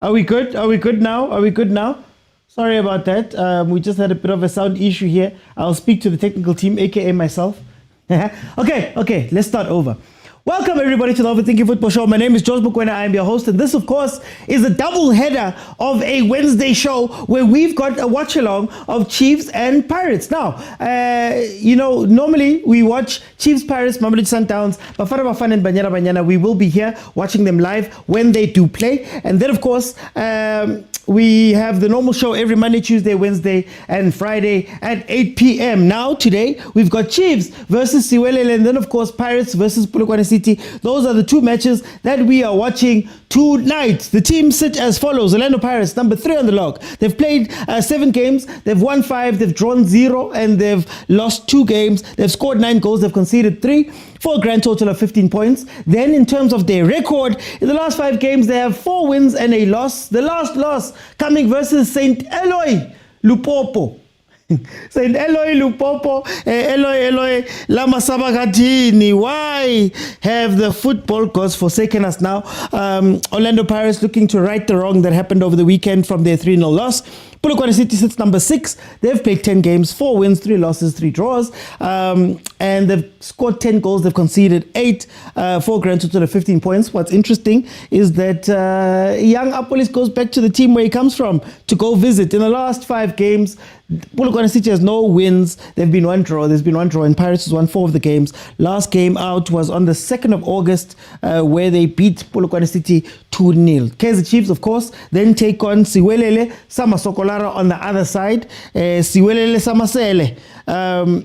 Are we good? Are we good now? Are we good now? Sorry about that. We just had a bit of a sound issue here. I'll speak to the technical team, aka myself. Okay, let's start over. Welcome everybody to the Overthinking Football Show. My name is George Mokwena. I am your host, and this, of course, is a double header of a Wednesday show where we've got a watch along of Chiefs and Pirates. Now, normally we watch Chiefs, Pirates, Mamelodi Sundowns, bafana and banyana. We will be here watching them live when they do play, and then, of course, we have the normal show every Monday, Tuesday, Wednesday, and Friday at 8 p.m. Now, today, we've got Chiefs versus Siwelele, and then, of course, Pirates versus Polokwane City. Those are the two matches that we are watching tonight. The teams sit as follows. Orlando Pirates, number 3 on the log. They've played 7 games. They've won 5. They've drawn 0. And they've lost 2 games. They've scored 9 goals. They've conceded 3 for a grand total of 15 points. Then in terms of their record, in the last 5 games, they have 4 wins and a loss. The last loss coming versus St. Eloi Lupopo. St. Eloi Lupopo, Eloi Lama Sabakatini. Why have the football gods forsaken us now? Orlando Pirates looking to right the wrong that happened over the weekend from their 3-0 loss. Polokwane City sits number 6. They've played 10 games, 4 wins, 3 losses, 3 draws. And they've scored 10 goals. They've conceded 8 for a grand total of 15 points. What's interesting is that young Apolis goes back to the team where he comes from to go visit. In the last 5 games, Polokwane City has no wins. They've been 1 draw. There's been 1 draw, and Pirates has won 4 of the games. Last game out was on the 2nd of August, where they beat Polokwane City 2-0. Kaizer Chiefs, of course, then take on Siwelele Samasokolara on the other side. Siwelele Samasele.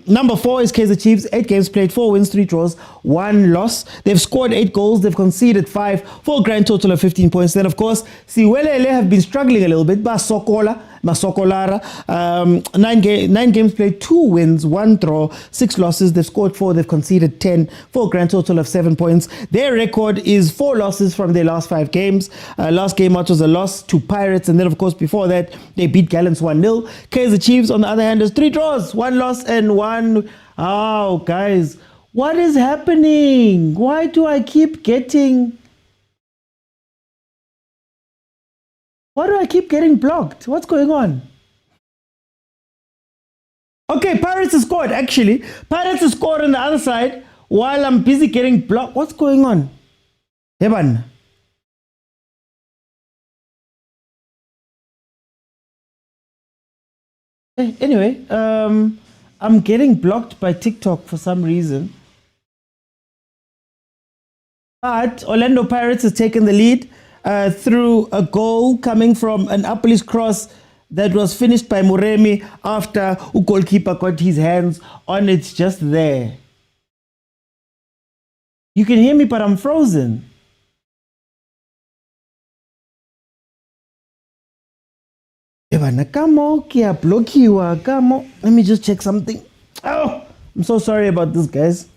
Number 4 is Kaizer Chiefs. 8 games played, 4 wins, 3 draws, 1 loss. They've scored 8 goals. They've conceded 5 for a grand total of 15 points. Then, of course, Siwelele have been struggling a little bit. Masokolara, 9 games played, 2 wins, 1 draw, 6 losses. They've scored 4. They've conceded 10 for a grand total of 7 points. Their record is 4 losses from their last 5 games. Last game out was a loss to Pirates, and then, of course, before that, they beat Gallants 1-0. Kaizer Chiefs, on the other hand, has 3 draws, 1 loss, and 1. Oh, guys, what is happening? Why do I keep getting blocked? What's going on? Okay, Pirates has scored, actually. Pirates has scored on the other side while I'm busy getting blocked. What's going on? Evan. Anyway, I'm getting blocked by TikTok for some reason. But Orlando Pirates has taken the lead through a goal coming from an Apolis cross that was finished by Muremi after a goalkeeper got his hands on it just there. You can hear me, but I'm frozen. Let me just check something. Oh, I'm so sorry about this, guys.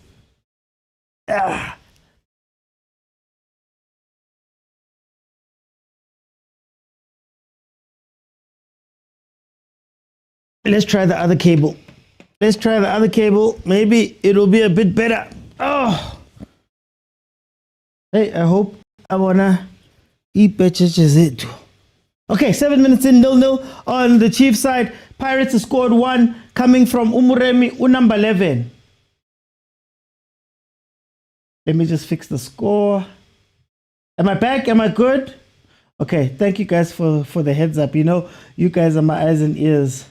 Let's try the other cable. Maybe it'll be a bit better. Oh. Hey, I hope I wanna eat better. Okay, 7 minutes in, 0-0 on the Chiefs side. Pirates have scored 1 coming from Umuremi, number 11. Let me just fix the score. Am I back? Am I good? Okay, thank you guys for the heads up. You know, you guys are my eyes and ears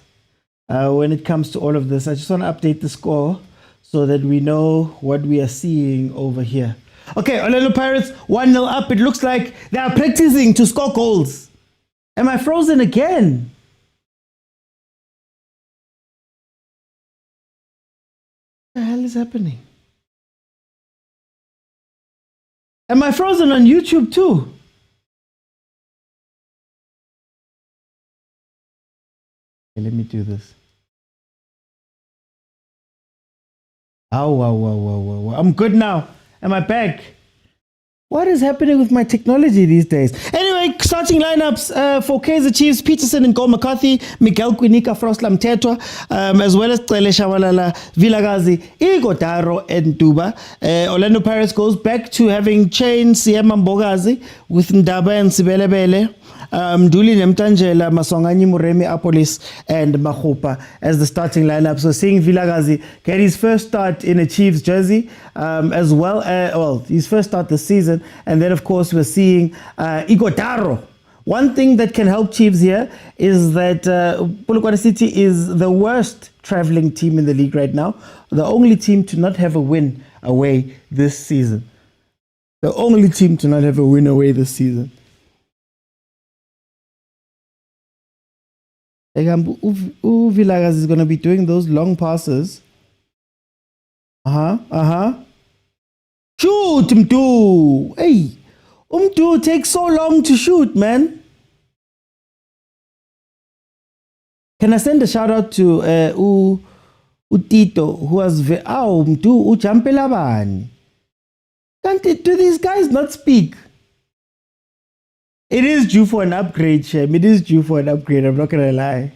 when it comes to all of this. I just want to update the score so that we know what we are seeing over here. Okay, Orlando Pirates 1-0 up. It looks like they are practicing to score goals. Am I frozen again? What the hell is happening? Am I frozen on YouTube too? Okay, let me do this. Oh, I'm good now. Am I back? What is happening with my technology these days? Anyway, starting lineups for Kaizer Chiefs: Peterson and Go McCarthy, Miguel Quinica, Froslam Tetwa, as well as Cele Shabalala, Vilagazi, Igor Daro, and Duba. Orlando Pirates goes back to having chained Siema Mbogazi with Ndaba and Siwelele. Duli Nemtanjela, Maswanganyi Muremi Apolis, and Mahopa as the starting lineup. So seeing Vilakazi get his first start in a Chiefs jersey, as well as, well, his first start this season. And then, of course, we're seeing Igodaro. One thing that can help Chiefs here is that Polokwane City is the worst traveling team in the league right now. The only team to not have a win away this season. The only team to not have a win away this season. Vilakazi is going to be doing those long passes. Shoot, Mtu! Hey! Mtu takes so long to shoot, man. Can I send a shout out to Utito, who was Mtu ujampela bani? Do these guys not speak? It is due for an upgrade, Shem. It is due for an upgrade. I'm not gonna lie.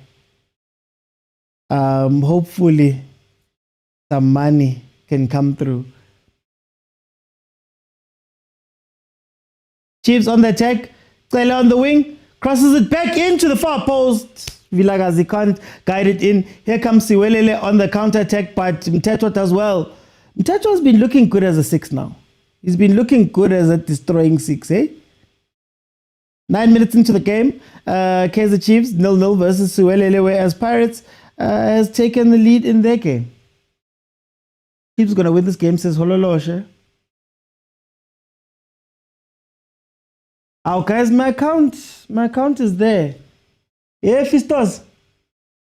Hopefully, some money can come through. Chiefs on the attack. Cele on the wing. Crosses it back into the far post. Vilakazi can't guide it in. Here comes Siwelele on the counter attack, but Mteto does well. Mteto has been looking good as a 6 now. He's been looking good as a destroying 6, eh? 9 minutes into the game, Kaizer Chiefs 0-0 versus Siwelele, whereas Pirates has taken the lead in their game. Chiefs gonna win this game, says Hololoshe. Oh, guys, my account is there. Yeah, Fistos.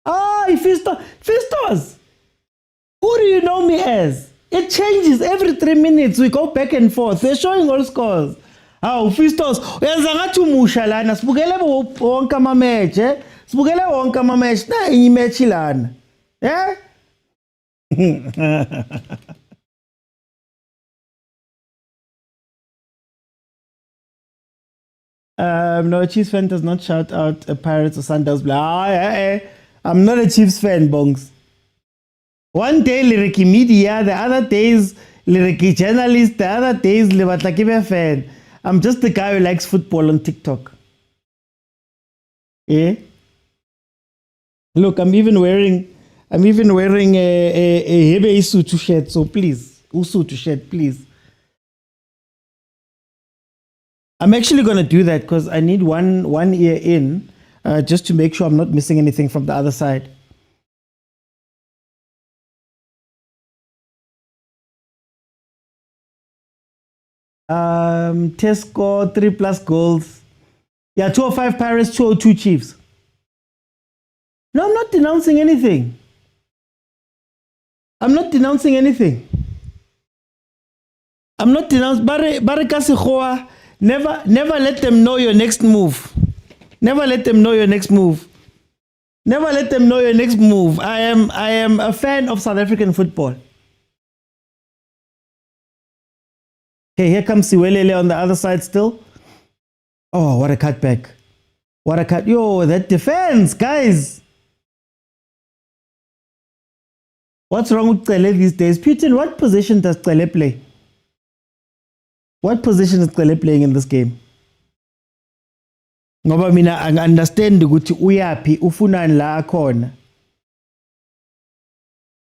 Ah, Fistos. Who do you know me as? It changes every 3 minutes. We go back and forth. They're showing all scores. Oh, Fistos. Uyenza ngathi umusha lana. Sibukele wonke ama-match, eh? Sibukele wonke ama-match. Na enye imatch lana. Eh? No, a Chiefs fan does not shout out a Pirates or Sundowns. I'm not a Chiefs fan, Bongs. One day, Lyriki Media, the other days, Lyriki Journalist, the other days, Libatlakibe fan. I'm just the guy who likes football on TikTok. Yeah? Look, I'm even wearing a Hebe Isutu shirt, so please, Usutu shirt, please. I'm actually going to do that because I need one ear in just to make sure I'm not missing anything from the other side. Test score, 3+ goals. Yeah, 205 Pirates, 202 Chiefs. No, I'm not denouncing anything. I'm not denouncing anything. I'm not denouncing. Barikasi Never let them know your next move. Never let them know your next move. Never let them know your next move. I am a fan of South African football. Okay, here comes Siwelele on the other side still. Oh, what a cutback. What a cut. Yo, that defense, guys. What's wrong with Cele these days? Putin, what position does Cele play? What position is Cele playing in this game? Ngoba mina understand ukuthi uyaphi ufunani la akhona.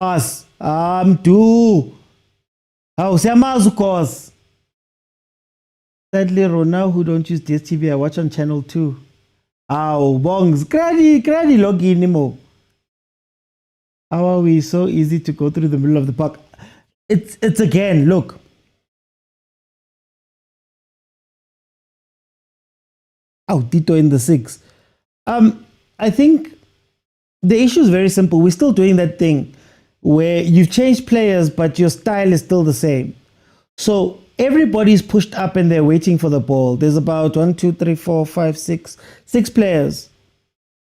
Us, do. How siyamazi cause. Sadly, Rona, who don't use DSTV, I watch on channel 2. Ow, bongs, crady login mo. How are we so easy to go through the middle of the park? It's again, look. Oh, Tito in the 6. I think the issue is very simple. We're still doing that thing where you've changed players, but your style is still the same. So everybody's pushed up and they're waiting for the ball. There's about 1, 2, 3, 4, 5, 6 players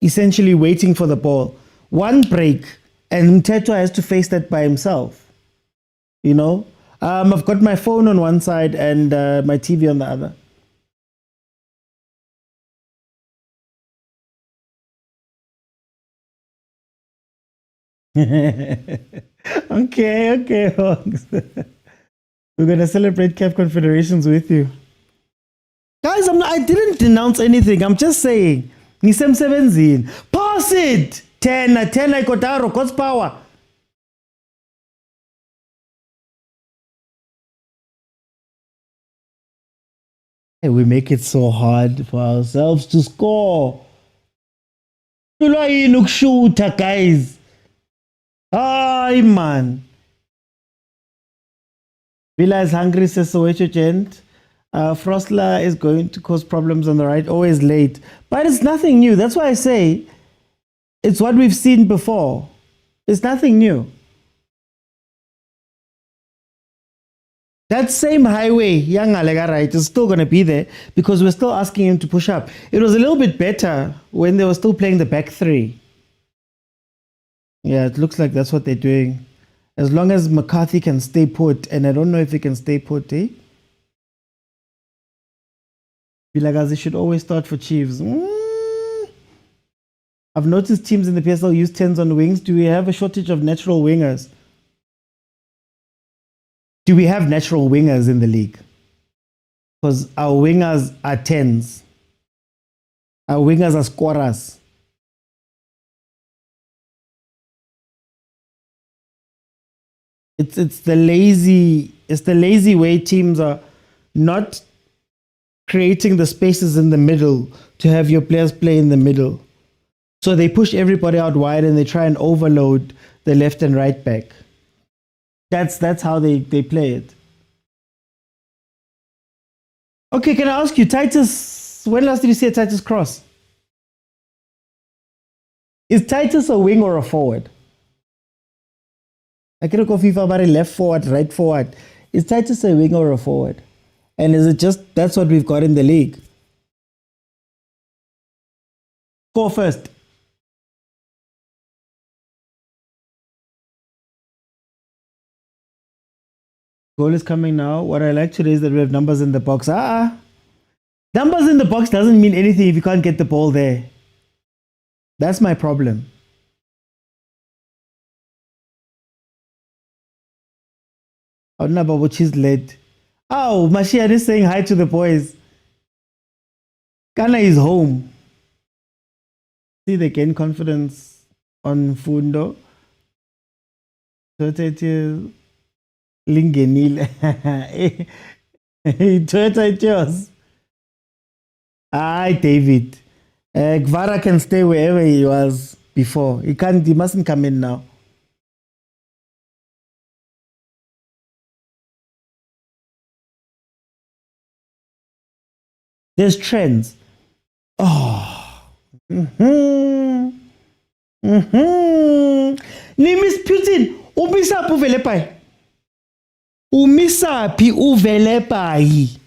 essentially waiting for the ball. One break, and Mteto has to face that by himself. You know, I've got my phone on one side and my TV on the other. Okay, Hawks. We're going to celebrate CAF Confederations with you. Guys, I didn't denounce anything. I'm just saying. Ngisemsebenzini. Pass it. 10 Kotaro, God's power. Hey, we make it so hard for ourselves to score. Guys. Ay, man. Villa is hungry, says Soweto Gent. Frostler is going to cause problems on the right, always late. But it's nothing new. That's why I say it's what we've seen before. It's nothing new. That same highway, young Alega right, is still going to be there because we're still asking him to push up. It was a little bit better when they were still playing the back three. Yeah, it looks like that's what they're doing. As long as McCarthy can stay put, and I don't know if he can stay put, eh? Bilagazi should always start for Chiefs. I've noticed teams in the PSL use 10s on wings. Do we have a shortage of natural wingers? Do we have natural wingers in the league? Because our wingers are 10s. Our wingers are scorers. It's the lazy way teams are not creating the spaces in the middle to have your players play in the middle. So they push everybody out wide and they try and overload the left and right back. That's how they play it. Okay, can I ask you, Titus, when last did you see a Titus cross? Is Titus a wing or a forward? I can't go FIFA about left forward, right forward. Is Titus a wing or a forward? And is it just that's what we've got in the league? Go first. Goal is coming now. What I like today is that we have numbers in the box. Numbers in the box doesn't mean anything if you can't get the ball there. That's my problem. Oh, no, but she's late. Oh, Mashiach is saying hi to the boys. Ghana is home. See, they gain confidence on Fundo. Total Lingenil. Total. Hi, David. Gvara can stay wherever he was before. He mustn't come in now. There's trends. Oh. Name is Putin. Umisa uvelepai. Umisa pi uvelepai.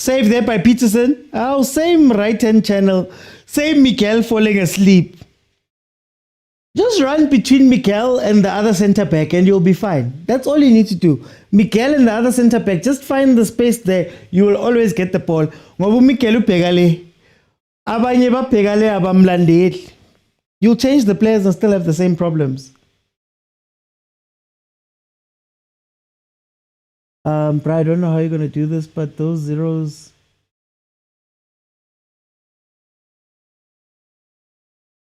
Saved there by Peterson. Oh, same right-hand channel. Same Miguel falling asleep. Just run between Miguel and the other center back and you'll be fine. That's all you need to do. Miguel and the other center back, just find the space there. You will always get the ball. You'll change the players and still have the same problems. But I don't know how you're going to do this, but those zeros...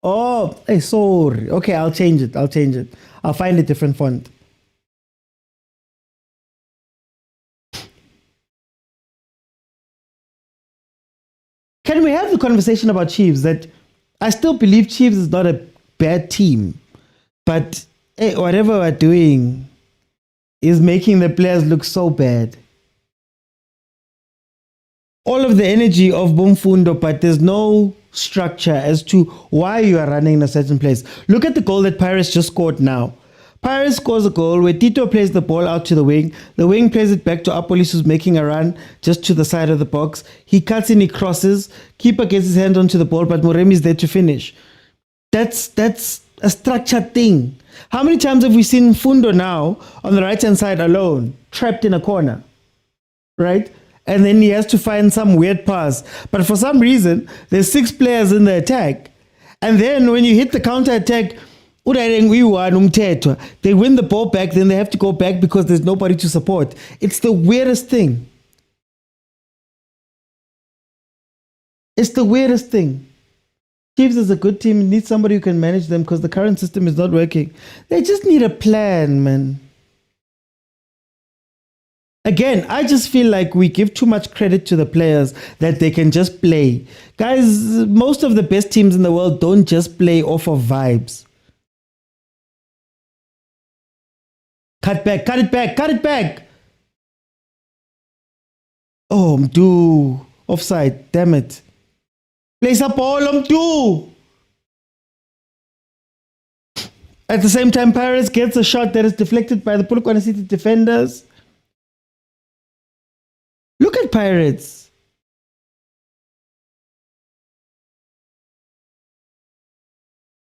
Oh, hey, sorry. Okay, I'll change it. I'll find a different font. Can we have the conversation about Chiefs? That I still believe Chiefs is not a bad team, but hey, whatever we're doing is making the players look so bad. All of the energy of Bumfundo, but there's no structure as to why you are running in a certain place. Look at the goal that Pirates just scored now. Pirates scores a goal where Tito plays the ball out to the wing. The wing plays it back to Apolis, who's making a run just to the side of the box. He cuts in, he crosses. Keeper gets his hand onto the ball, but Moremi is there to finish. That's a structured thing. How many times have we seen Fundo now on the right-hand side alone, trapped in a corner, right? And then he has to find some weird pass. But for some reason, there's 6 players in the attack. And then when you hit the counter-attack, they win the ball back, then they have to go back because there's nobody to support. It's the weirdest thing. It's the weirdest thing. Chiefs is a good team. It needs somebody who can manage them because the current system is not working. They just need a plan, man. Again, I just feel like we give too much credit to the players that they can just play. Guys, most of the best teams in the world don't just play off of vibes. Cut back, cut it back, cut it back. Oh, Mdu. Offside, damn it. Place up all Mdu. At the same time, Pirates gets a shot that is deflected by the Polokwane City defenders. Look at Pirates.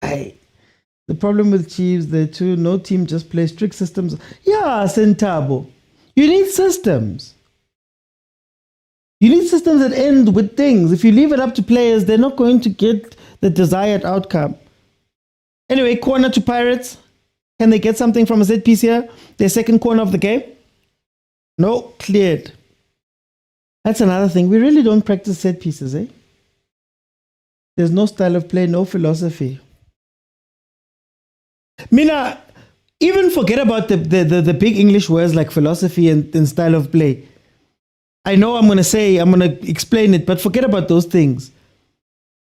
The problem with Chiefs, no team just plays strict systems. Yeah, Sentabo. You need systems. You need systems that end with things. If you leave it up to players, they're not going to get the desired outcome. Anyway, corner to Pirates. Can they get something from a set piece here? Their second corner of the game? No, cleared. That's another thing. We really don't practice set pieces, eh? There's no style of play, no philosophy. Mina, even forget about the big English words like philosophy and style of play. I know I'm going to explain it, but forget about those things.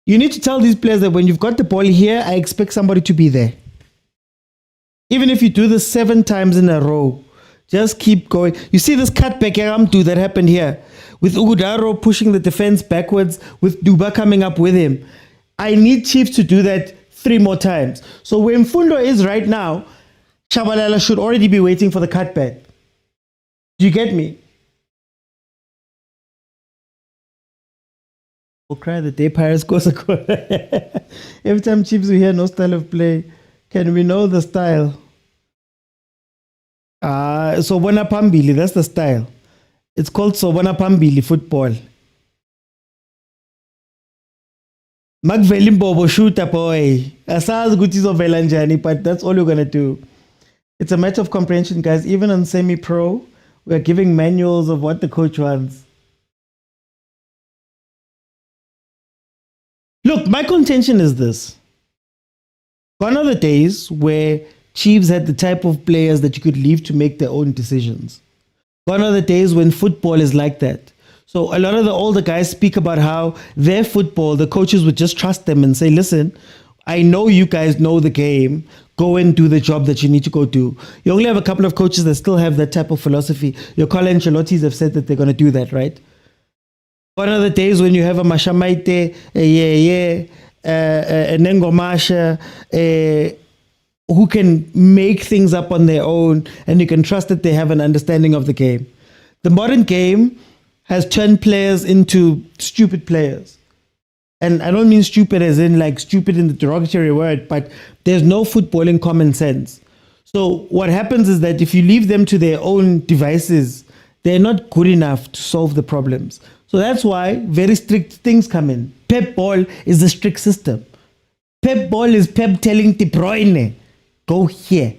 You need to tell these players that when you've got the ball here, I expect somebody to be there. Even if you do this 7 times in a row, just keep going. You see this cutback that happened here with Ugudaro pushing the defense backwards with Duba coming up with him. I need Chiefs to do that 3 more times. So where Mfundo is right now, Shabalala should already be waiting for the cutback. Do you get me? We'll cry the day Pirates scores a goal. Every time Chiefs we hear no style of play, can we know the style? Sobona Pambili, that's the style. It's called Sobona Pambili football. Magvelimbobo shooter boy. Asaz Gutizo Velanjani, but that's all you're gonna do. It's a matter of comprehension, guys. Even on semi-pro, we're giving manuals of what the coach wants. Look, my contention is this. Gone are the days where Chiefs had the type of players that you could leave to make their own decisions. Gone are the days when football is like that. So a lot of the older guys speak about how their football, the coaches would just trust them and say, listen, I know you guys know the game. Go and do the job that you need to go do. You only have a couple of coaches that still have that type of philosophy. Your Carlo Ancelottis have said that they're going to do that, right? One of the days when you have a Mashamaite, a Nengomasha, who can make things up on their own, and you can trust that they have an understanding of the game. The modern game has turned players into stupid players. And I don't mean stupid as in like stupid in the derogatory word, but there's no footballing common sense. So what happens is that if you leave them to their own devices, they're not good enough to solve the problems. So that's why very strict things come in. Pep ball is a strict system. Pep ball is Pep telling De Bruyne, go here.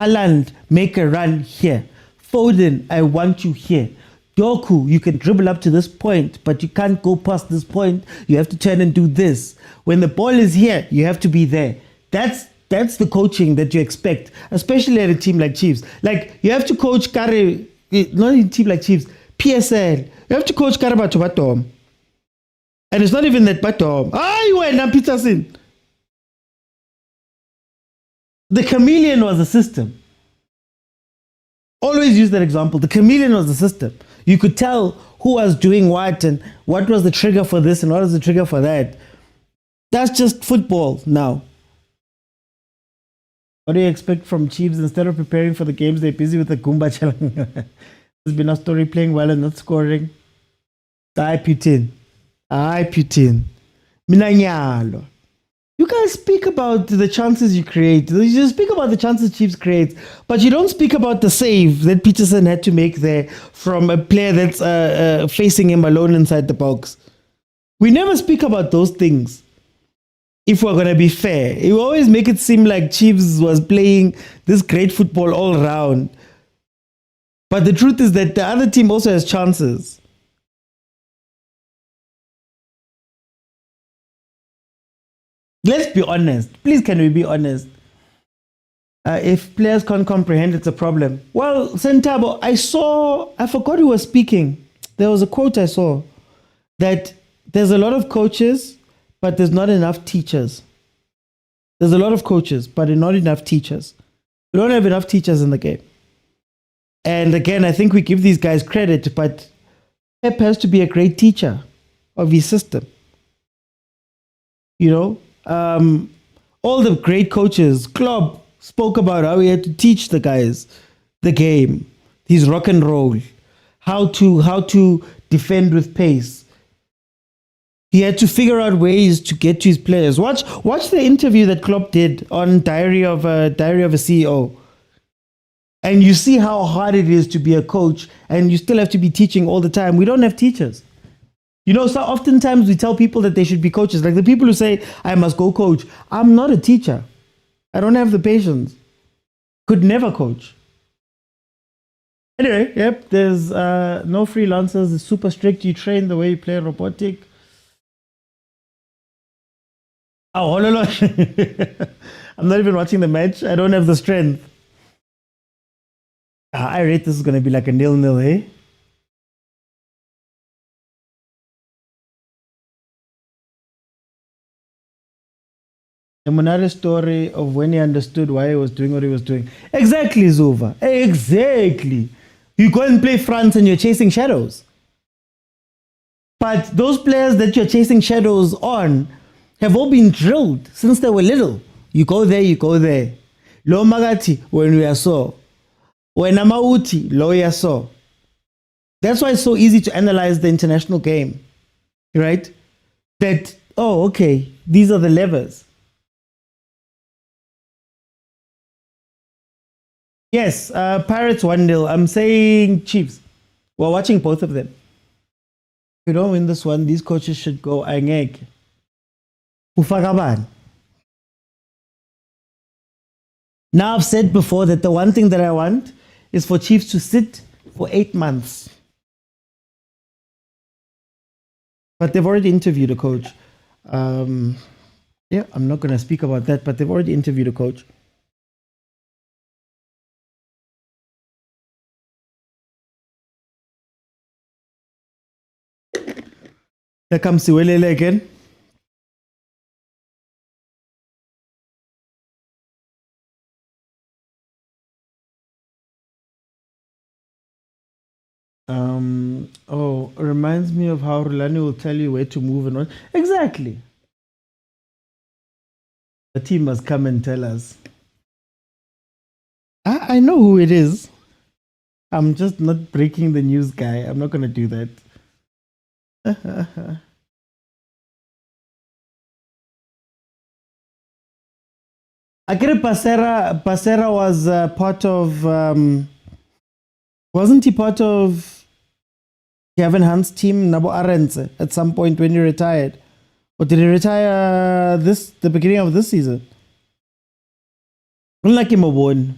Haaland, make a run here. Foden, I want you here. Doku, you can dribble up to this point, but you can't go past this point. You have to turn and do this. When the ball is here, you have to be there. That's the coaching that you expect, especially at a team like Chiefs. Like, you have to coach Kare, not a team like Chiefs, PSL. You have to coach Karabato Batom. And it's not even that Batom. You were Peterson. The chameleon was the system. Always use that example. The chameleon was the system. You could tell who was doing what and what was the trigger for this and what was the trigger for that. That's just football now. What do you expect from Chiefs? Instead of preparing for the games, they're busy with the Goomba challenge. There's been a story playing well and not scoring. I Putin. Minanyalo. You guys speak about the chances you create. You speak about the chances Chiefs create, but you don't speak about the save that Peterson had to make there from a player that's facing him alone inside the box. We never speak about those things. If we're going to be fair, you always make it seem like Chiefs was playing this great football all around. But the truth is that the other team also has chances. Let's be honest. Please, can we be honest? If players can't comprehend, it's a problem. Well, Sentabo, I forgot who was speaking. There was a quote I saw that there's a lot of coaches, but there's not enough teachers. There's a lot of coaches, but not enough teachers. We don't have enough teachers in the game. And again, I think we give these guys credit, but Pep has to be a great teacher of his system. You know, all the great coaches, Klopp spoke about how he had to teach the guys the game, his rock and roll, how to defend with pace. He had to figure out ways to get to his players. Watch the interview that Klopp did on Diary of a CEO. And you see how hard it is to be a coach, and you still have to be teaching all the time. We don't have teachers. You know, so oftentimes we tell people that they should be coaches. Like the people who say, I must go coach. I'm not a teacher. I don't have the patience. Could never coach. Anyway, yep, there's no freelancers. It's super strict. You train the way you play robotic. Oh, hold on. I'm not even watching the match. I don't have the strength. I rate this is going to be like a 0-0, eh? The Monare story of when he understood why he was doing what he was doing. Exactly, Zuva. Exactly. You go and play France and you're chasing shadows. But those players that you're chasing shadows on have all been drilled since they were little. You go there, you go there. Lo magati when we are so. When amauti, lo ya so. That's why it's so easy to analyze the international game. Right? That, oh, okay, these are the levers. Yes, Pirates 1-0. I'm saying Chiefs. We're watching both of them. If you don't win this one, these coaches should go angek. Ufakaban. Now I've said before that the one thing that I want is for Chiefs to sit for 8 months. But they've already interviewed a coach. Yeah, I'm not going to speak about that, but they've already interviewed a coach. Here comes Siwelele again. Oh, reminds me of how Rulani will tell you where to move and what. Exactly. The team must come and tell us. I know who it is. I'm just not breaking the news guy. I'm not going to do that. Akira Pasera was part of, wasn't he part of Gavin Hunt's team, Nabo Arendse, at some point when he retired? Or did he retire the beginning of this season? Unlucky Mobon.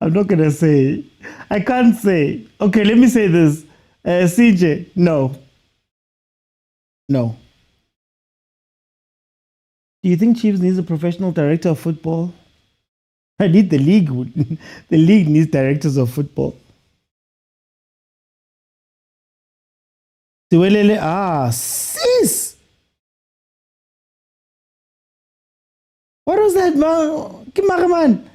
I'm not going to say. I can't say. Okay, let me say this. CJ, no. No. Do you think Chiefs needs a professional director of football? I need the league. The league needs directors of football. Siwelele, sis! What was that, man?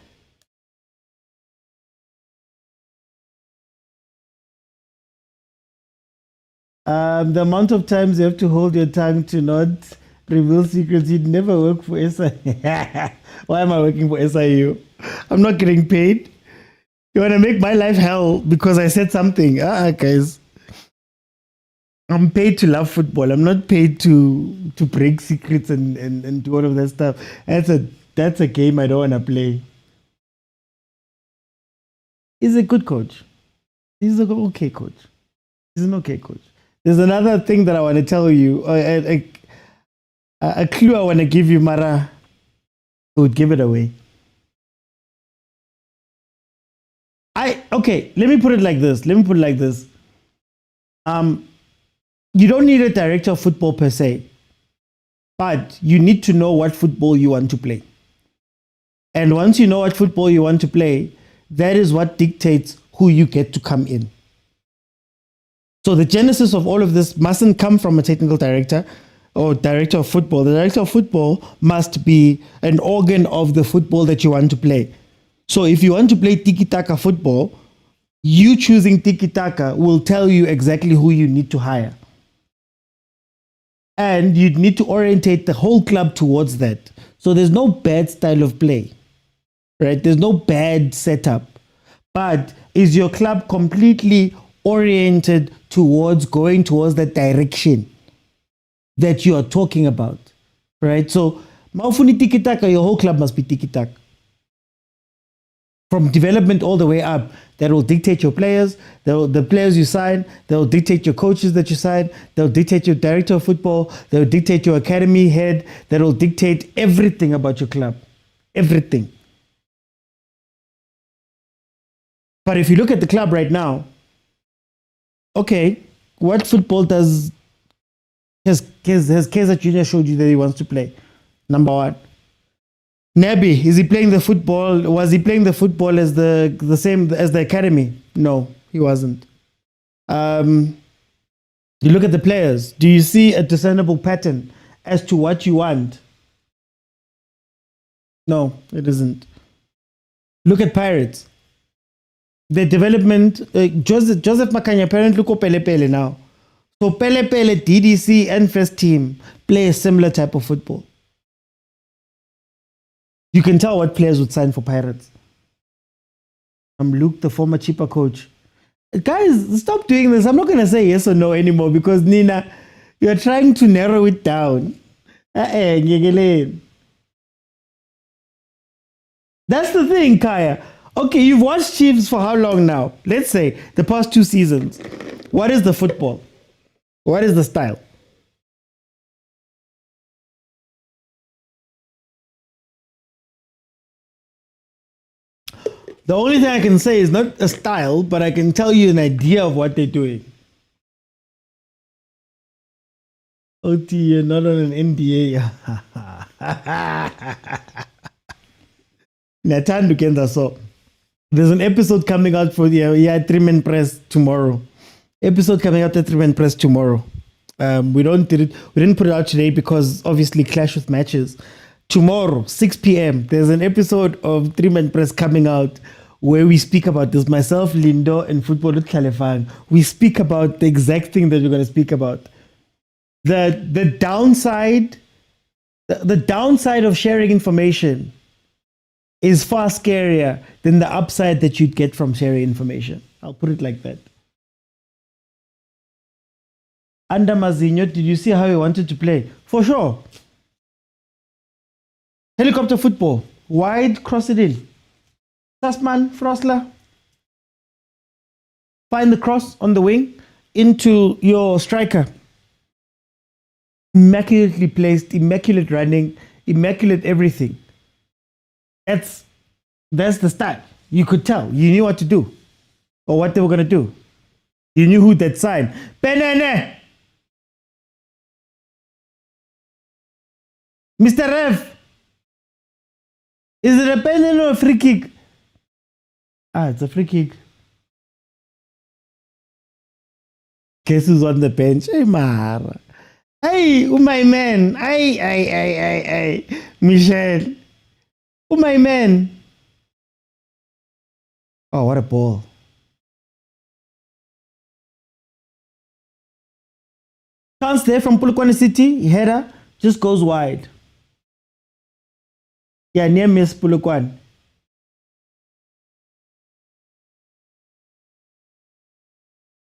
The amount of times you have to hold your tongue to not reveal secrets. You'd never work for SIU. Why am I working for SIU? I'm not getting paid. You want to make my life hell because I said something. Guys. I'm paid to love football. I'm not paid to break secrets and do all of that stuff. That's a game I don't want to play. He's a good coach. He's an okay coach. He's an okay coach. There's another thing that I want to tell you. A clue I want to give you, Mara. I would give it away. Okay, let me put it like this. You don't need a director of football per se, but you need to know what football you want to play. And once you know what football you want to play, that is what dictates who you get to come in. So the genesis of all of this mustn't come from a technical director or director of football. The director of football must be an organ of the football that you want to play. So if you want to play tiki-taka football, you choosing tiki-taka will tell you exactly who you need to hire. And you need to orientate the whole club towards that. So there's no bad style of play, right? There's no bad setup. But is your club completely oriented towards going towards that direction that you are talking about, right? So, maufuni tiki-taka, your whole club must be tiki-taka. From development all the way up, that will dictate your players, the players you sign, that will dictate your coaches that you sign, that will dictate your director of football, that will dictate your academy head, that will dictate everything about your club. Everything. But if you look at the club right now, okay, what football has Kaizer Junior showed you that he wants to play? Number one. Nabi, is he playing the football? Was he playing the football as the same as the academy? No, he wasn't. You look at the players. Do you see a discernible pattern as to what you want? No, it isn't. Look at Pirates. The development, Joseph Makanya apparently go Pele Pele now. So Pele Pele, DDC and first team play a similar type of football. You can tell what players would sign for Pirates. I'm Luke, the former cheaper coach. Guys, stop doing this. I'm not going to say yes or no anymore because Nina, you're trying to narrow it down. That's the thing, Kaya. Okay, you've watched Chiefs for how long now? Let's say the past 2 seasons. What is the football? What is the style? The only thing I can say is not a style, but I can tell you an idea of what they're doing. OT, you're not on an NBA. Natandu Kenda so. There's an episode coming out for the 3-man press tomorrow. Episode coming out at 3-man press tomorrow. We didn't put it out today because obviously clash with matches. Tomorrow, 6 p.m. there's an episode of 3-man press coming out where we speak about this. Myself, Lindo, and Football with Kalefang. We speak about the exact thing that we're going to speak about. The downside of sharing information is far scarier than the upside that you'd get from sharing information. I'll put it like that. Under Mazinho, did you see how he wanted to play? For sure. Helicopter football. Wide, cross it in. Tasman, Frosler. Find the cross on the wing into your striker. Immaculately placed, immaculate running, immaculate everything. That's the start. You could tell. You knew what to do or what they were going to do. You knew who that signed. Penene! Mr. Ref! Is it a penalty or a free kick? It's a free kick. Guess who's on the bench? Hey, Mara. Hey, my man. Hey. Michelle. My man. Oh, what a ball. Chance there from Polokwane City. Header just goes wide. Yeah, near miss Polokwane.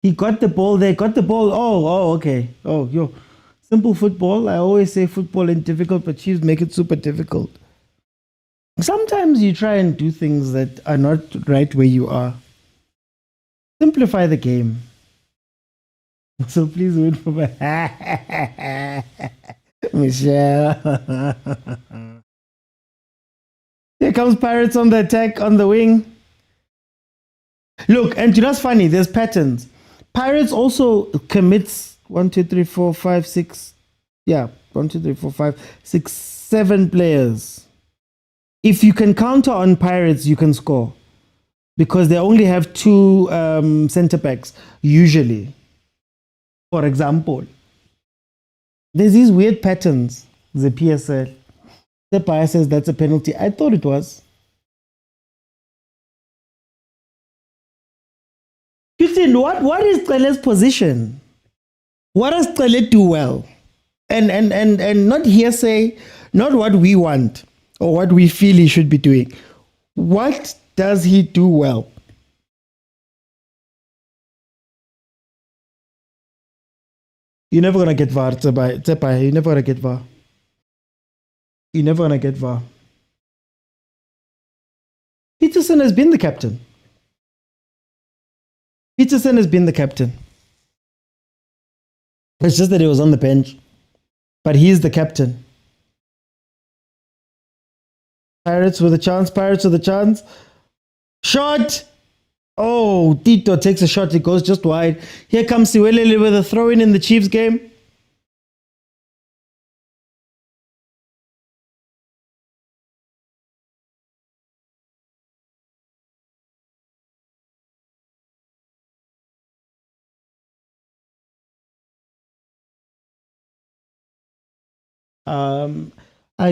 He got the ball there. Got the ball. Oh, okay. Oh, yo. Simple football. I always say football ain't difficult, but Chiefs make it super difficult. Sometimes you try and do things that are not right where you are. Simplify the game. So please wait for my Michelle. Here comes Pirates on the attack on the wing. Look, and you know what's funny? There's patterns. Pirates also commits 1, 2, 3, 4, 5, 6. Yeah, 1, 2, 3, 4, 5, 6, 7 players. If you can counter on Pirates, you can score because they only have 2 center backs usually. For example, there's these weird patterns. The PSL. The buyer says that's a penalty. I thought it was. Houston, what is Cele's position? What does Cele do well? And not hearsay, not what we want or what we feel he should be doing. What does he do well? You're never gonna get VAR, Tsepai. You're never gonna get VAR. You're never gonna get VAR. Peterson has been the captain. Peterson has been the captain. It's just that he was on the bench. But he's the captain. Pirates with a chance. Pirates with a chance. Shot. Oh, Tito takes a shot. It goes just wide. Here comes Siwelele with a throw-in in the Chiefs game.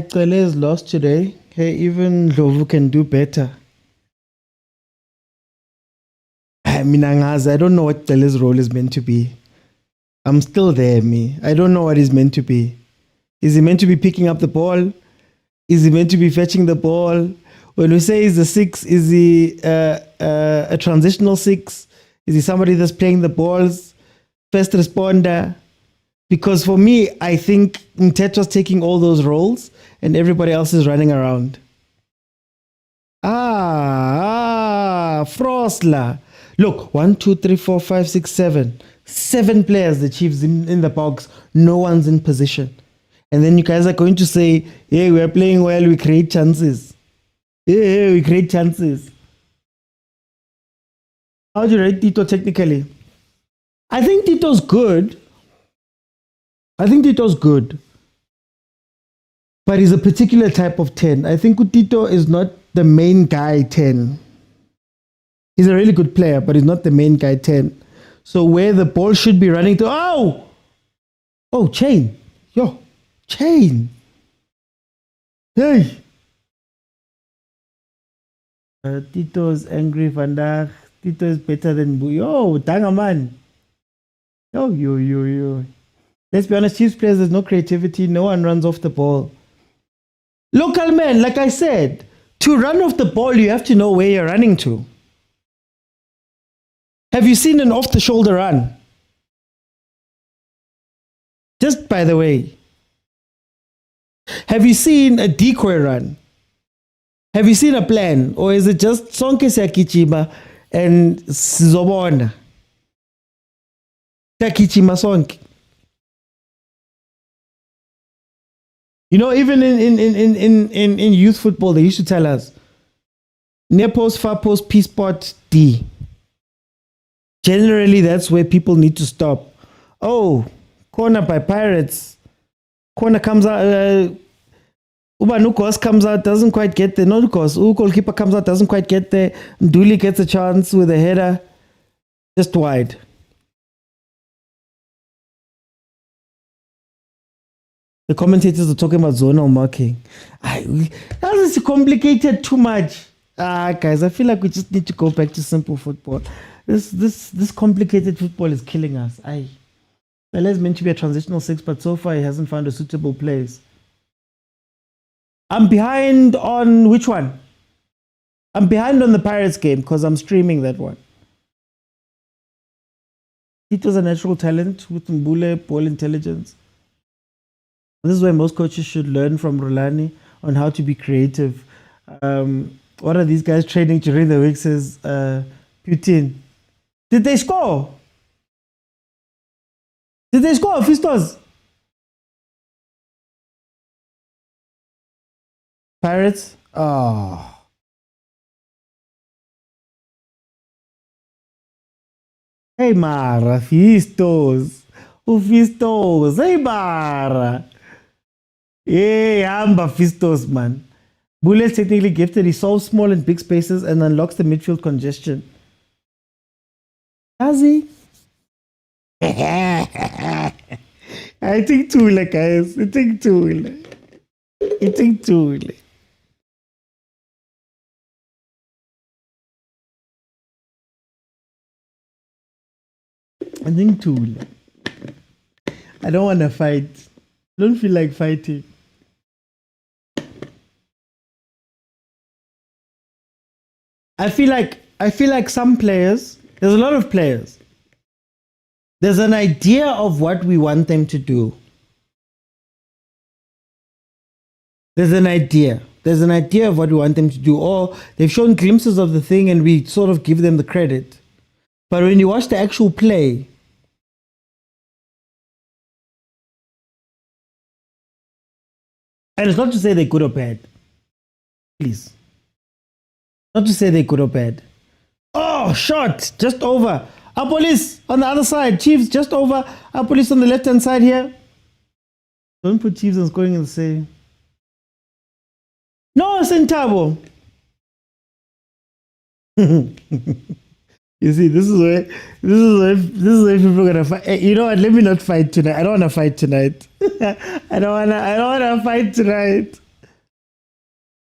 Cele is lost today. Hey, even Lovu can do better. I don't know what Cele's role is meant to be. I'm still there, me. I don't know what he's meant to be. Is he meant to be picking up the ball? Is he meant to be fetching the ball? When we say he's a 6, is he a transitional 6? Is he somebody that's playing the balls? First responder? Because for me, I think Mteto's taking all those roles and everybody else is running around. Frosla. Look, 1, 2, 3, 4, 5, 6, 7. 7 players, the Chiefs in the box. No one's in position. And then you guys are going to say, hey, we're playing well, we create chances. Hey, we create chances. How do you rate Tito technically? I think Tito's good. But he's a particular type of 10. I think Tito is not the main guy 10. He's a really good player, but he's not the main guy 10. So where the ball should be running to... Oh, chain. Chain. Hey. Tito's angry vandaag. Tito is better than... Danga man. Yo. Let's be honest, Chiefs players, there's no creativity. No one runs off the ball. Local men, like I said, to run off the ball, you have to know where you're running to. Have you seen an off-the-shoulder run? Just by the way. Have you seen a decoy run? Have you seen a plan? Or is it just sonke siyakichima and sizobona? Siyakichima sonke. You know, even in youth football, they used to tell us, near post, far post, P spot, D. Generally, that's where people need to stop. Oh, corner by Pirates. Corner comes out. Ubanukos comes out, doesn't quite get there. No, Nukos. Goalkeeper comes out, doesn't quite get there. Nduli gets a chance with a header. Just wide. The commentators are talking about zonal marking. That is complicated too much. Guys, I feel like we just need to go back to simple football. This complicated football is killing us. Well, is meant to be a transitional 6, but so far he hasn't found a suitable place. I'm behind on which one? I'm behind on the Pirates game because I'm streaming that one. It was a natural talent with Mbule, ball intelligence. This is where most coaches should learn from Rulani on how to be creative. What are these guys training during the week? Says Putin. Did they score? Did they score, Fistos? Pirates? Oh. Hey, Mara, Fistos. Ufistos. Hey, bara. Hey, Amba Fistos, man. Bullets technically gifted. He solves small and big spaces and unlocks the midfield congestion. Does he? I think Tula, guys. I think Tula. I think Tula. I think Tula. I don't want to fight. I don't feel like fighting. I feel like some players, there's a lot of players. There's an idea of what we want them to do. There's an idea of what we want them to do, or they've shown glimpses of the thing and we sort of give them the credit. But when you watch the actual play, and it's not to say they're good or bad, please. Not to say they're good or bad. Oh, shot, just over. Our police on the other side. Chiefs just over. Our police on the left-hand side here. Don't put Chiefs on scoring and say. No, Sentabo. You see, this is where people are gonna fight. You know what? Let me not fight tonight. I don't wanna fight tonight. I don't wanna fight tonight.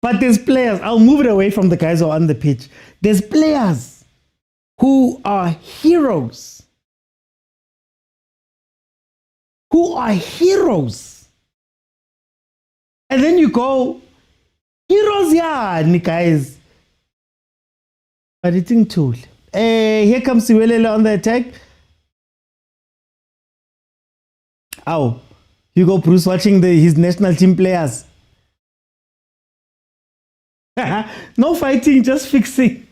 But there's players. I'll move it away from the guys who are on the pitch. There's players who are heroes. And then you go, heroes, yeah, guys. But it's in tool. Here comes Siwelele on the attack. Ow. Hugo Bruce watching his national team players. No fighting, just fixing.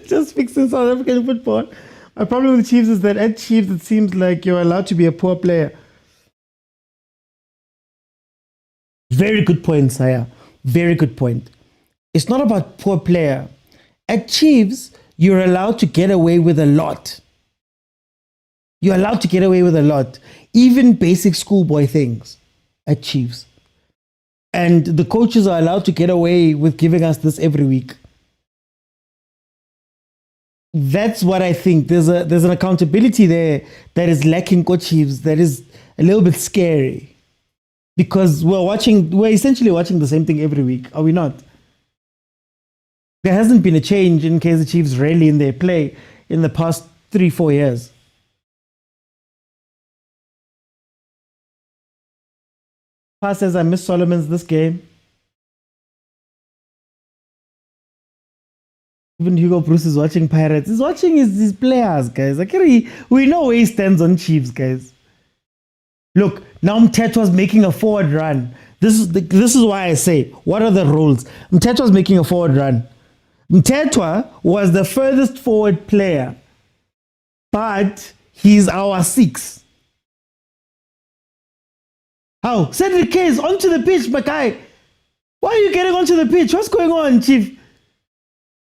Just fixing South African football. My problem with Chiefs is that at Chiefs it seems like you're allowed to be a poor player. Very good point, Saya. Very good point. It's not about poor player. At Chiefs, you're allowed to get away with a lot. You're allowed to get away with a lot. Even basic schoolboy things at Chiefs. And the coaches are allowed to get away with giving us this every week. That's what I think. There's an accountability there that is lacking coach Chiefs, that is a little bit scary. Because we're essentially watching the same thing every week, are we not? There hasn't been a change in Kaizer Chiefs rally in their play in the past 3-4 years. Pa says, I miss Solomon's this game. Even Hugo Bruce is watching Pirates. He's watching his players, guys. We know where he stands on Chiefs, guys. Look, now Mtetwa's making a forward run. This is why I say, what are the rules? Mtetwa's making a forward run. Mtetwa was the furthest forward player, but he's our 6. How? Cedric Case onto the pitch, my guy. Why are you getting onto the pitch? What's going on, Chief?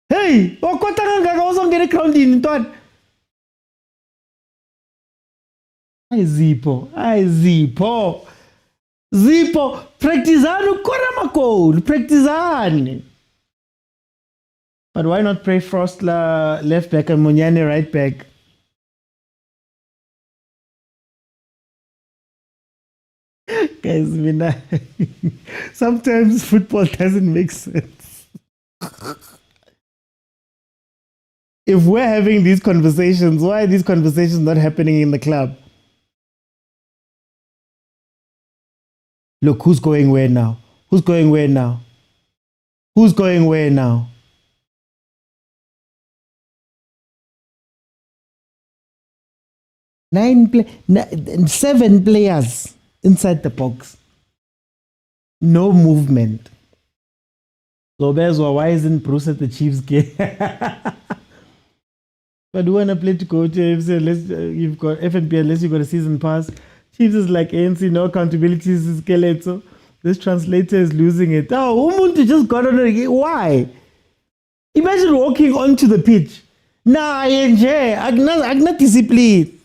Hey, Zippo. Practizano, Koramakol, practizane. But why not play Frostler left back and Munyane right back? Guys, sometimes football doesn't make sense. If we're having these conversations, why are these conversations not happening in the club? Look, who's going where now? Who's going where now? Who's going where now? Seven players inside the box. No movement. So why isn't Bruce at the Chiefs game? But do want to play to go to FC, you've got FNP unless you've got a season pass. Chiefs is like ANC, no accountability is skeleton. This translator is losing it. Oh, Umuntu just got on it. Why? Imagine walking onto the pitch. Nah, agna discipline.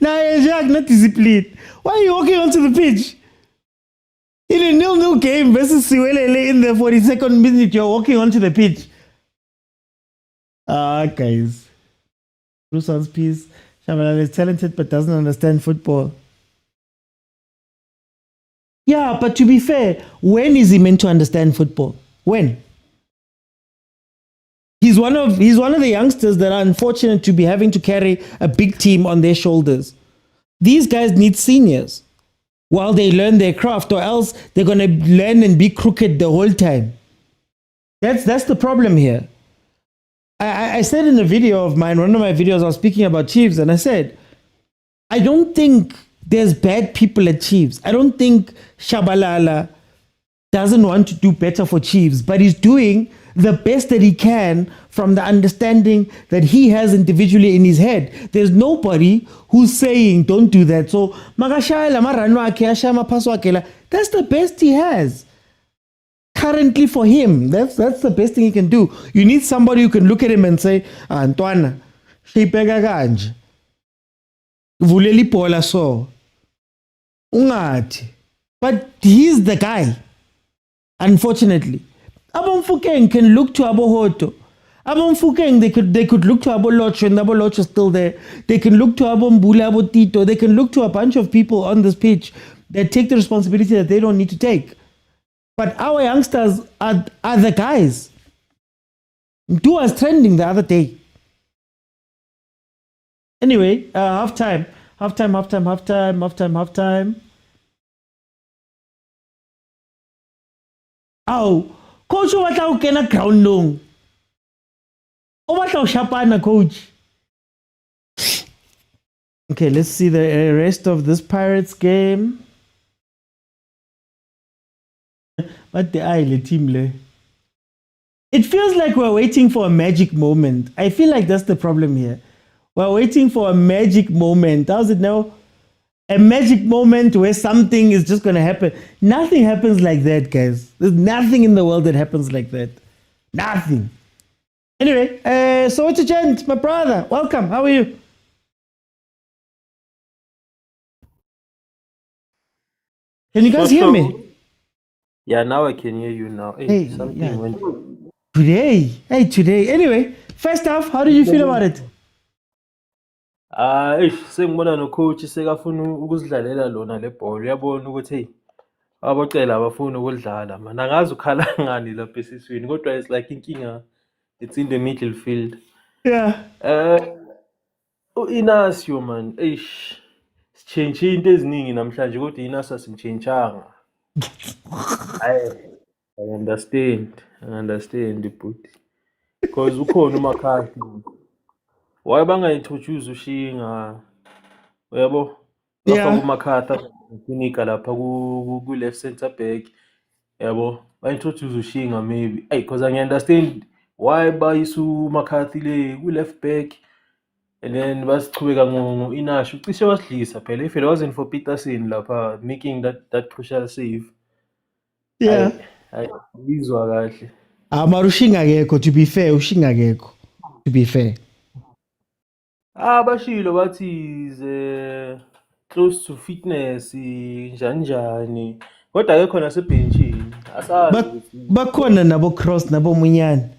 Jack, not discipline. Why are you walking onto the pitch? In a 0-0 game versus Siwelele in the 42nd minute, you're walking onto the pitch. Guys. Ruson's piece. Shabalala is talented but doesn't understand football. Yeah, but to be fair, when is he meant to understand football? When? He's one of the youngsters that are unfortunate to be having to carry a big team on their shoulders. These guys need seniors while they learn their craft, or else they're going to learn and be crooked the whole time. That's the problem here. I said in a video of mine, one of my videos, I was speaking about Chiefs, and I said, I don't think there's bad people at Chiefs. I don't think Shabalala doesn't want to do better for Chiefs, but he's doing the best that he can from the understanding that he has individually in his head. There's nobody who's saying, don't do that. So, that's the best he has. Currently for him, that's the best thing he can do. You need somebody who can look at him and say, Antoine, shipega kanje. Vuleli pola so. Ungati. But he's the guy. Unfortunately. Abomfukeng can look to Abohoto. Abomfukeng, they could look to Abolocho, and Abolocho is still there. They can look to Abombula, Abotito. They can look to a bunch of people on this pitch that take the responsibility that they don't need to take. But our youngsters are the guys. Two was trending the other day. Anyway, halftime. Oh, coach, what I can ground long. Oh, what I shapana, coach. Okay, let's see the rest of this Pirates game. But the Ahly team le. It feels like we're waiting for a magic moment. I feel like that's the problem here. We're waiting for a magic moment. How's it now? A magic moment where something is just going to happen. Nothing happens like that, guys. There's nothing in the world that happens like that. Nothing. Anyway, so what's a gent, my brother? Welcome. How are you? Can you guys hear me? Yeah, now I can hear you now. Hey, something yeah. went. Today. Anyway, first off, how did you feel about it? Sengibona no-coach sekafuna ukuzidlalela lona le ball. Uyabona ukuthi hey, abocela abafuna ukudlala man. Angazi ukhala ngani lapha esiswini kodwa it's like inkinga. It's in the middle field. Yeah. Inasio man. Sichange into eziningi namhlanje kodwa inasa simchanganga. I understand but because ukhona uMcCarthy. Why bangaintroduce uShinga? Uyabo? Bafaka uMcCarthy kunika lapha ku left center back. Yabo? Ba-introduce uShinga maybe. Hey, because I understand why bayisu uMcCarthy le ku left back and then basichubeka ngoInash. Ucishe wasidlisa phela if it wasn't for Peterson lapha making that crucial save. Yeah. Bizwa kahle. Mara uShinga akekho, to be fair, uShinga akekho. To be fair. Bashilo bathi is close to fitness njani kodwa akekho nasebhenchini asazi ukuthi bakhona nabo Cross nabo Munyane.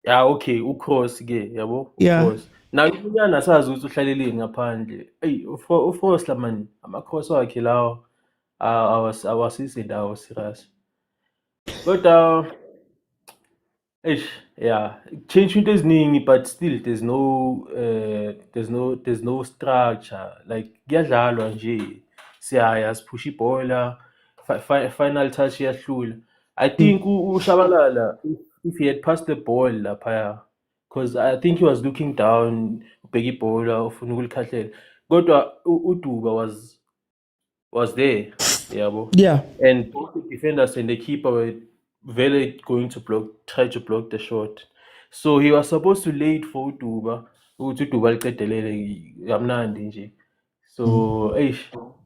Yeah, okay, uCross ke yabo uCross. Na Munyane asazi ukuthi uhlaleleni ngaphandle. Hey, uFrost man ama-cross wakhe lawo awasisi ndawo serious. Kodwa yeah, change into eziningi but still there's no structure like kuyadlalwa nje siyaya sipusha ibhola final touch iyahlula. I think uShabalala if he had passed the ball lapha because I think he was looking down ubheka ibhola ufuna ukulikhahlela kodwa uDuba was there yabo. Yeah. And both the defenders and the keeper were very going to try to block the shot. So he was supposed to lay it for uDuba. uDuba liqedelele kamnandi nje. So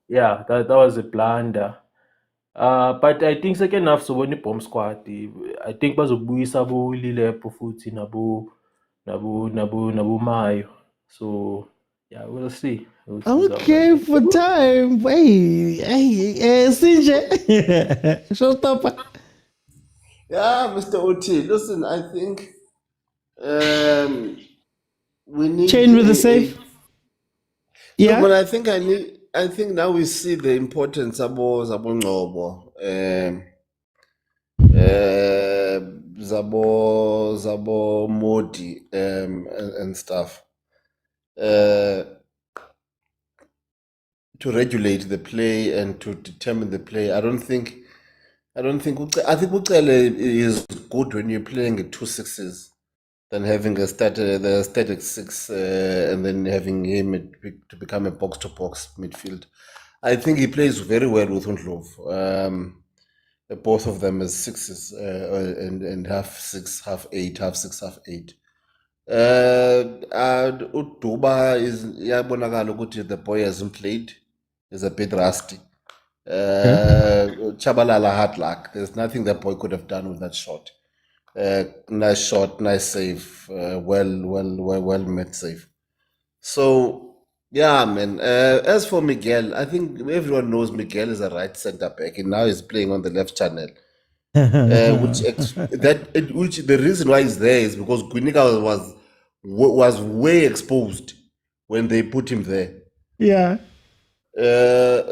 yeah, that was a blunder. But I think second half sobona ibomb squad. I think bazobuyisa boLilepo futhi nabo Mayo. So Yeah, we'll see. We'll see. Okay, for time. Hey, Sinje. Showstopper. Yeah, Mr. OT. Listen, I think we need Chain with the safe. look. Yeah. But I think now we see the importance of Ngcobo, Zabo Modi, and stuff. To regulate the play and to determine the play. I think Ucele is good when you're playing at 2 6s than having the static six and then having him to become a box to box midfield. I think he plays very well with Undlov. Both of them as sixes and half six, half eight, half six, half eight. Uduba is yabonakala ukuthi the boy hasn't played. He's a bit rusty. Chabalala had luck. There's nothing that boy could have done with that shot. Nice shot, nice save. Well made save. So yeah, man. As for Miguel, I think everyone knows Miguel is a right centre back, and now he's playing on the left channel. Which the reason why he's there is because Guinika was way exposed when they put him there. Yeah.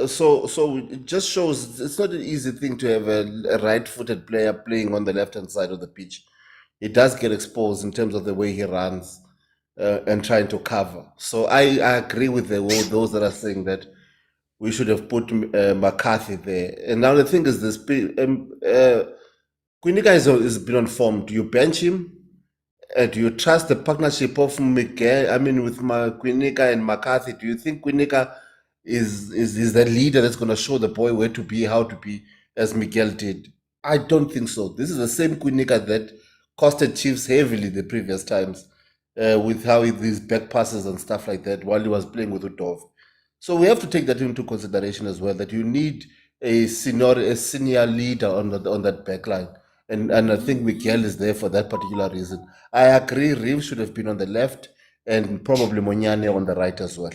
So it just shows it's not an easy thing to have a right-footed player playing on the left-hand side of the pitch. He does get exposed in terms of the way he runs and trying to cover. So I agree with those that are saying that we should have put McCarthy there. And now the thing is this: Guinika is been on form. Do you bench him? Do you trust the partnership of Miguel? I mean, with Guinika and McCarthy, do you think Guinika is the leader that's going to show the boy where to be, how to be, as Miguel did? I don't think so. This is the same Guinika that costed Chiefs heavily the previous times with how these back passes and stuff like that while he was playing with Udov. So we have to take that into consideration as well, that you need a senior leader on that back line. And I think Miguel is there for that particular reason. I agree Reeves should have been on the left and probably Monyane on the right as well.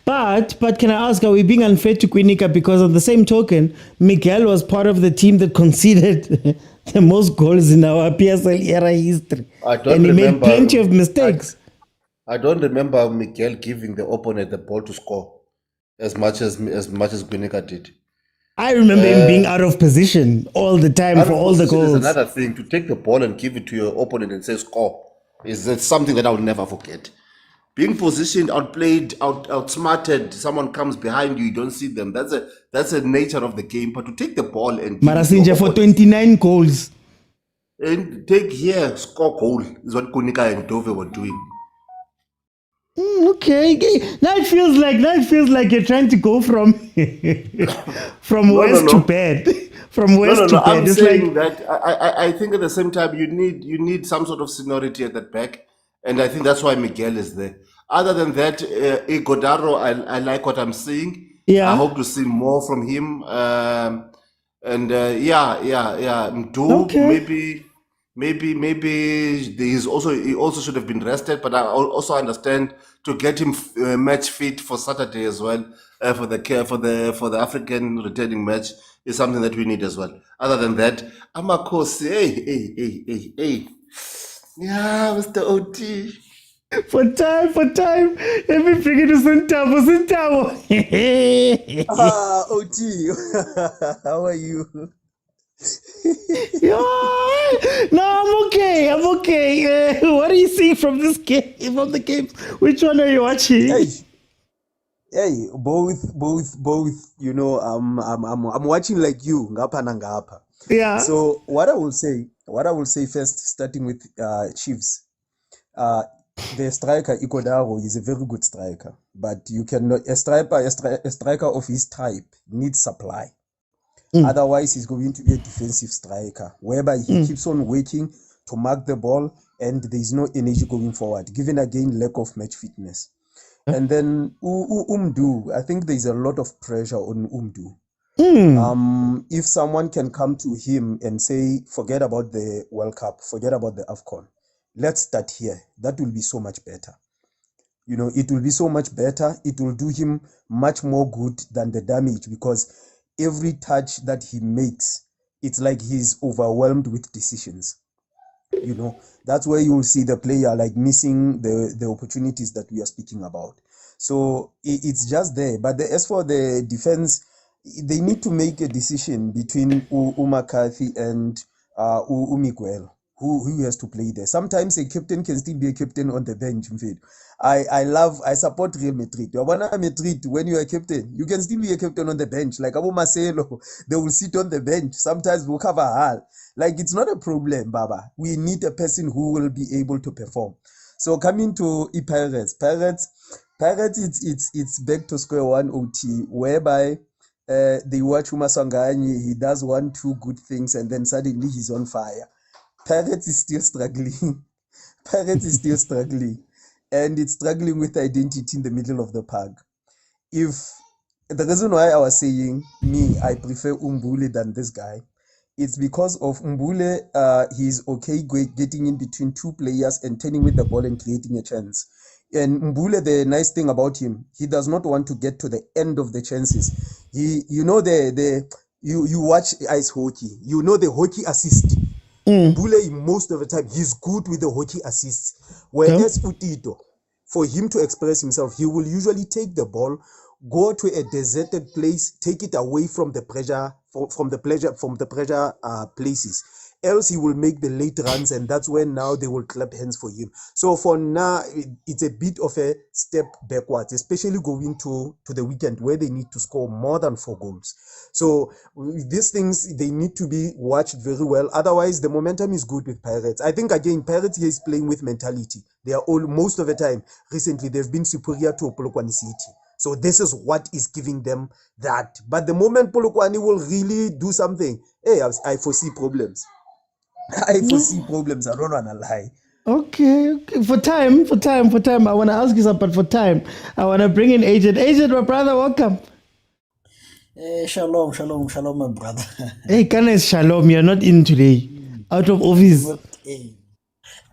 But can I ask, are we being unfair to Guinika? Because on the same token, Miguel was part of the team that conceded the most goals in our PSL era history. And he made plenty of mistakes. I don't remember Miguel giving the opponent the ball to score as much as Guinika did. I remember him being out of position all the time for all the goals. Is another thing. To take the ball and give it to your opponent and say score is something that I will never forget. Being positioned, outplayed, outsmarted, someone comes behind you, you don't see them. That's a nature of the game. But to take the ball and Marasinja for 29 goals. And take here, score goal is what Guinika and Dove were doing. Okay. Now it feels like you're trying to go from west to bad. From west to bad. I'm saying that I think at the same time you need some sort of seniority at that back, and I think that's why Miguel is there. Other than that, Igodaro, I like what I'm seeing. Yeah. I hope to see more from him. Mdu, okay. maybe he also should have been rested, but I also understand to get him match fit for Saturday as well, for the African returning match is something that we need as well. Other than that, Amakosi, hey, yeah, Mr. OT. For time. Let me figure this Sundowns. OT, how are you? No, I'm okay. What do you see from this game? From the games, which one are you watching? Hey, both. You know, I'm watching like you, ngapha na ngapha. Yeah. So what I will say first, starting with Chiefs. The striker Ikodaro is a very good striker, but you cannot a striker of his type needs supply. Otherwise, he's going to be a defensive striker, whereby he keeps on waiting to mark the ball, and there is no energy going forward, given again lack of match fitness. And then Umdu, I think there is a lot of pressure on Umdu. If someone can come to him and say, forget about the World Cup, forget about the AFCON, let's start here. That will be so much better. it will be so much better. It will do him much more good than the damage, because every touch that he makes, it's like he's overwhelmed with decisions. That's where you will see the player like missing the opportunities that we are speaking about. So it's just there. But as for the defense, they need to make a decision between McCarthy and Miguel. Who has to play there? Sometimes a captain can still be a captain on the bench. I support Real Madrid. Madrid, when you are a captain, you can still be a captain on the bench. Like Abu Marcelo, they will sit on the bench. Sometimes we'll cover Hal. Like, it's not a problem, Baba. We need a person who will be able to perform. So coming to Pirates, it's back to square one OT, whereby they watch Umasanganye, he does 1-2 good things, and then suddenly he's on fire. Pirates is still struggling. And it's struggling with identity in the middle of the park. If the reason why I was saying I prefer Umbule than this guy, it's because of Umbule. He's okay getting in between two players and turning with the ball and creating a chance. And Mbule, the nice thing about him, he does not want to get to the end of the chances. You watch ice hockey, the hockey assist. Mbule, most of the time, he's good with the hockey assists. Whereas Utito, for him to express himself, he will usually take the ball, go to a deserted place, take it away from the pressure, places. Else he will make the late runs, and that's when now they will clap hands for him. So for now, it's a bit of a step backwards, especially going to the weekend where they need to score more than 4 goals. So these things, they need to be watched very well. Otherwise, the momentum is good with Pirates. I think, again, Pirates here is playing with mentality. They are all, most of the time, recently, they've been superior to Polokwane City. So this is what is giving them that. But the moment Polokwane will really do something, I foresee problems. I don't want to lie. Okay. For time. I want to ask you something, but for time, I want to bring in Agent. Agent, my brother, welcome. Shalom, my brother. Hey, Kanes, shalom. You're not in today. Out of office.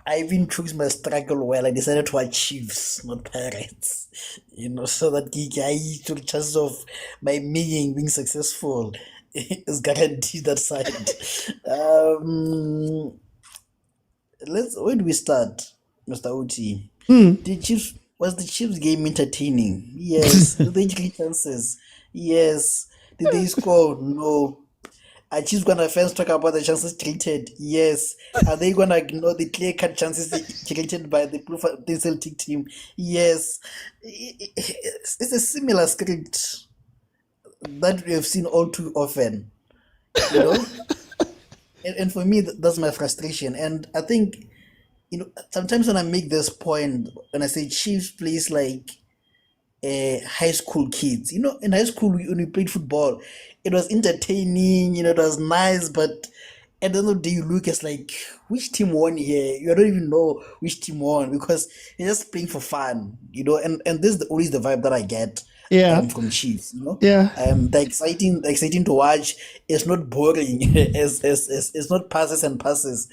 I even chose my struggle well. I decided to watch Chiefs, not Pirates. So that I took chance of my meeting being successful is guaranteed that side. Where do we start, Mr. OT? Was the Chiefs game entertaining? Yes. Did they create chances? Yes. Did they score? No. Are Chiefs gonna fans talk about the chances created? Yes. Are they gonna ignore the clear-cut chances created by the Celtic team? Yes. It's a similar script that we have seen all too often, and for me, that's my frustration. And I think, sometimes when I make this point, when I say Chiefs plays like high school kids, in high school when we played football, it was entertaining, it was nice, but at the end of the day, you look as like, which team won here? You don't even know which team won, because you're just playing for fun, and this is always the vibe that I get. From Chiefs, Yeah. The exciting to watch. It's not boring. It's not passes and passes,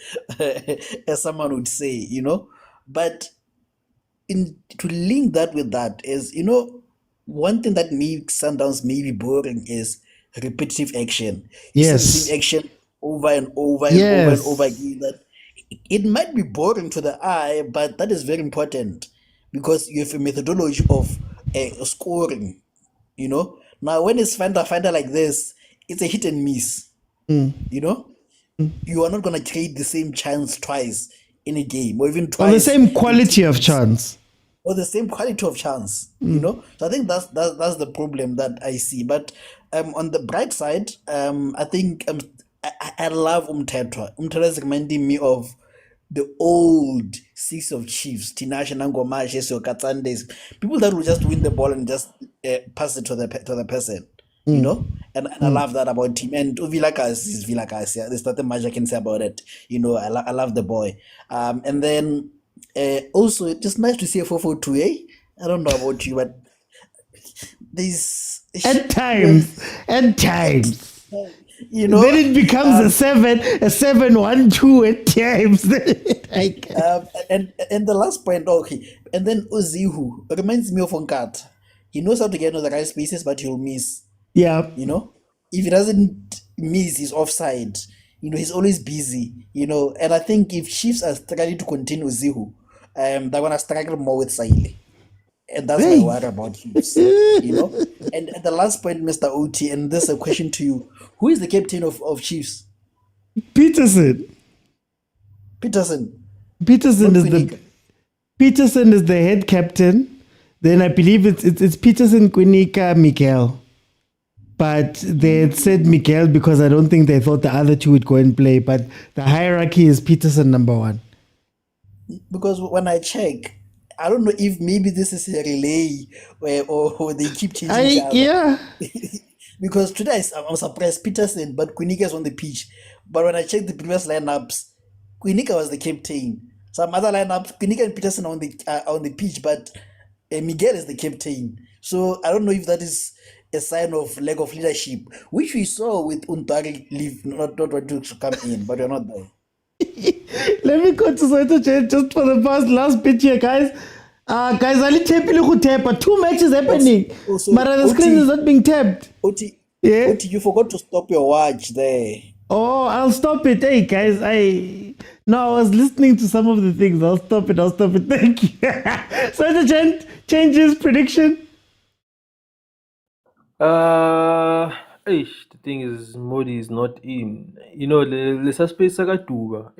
as someone would say, But to link that with that is, one thing that makes Sundowns maybe boring is repetitive action. You see the same action over and over and over and over again. That it might be boring to the eye, but that is very important, because you have a methodology of scoring, Now, when it's finder like this, it's a hit and miss, You are not going to create the same chance twice in a game, or even twice. Or the same quality of chance. So I think that's the problem that I see. But on the bright side, I think I love Umthetwa. Umthetwa is reminding me of the old Six of Chiefs, Tinashe Nangomashe, so Katsandes, people that will just win the ball and just pass it to the person, and I love that about him. And Vilakas is Vilakas. Yeah, there's nothing much I can say about it. I love the boy. And then also, it's just nice to see a 4-4-2. I don't know about you, but there's at times. You know, Then it becomes a 7-1-2 at times. Like, and the last point, okay, and then Uzihu reminds me of Onkata. He knows how to get into the right spaces, but he'll miss. yeah. You know, if he doesn't miss, he's offside. You know, he's always busy. You know, and I think if Chiefs are struggling to contain Uzihu, they're gonna struggle more with Saile. And that's my worry about Chiefs. You know, and the last point, Mr. OT, and this is a question to you: who is the captain of Chiefs? Peterson. Peterson. Peterson Not is the Kwinika. Peterson is the head captain. Then I believe it's Peterson, Kwinika, Miguel. But they had said Miguel because I don't think they thought the other two would go and play. But the hierarchy is Peterson number 1. Because when I check, I don't know if maybe this is a relay or they keep changing each other. Yeah. Because today I'm surprised Peterson, but Kwinika is on the pitch. But when I checked the previous lineups, Kwinika was the captain. Some other lineups, Kwinika and Peterson are on the pitch, but Miguel is the captain. So I don't know if that is a sign of lack of leadership, which we saw with Untari leave, not want to come in, but we're not there. Let me go to Soweto Jet just for the last bit here, guys. Guys, Ali tapile go tap, but 2 matches happening. Also, But the screen is not being tapped. Oti, Yeah. Oti, you forgot to stop your watch there. Oh, I'll stop it. Hey, guys, I was listening to some of the things. I'll stop it. Thank you. Soweto Jet changes prediction. The thing is, Modi is not in. You know, the space Duba.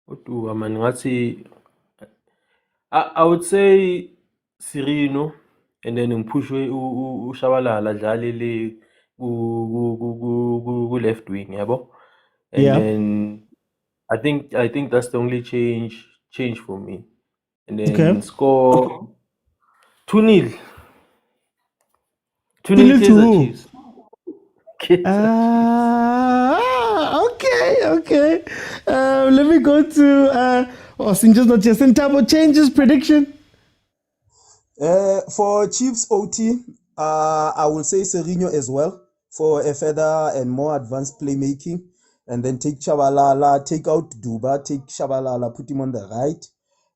Duba, man. I would say Sirino, and then push Shabalala Jalili go left wing, yabo. And Yeah. then I think that's the only change for me. And then Okay. score 2-0. 2-0 2-0 to Kaizer who? Chiefs. Okay. Let me go to Sinja's not here. Sentabo changes prediction. For Chiefs OT, I will say Serino as well for a further and more advanced playmaking. And then take Shabalala, take out Duba, take Shabalala, put him on the right.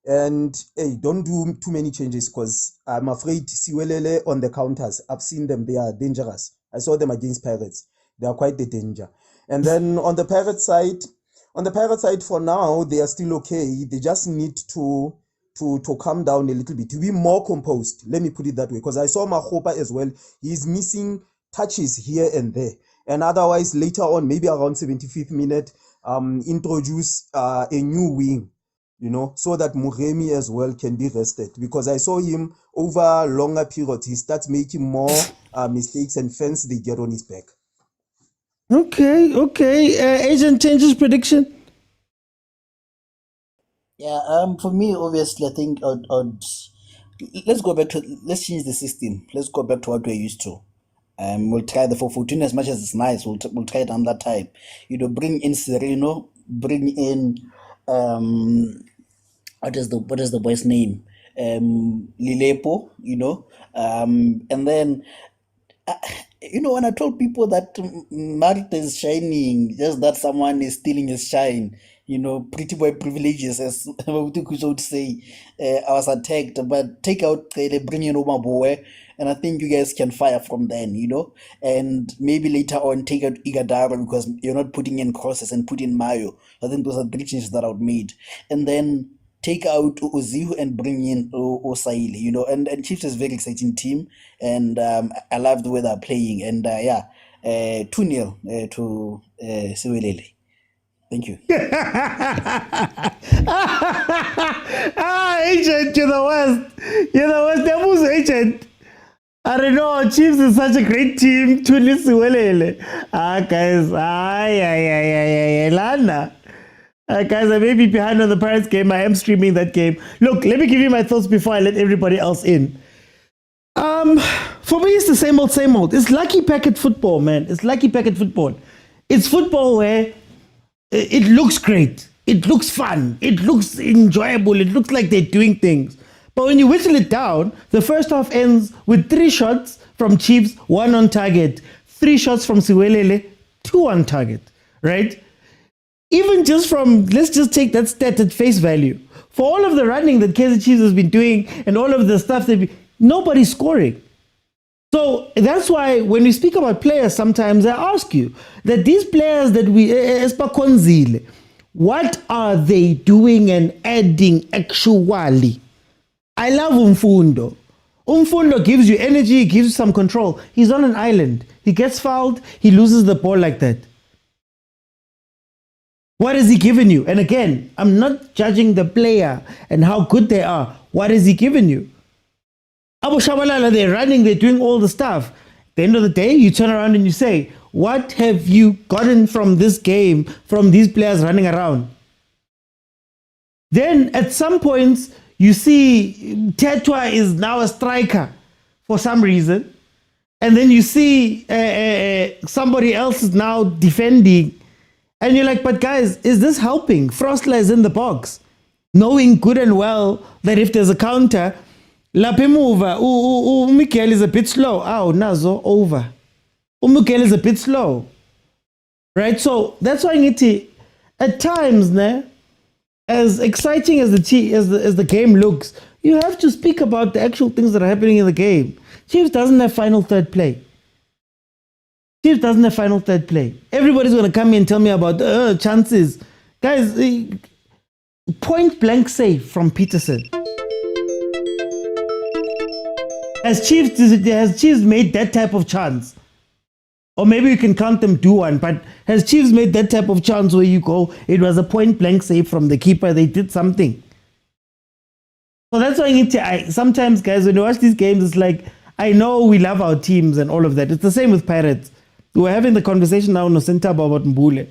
And hey, don't do too many changes because I'm afraid Siwelele on the counters. I've seen them, they are dangerous. I saw them against Pirates. They are quite the danger. And then on the Pirate side for now, they are still okay. They just need to calm down a little bit, to be more composed. Let me put it that way. Because I saw Mahopa as well. He's missing touches here and there. And otherwise, later on, maybe around 75th minute, introduce a new wing, you know, so that Muremi as well can be rested. Because I saw him over longer periods, he starts making more mistakes and fans, they get on his back. Okay. Agent changes prediction. Yeah, for me, obviously, I think let's change the system. Let's go back to what we're used to. We'll try the 4-4-2 as much as it's nice. We'll try it another time. You know, bring in Sereno, bring in what is the boy's name? Lilepo, you know, and then. You know, when I told people that Marta is shining, just that someone is stealing his shine, you know, pretty boy privileges, as Mabutuku would say, I was attacked. But take out the bring in Oma Boy, and I think you guys can fire from then, you know, and maybe later on take out Igadaro because you're not putting in crosses and put in Mayo. I think those are 3 changes that I would made, and then take out Ozihu and bring in Osaile, you know, and Chiefs is a very exciting team, and I love the way they're playing, and 2-0 to Siwelele. Thank you. Agent, you're the worst. That was agent. I don't know. Chiefs is such a great team. Siwelele. Guys. Lana. Guys, I may be behind on the Pirates game. I am streaming that game. Look, let me give you my thoughts before I let everybody else in. For me, it's the same old. It's lucky packet football, man. It's lucky packet football. It's football where it looks great. It looks fun. It looks enjoyable. It looks like they're doing things. But when you whittle it down, the first half ends with 3 shots from Chiefs, 1 on target. 3 shots from Siwelele, 2 on target, right? Even just from, let's just take that stat at face value. For all of the running that Kaizer Chiefs has been doing and all of the stuff, nobody's scoring. So that's why when we speak about players, sometimes I ask you that these players that we, Espakonzile, what are they doing and adding actually? I love Umfundo. Umfundo gives you energy, gives you some control. He's on an island. He gets fouled, he loses the ball like that. What has he given you? And again, I'm not judging the player and how good they are. What has he given you? Abu Shabalala, they're running, they're doing all the stuff. At the end of the day, you turn around and you say, what have you gotten from this game, from these players running around? Then at some points, you see Tetwa is now a striker for some reason. And then you see somebody else is now defending. And you're like, but guys, is this helping? Frostler is in the box, knowing good and well that if there's a counter, Miguel is a bit slow. Oh, Nazo, over. Miguel is a bit slow. Right? So that's why I need to, at times, as exciting as the game looks, you have to speak about the actual things that are happening in the game. Chiefs doesn't have final third play. Chiefs doesn't have final third play. Everybody's going to come in and tell me about chances. Guys, point blank save from Peterson. Has Chiefs made that type of chance? Or maybe you can count them 2-1, but has Chiefs made that type of chance where you go, it was a point blank save from the keeper, they did something? So that's why I need to, sometimes guys, when you watch these games, it's like, I know we love our teams and all of that. It's the same with Pirates. We're having the conversation now, Nosentaba, about Mbule.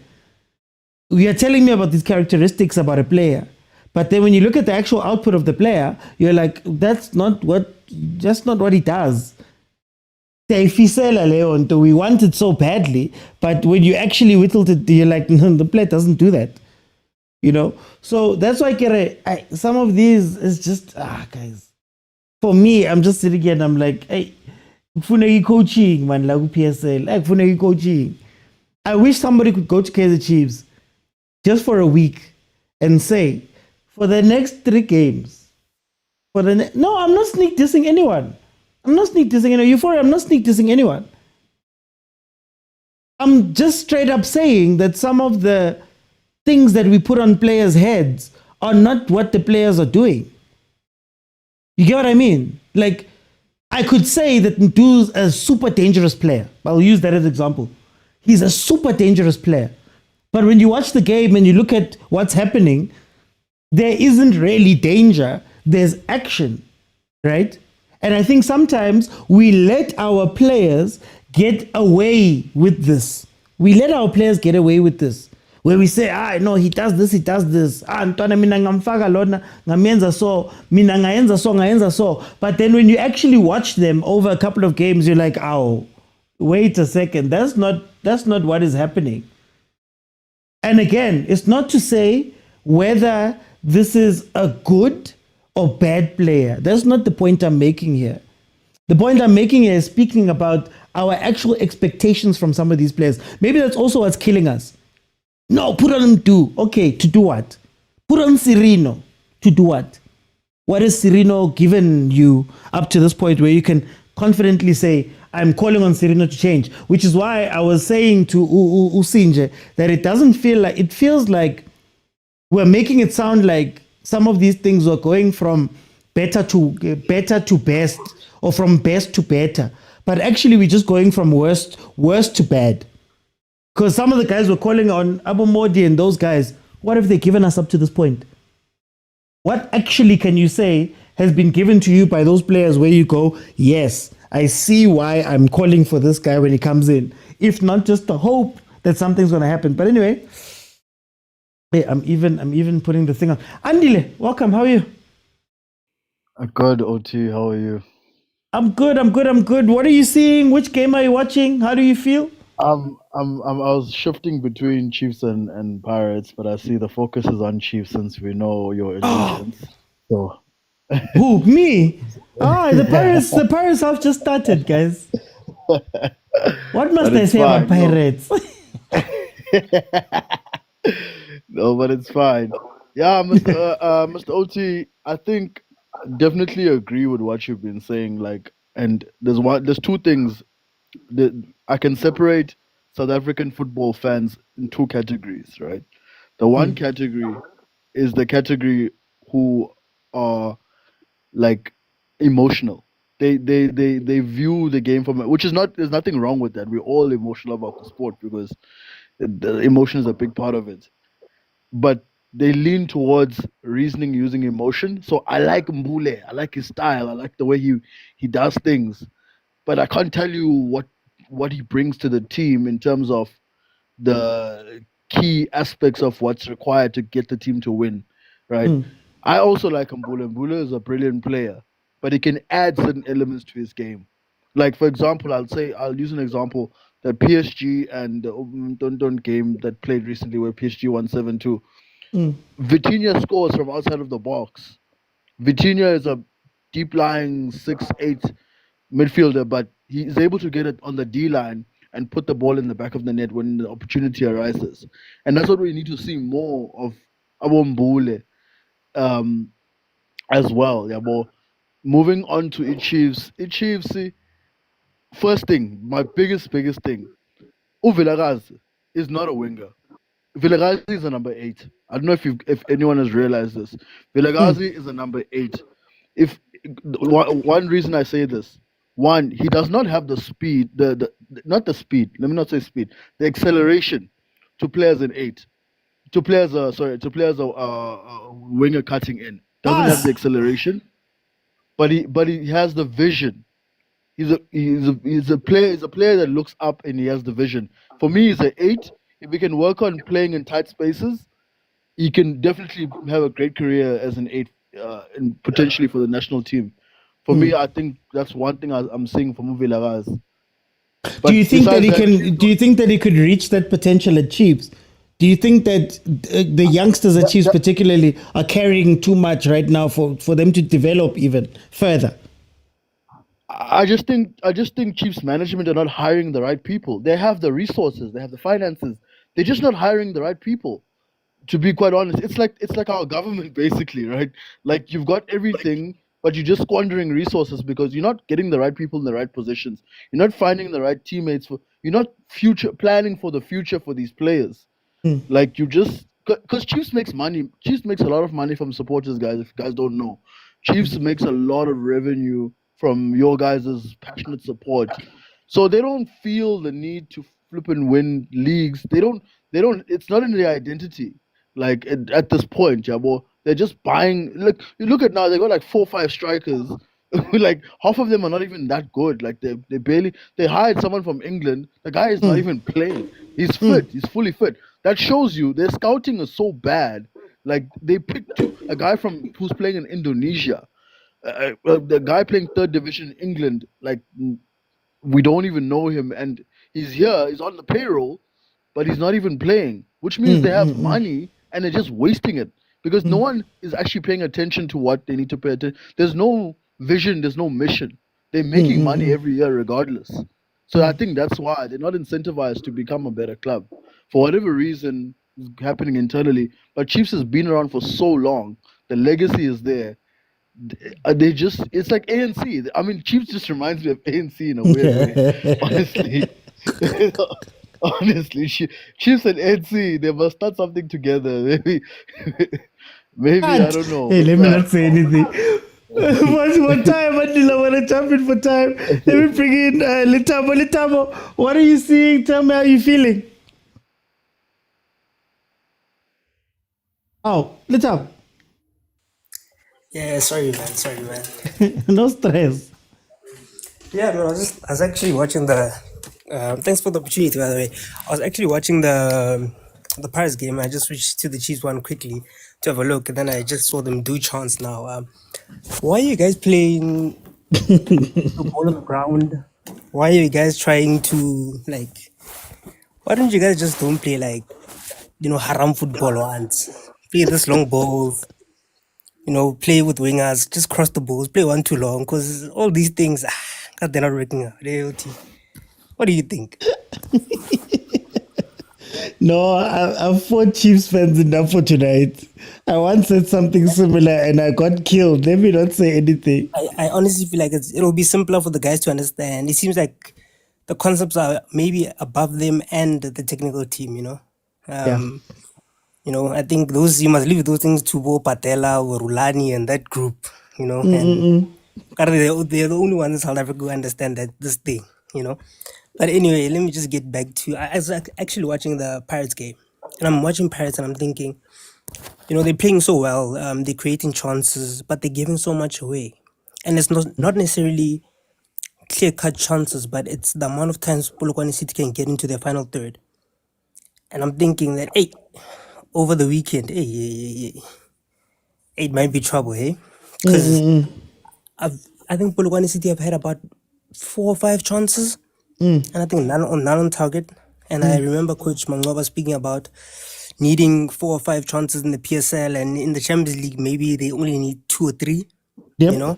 You are telling me about these characteristics about a player. But then when you look at the actual output of the player, you're like, that's not what he does. We want it so badly, but when you actually whittled it, you're like, no, the player doesn't do that. You know? So that's why some of these is just, guys. For me, I'm just sitting here and I'm like, hey, coaching, man, like PSL, coaching. I wish somebody could go to Kaizer Chiefs just for a week and say, for the next 3 games, no, I'm not sneak dissing anyone. I'm not sneak dissing anyone. Euphoria, I'm not sneak dissing anyone. I'm just straight up saying that some of the things that we put on players' heads are not what the players are doing. You get what I mean? Like, I could say that Ndu's a super dangerous player. I'll use that as an example. He's a super dangerous player. But when you watch the game and you look at what's happening, there isn't really danger. There's action, right? And I think sometimes we let our players get away with this. Where we say, no, he does this. Ntwana mina ngamfaka lona, ngamenza so, mina ngayenza so. But then when you actually watch them over a couple of games, you're like, wait a second, that's not what is happening. And again, it's not to say whether this is a good or bad player. That's not the point I'm making here. The point I'm making here is speaking about our actual expectations from some of these players. Maybe that's also what's killing us. No, put on Ndu. Okay, to do what? Put on Sirino. To do what? What has Sirino given you up to this point where you can confidently say, I'm calling on Sirino to change? Which is why I was saying to Usinje that it doesn't feel like, it feels like we're making it sound like some of these things were going from better to best, or from best to better. But actually, we're just going from worst to bad. Because some of the guys were calling on Abu Modi and those guys. What have they given us up to this point? What actually can you say has been given to you by those players where you go, yes, I see why I'm calling for this guy when he comes in. If not just the hope that something's going to happen. But anyway, hey, I'm even putting the thing on. Andile, welcome. How are you? Good, OT. How are you? I'm good. What are you seeing? Which game are you watching? How do you feel? I was shifting between Chiefs and Pirates, but I see the focus is on Chiefs since we know your allegiance. So, who, me? The Pirates have just started, guys. What must I say about Pirates? No, but it's fine. Yeah, Mr. OT, I think definitely agree with what you've been saying. Like, and there's two things that I can separate South African football fans in two categories, right? The one category is the category who are like emotional. They view the game from, which is not, there's nothing wrong with that. We're all emotional about the sport because the emotion is a big part of it. But they lean towards reasoning using emotion. So I like Mbule. I like his style. I like the way he does things. But I can't tell you what he brings to the team in terms of the key aspects of what's required to get the team to win, right? I also like Mbule. Mbule is a brilliant player, but he can add certain elements to his game. Like, for example, I'll use an example that PSG and the Umtondon game that played recently where PSG won 7-2. Vitinha scores from outside of the box. Vitinha is a deep lying 6'8" midfielder, but he's able to get it on the D line and put the ball in the back of the net when the opportunity arises. And that's what we need to see more of Abombule as well. Yeah, but moving on to Chiefs. Chiefs, first thing, my biggest thing, Uvilagaz is not a winger. Vilagazi is a number 8. I don't know if anyone has realized this. Vilagazi is a number 8. If one reason I say this, one, he does not have the speed, not the speed. Let me not say speed. The acceleration to play as an 8, to play as a winger cutting in. Doesn't have the acceleration, but he has the vision. He's a player that looks up and he has the vision. For me, he's an 8. If we can work on playing in tight spaces, he can definitely have a great career as an 8 and potentially for the national team. For me, I think that's one thing I'm seeing from Villarreal. Do you think that he could reach that potential at Chiefs? Do you think that the youngsters at Chiefs particularly are carrying too much right now for them to develop even further? I just think Chiefs management are not hiring the right people. They have the resources, they have the finances. They're just not hiring the right people. To be quite honest, it's like our government basically, right? Like you've got everything, but you're just squandering resources because you're not getting the right people in the right positions. You're not finding the right teammates you're not planning for the future for these players. Like you just, because Chiefs makes money. Chiefs makes a lot of money from supporters, guys. If you guys don't know, Chiefs makes a lot of revenue from your guys' passionate support. So they don't feel the need to flip and win leagues. They don't. It's not in their identity. Like at this point, Jabo, they're just buying. Look, you look at now. They got like 4 or 5 strikers. Like half of them are not even that good. Like they hired someone from England. The guy is not even playing. He's fit. He's fully fit. That shows you their scouting is so bad. Like they picked a guy who's playing in Indonesia. The guy playing 3rd division in England. Like we don't even know him, and he's here. He's on the payroll, but he's not even playing. Which means they have money and they're just wasting it because no one is actually paying attention to what they need to pay attention. There's no vision. There's no mission. They're making money every year regardless. So I think that's why they're not incentivized to become a better club. For whatever reason is happening internally. But Chiefs has been around for so long. The legacy is there. It's like ANC. I mean, Chiefs just reminds me of ANC in a weird way. Honestly. Honestly, Chiefs and ANC, they must start something together. Maybe I don't know. Hey, let me not say anything. One time, I want to jump in for time. Let me bring in Litamo. Litamo, what are you seeing? Tell me how you're feeling. Oh, Litamo. Yeah, sorry man. No stress. Yeah, no, I was actually watching the. Thanks for the opportunity, by the way. I was actually watching the Paris game. I just switched to the Chiefs one quickly to have a look, and then I just saw them do chance now. Why are you guys playing the ball on the ground? Why are you guys trying to Why don't you guys just don't play haram football once? Play this long balls. Play with wingers. Just cross the balls. Play one too long because all these things, God, they're not working out. What do you think? No, I'm four Chiefs fans enough for tonight. I once said something similar and I got killed. Let me not say anything. I honestly feel like it'll be simpler for the guys to understand. It seems like the concepts are maybe above them and the technical team, you know. Yeah. I think you must leave those things to Bo Patela or Rulani and that group, and they're the only ones in South Africa who understand this thing, you know. But anyway, let me just get back to I was actually watching the Pirates game, and I'm watching Pirates and I'm thinking, they're playing so well, they're creating chances, but they're giving so much away, and it's not necessarily clear cut chances, but it's the amount of times Polokwane City can get into their final third, and I'm thinking that over the weekend, it might be trouble, hey? Because I think Polokwane City have had about 4 or 5 chances, and I think none on target. And I remember Coach Mangoba speaking about needing 4 or 5 chances in the PSL, and in the Champions League, maybe they only need 2 or 3, Yep. you know?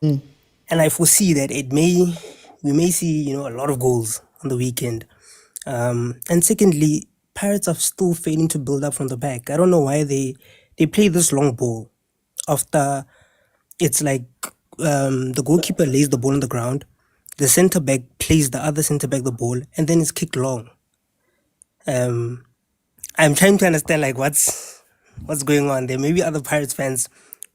And I foresee that we may see, a lot of goals on the weekend. And secondly, Pirates are still failing to build up from the back. I don't know why they play this long ball after it's like the goalkeeper lays the ball on the ground, the center back plays the other center back the ball, and then it's kicked long. I'm trying to understand like what's going on there. Maybe other Pirates fans,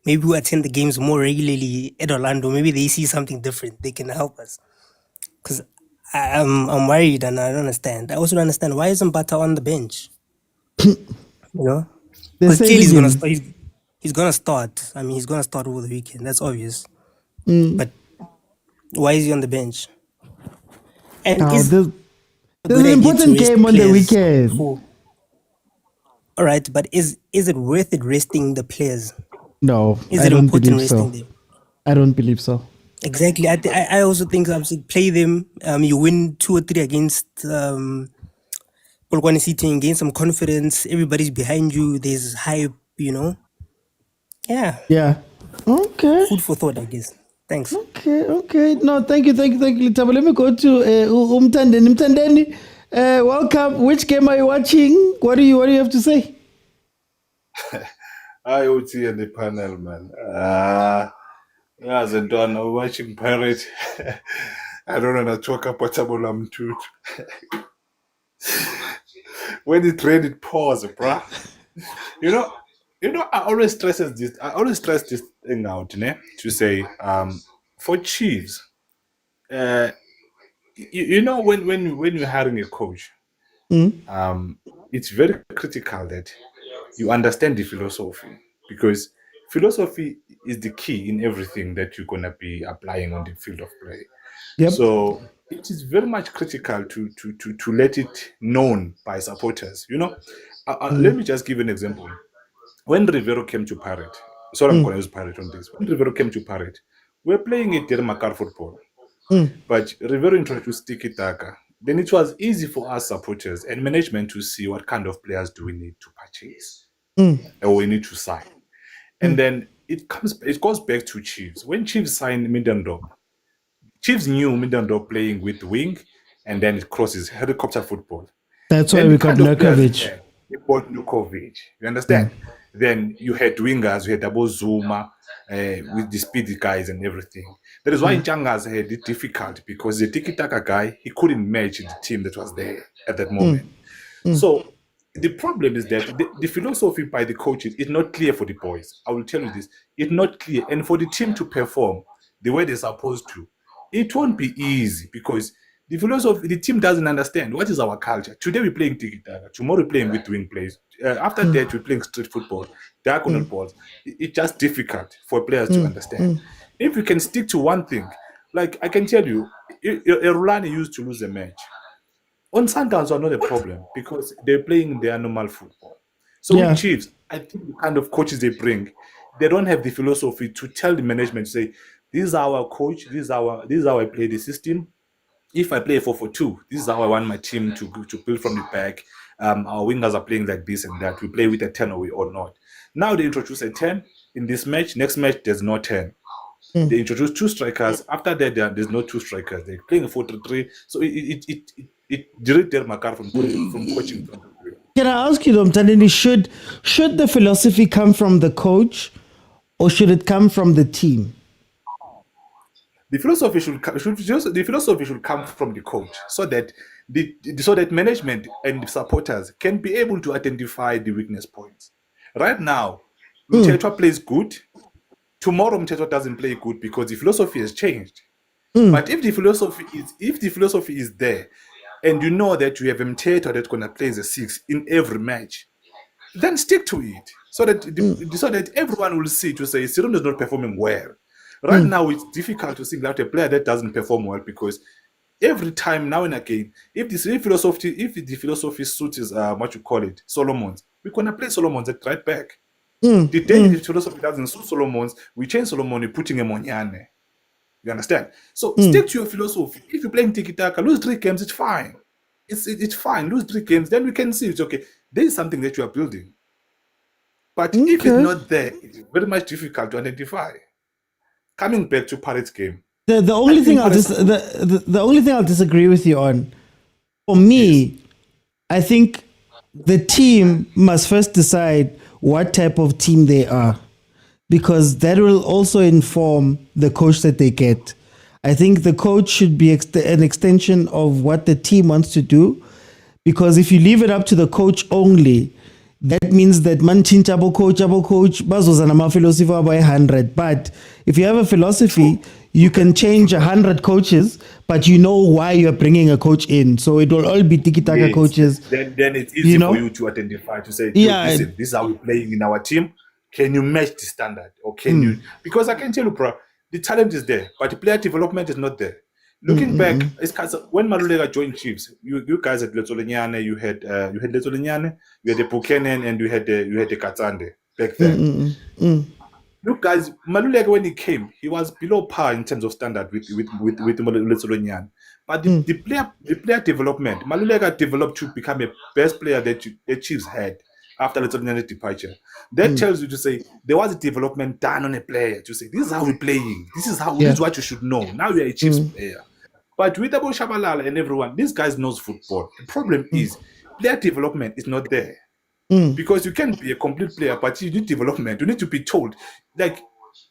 maybe who attend the games more regularly at Orlando, maybe they see something different. They can help us. Because I'm worried and I don't understand. I also don't understand why isn't Bata on the bench? They Because say clearly he's gonna again. start. He's gonna start. I mean, he's gonna start over the weekend. That's obvious. But why is he on the bench? And Oh, is there's a an good idea to important rest game on the players weekend. before? All right, but is it worth it resting the players? No, Is I it don't important believe resting so. them? I don't believe so. Exactly. I also think play them. You win 2 or 3 against Polokwane City and gain some confidence. Everybody's behind you. There's hype. Yeah. Yeah. Okay. Food for thought, I guess. Thanks. Okay. No, thank you, Litabo. Let me go to Umtandeni. Umtandeni, welcome. Which game are you watching? What do you have to say? IoT and the panel, man. As a done watching Pirate. I don't want to talk about Tabolam too. When it rained, it pours, bruh. I always stress this thing out, to say, for Chiefs, when you're hiring a coach, it's very critical that you understand the philosophy, because philosophy is the key in everything that you're gonna be applying on the field of play. Yep. So it is very much critical to let it known by supporters. Let me just give an example. When Rivero came to Pirate, sorry, I'm going to use Pirate on this. When Rivero came to Pirate, we're playing it Makar football, but Rivero introduced Tiki Taka. Then it was easy for us supporters and management to see what kind of players do we need to purchase or we need to sign. And then it goes back to Chiefs. When Chiefs signed Mindendorp, Chiefs knew Mindendorp playing with wing, and then it crosses helicopter football. That's why Then we the got kind of players Nurkovic. you bought Nukovic. You understand? Then you had wingers, you had double Zuma with the speedy guys and everything. That is why Changas had it difficult, because the tiki-taka guy, he couldn't match the team that was there at that moment. So the problem is that the philosophy by the coaches is not clear for the boys. I will tell you this. It's not clear. And for the team to perform the way they're supposed to, it won't be easy, because the philosophy, the team doesn't understand what is our culture. Today we're playing tiki-taka, tomorrow we're playing with wing plays. After that we're playing street football, diagonal balls. It's just difficult for players to understand. If you can stick to one thing, like I can tell you, Rulani used to lose a match. On Sundowns are not a problem, because they're playing their normal football. So with Chiefs, I think the kind of coaches they bring, they don't have the philosophy to tell the management, say, this is our coach, this is how I play the system. If I play 4-4-2, this is how I want my team to build from the back. Our wingers are playing like this and that. We play with a 10 or not. Now they introduce a 10 in this match. Next match, there's no 10. They introduce 2 strikers. After that, there's no 2 strikers. They're playing a 4-3-3. So it deleted Makar from coaching. Can I ask you, though, Mtandeni, should the philosophy come from the coach or should it come from the team? The philosophy should come from the coach, so that management and the supporters can be able to identify the weakness points. Right now, Mtetwa plays good. Tomorrow, Mtetwa doesn't play good because the philosophy has changed. But if the philosophy is there, and you know that you have Mtetwa that's gonna play the 6 in every match, then stick to it, so that everyone will see to say Siron is not performing well. Right now, it's difficult to single out a player that doesn't perform well because every time, now and again, if the philosophy suits what you call it, Solomons, we're gonna play Solomons at right back. The day the philosophy doesn't suit Solomons, we change Solomon, we're putting him on Yane. You understand? So stick to your philosophy. If you're playing tiki-taka, lose 3 games, it's fine. It's fine. Lose 3 games, then we can see it's okay. There is something that you are building. But if it's not there, it's very much difficult to identify. Coming back to Pirates game. The only thing I'll disagree with you on, for me, I think the team must first decide what type of team they are, because that will also inform the coach that they get. I think the coach should be an extension of what the team wants to do, because if you leave it up to the coach only, that means that man abo coach bazozana ma philosophy by 100. But if you have a philosophy, you can change 100 coaches, but you know why you're bringing a coach in. So it will all be tiki-taka coaches. Then it's easy for you to identify, to say, listen, this is how we're playing in our team. Can you match the standard? Or can you? Because I can tell you, bro, the talent is there, but the player development is not there. Looking back, it's when Malulega joined Chiefs, you guys had Letsolenyane, you had Letsolenyane, you had the Buchanan, and you had the Katsande back then. Look, guys, Malulega, when he came, he was below par in terms of standard with Letsolenyane. But the player development, Malulega developed to become a best player that the Chiefs had after Letsolenyane's departure. That tells you to say there was a development done on a player to say this is how we're playing. This is what you should know. Now you're a Chiefs player. But with Abu Shabalala and everyone, these guys knows football. The problem is player development is not there. Because you can't be a complete player, but you need development. You need to be told, like,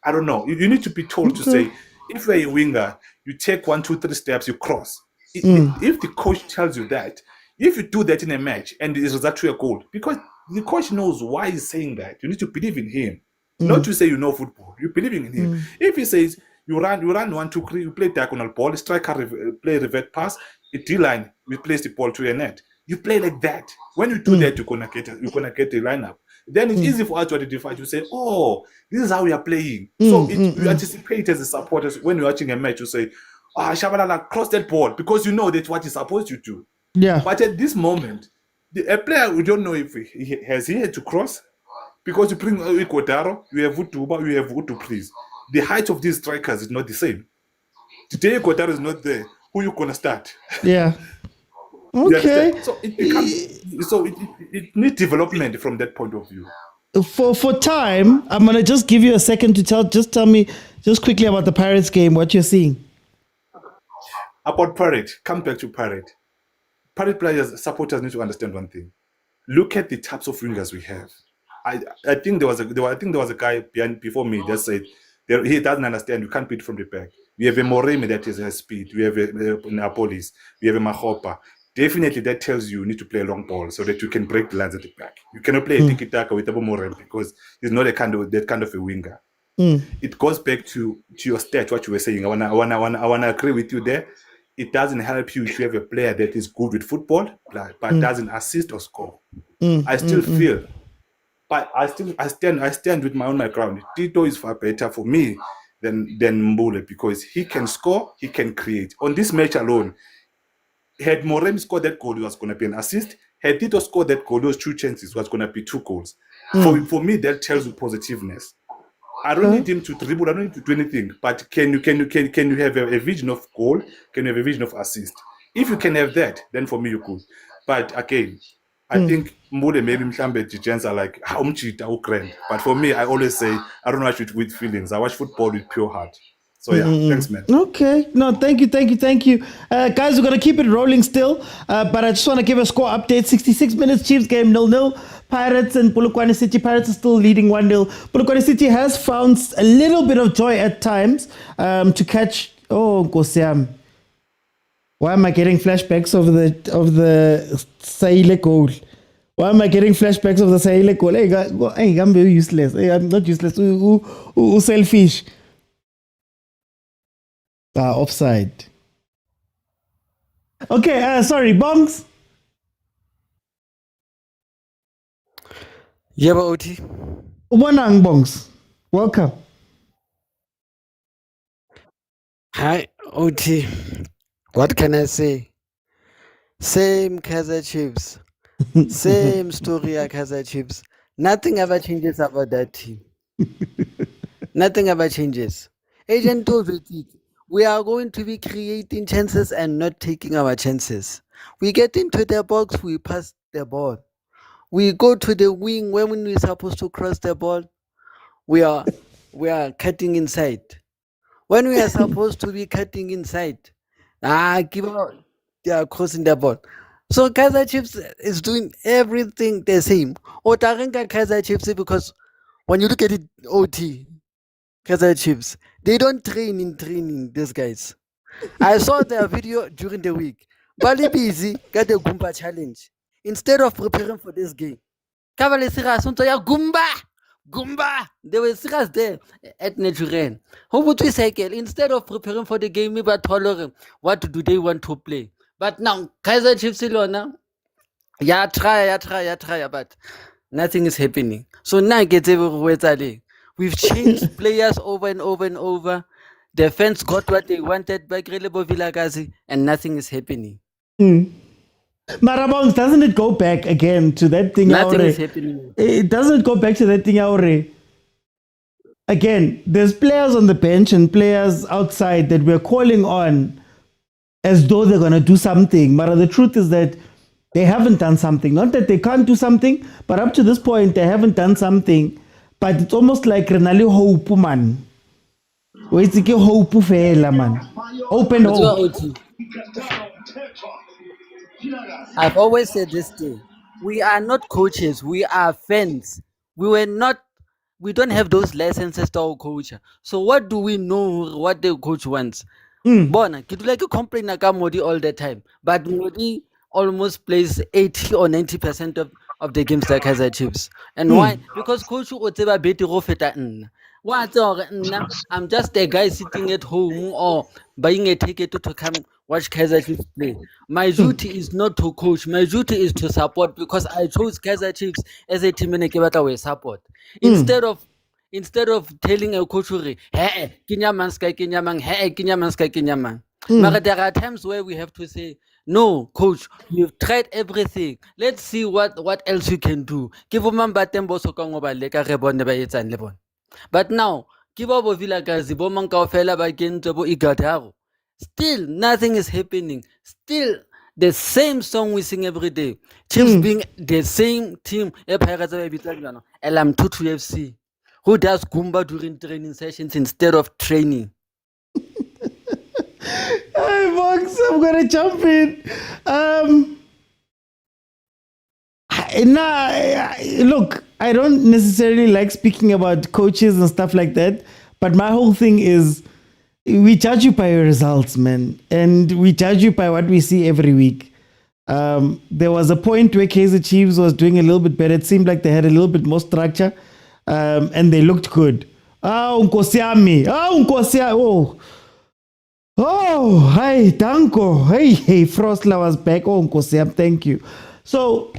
I don't know, you need to be told to say, if you're a winger, you take 1, 2, 3 steps, you cross. If the coach tells you that, if you do that in a match and it results to a goal, because the coach knows why he's saying that, you need to believe in him. Not to say you know football, you're believing in him. If he says you run 1, 2, 3, you play diagonal ball, striker play revert pass, a D-line, we place the ball to a net. You play like that. When you do that, you're gonna get the lineup. Then it's easy for us to identify, to say, oh, this is how we are playing. So you anticipate as a supporter when you're watching a match, you say, Shabalala, cross that ball, because you know that's what he's supposed to do. Yeah. But at this moment, a player, we don't know if he had to cross, because you bring Ikodaro, you have Vutuba, you have Vutu, the height of these strikers is not the same. Today, Ikodaro is not there. Who you gonna start? Yeah. Okay. So it needs development from that point of view. For time, I'm gonna just give you a second to tell me just quickly about the Pirates game, what you're seeing. About Pirate, come back to Pirate. Pirate players, supporters need to understand one thing. Look at the types of wingers we have. I think there was a guy before me that said he doesn't understand. You can't beat from the back. We have a Moremi that has speed. We have a Napolis. We have a Mahopa. Definitely, that tells you need to play a long ball so that you can break the lines at the back. You cannot play a tiki-taka with Abu Moremi because he's not that kind of a winger. It goes back to your stat, what you were saying. I wanna agree with you there. It doesn't help you if you have a player that is good with football, but doesn't assist or score. I still feel, but I stand with my ground. Tito is far better for me than Mbule because he can score, he can create. On this match alone, had Morem scored that goal, it was going to be an assist. Had Tito scored that goal, those 2 chances, it was going to be 2 goals. For me, that tells you positiveness. I don't need him to dribble. I don't need to do anything. But can you have a vision of goal? Can you have a vision of assist? If you can have that, then for me you could. But again, I think Mbule maybe Mhlambe Giants are like how grand. But for me, I always say I don't watch it with feelings. I watch football with pure heart. So yeah, thanks, man. Okay. No, thank you. Guys, we're going to keep it rolling still. But I just want to give a score update. 66 minutes, Chiefs game 0-0. Pirates and Polokwane City. Pirates are still leading 1-0. Polokwane City has found a little bit of joy at times to catch... Oh, Nkosiam. Why am I getting flashbacks of the Saile goal? Why am I getting flashbacks of the Saile goal? Hey, I'm very useless. Hey, I'm not useless. Selfish. Offside. Okay, sorry, Bongs. Yeah, but OT. Wanang Bongs. Welcome. Hi, OT. What can I say? Same Kaizer Chiefs. Same story at Kaizer Chiefs. Nothing ever changes about that team. Nothing ever changes. Agent told it. We are going to be creating chances and not taking our chances. We get into the box, we pass the ball. We go to the wing when we're supposed to cross the ball. We are cutting inside. When we are supposed to be cutting inside, give out. They are crossing the ball. So Kaizer Chiefs is doing everything the same. Otarenga Kaizer Chiefs because when you look at it, OT Kaizer Chiefs, they don't train in training. These guys. I saw their video during the week. Bali busy got the Gumba challenge. Instead of preparing for this game, Kavale Siras Gumba. They were serious there at Naturen. Who would we cycle? Instead of preparing for the game, but tolerate what do they want to play? But now Kaizer Chiefs Ilona, try, but nothing is happening. So now get everywhere. We've changed players over and over and over. The fans got what they wanted by Grelebo Villagazi, and nothing is happening. Marabongs, doesn't it go back again to that thing? Nothing is happening. It doesn't go back to that thing, Aure. Again, there's players on the bench and players outside that we're calling on as though they're going to do something. But the truth is that they haven't done something. Not that they can't do something, but up to this point, they haven't done something. But it's almost like Renali hope, man. It's like hope, man. Open hope. I've always said this thing. We are not coaches. We are fans. We don't have those licenses to our coach. So what do we know what the coach wants? Bona, kitu like you complain about Modi all the time. But Modi almost plays 80 or 90% of the games like Kaizer Chiefs. And why? Because coach Oteba beti go feta nna. I'm just a guy sitting at home or buying a ticket to come watch Kaizer Chiefs play. My duty is not to coach. My duty is to support because I chose Kaizer Chiefs as a team and I support. Instead of telling a coach, hey, Kinyamang. But there are times where we have to say, no, coach, you've tried everything. Let's see what else you can do. But now, still nothing is happening. Still the same song we sing every day. Chiefs being the same team. Elam Tutu FC, who does Goomba during training sessions instead of training. Hey, Box, I'm gonna jump in. Look, I don't necessarily like speaking about coaches and stuff like that, but my whole thing is we judge you by your results, man, and we judge you by what we see every week. There was a point where Kaizer Chiefs was doing a little bit better. It seemed like they had a little bit more structure, and they looked good. Nkosiami. Oh, hi, Danko. Hey, Frostler was back. Oh, Nkosiam, thank you. So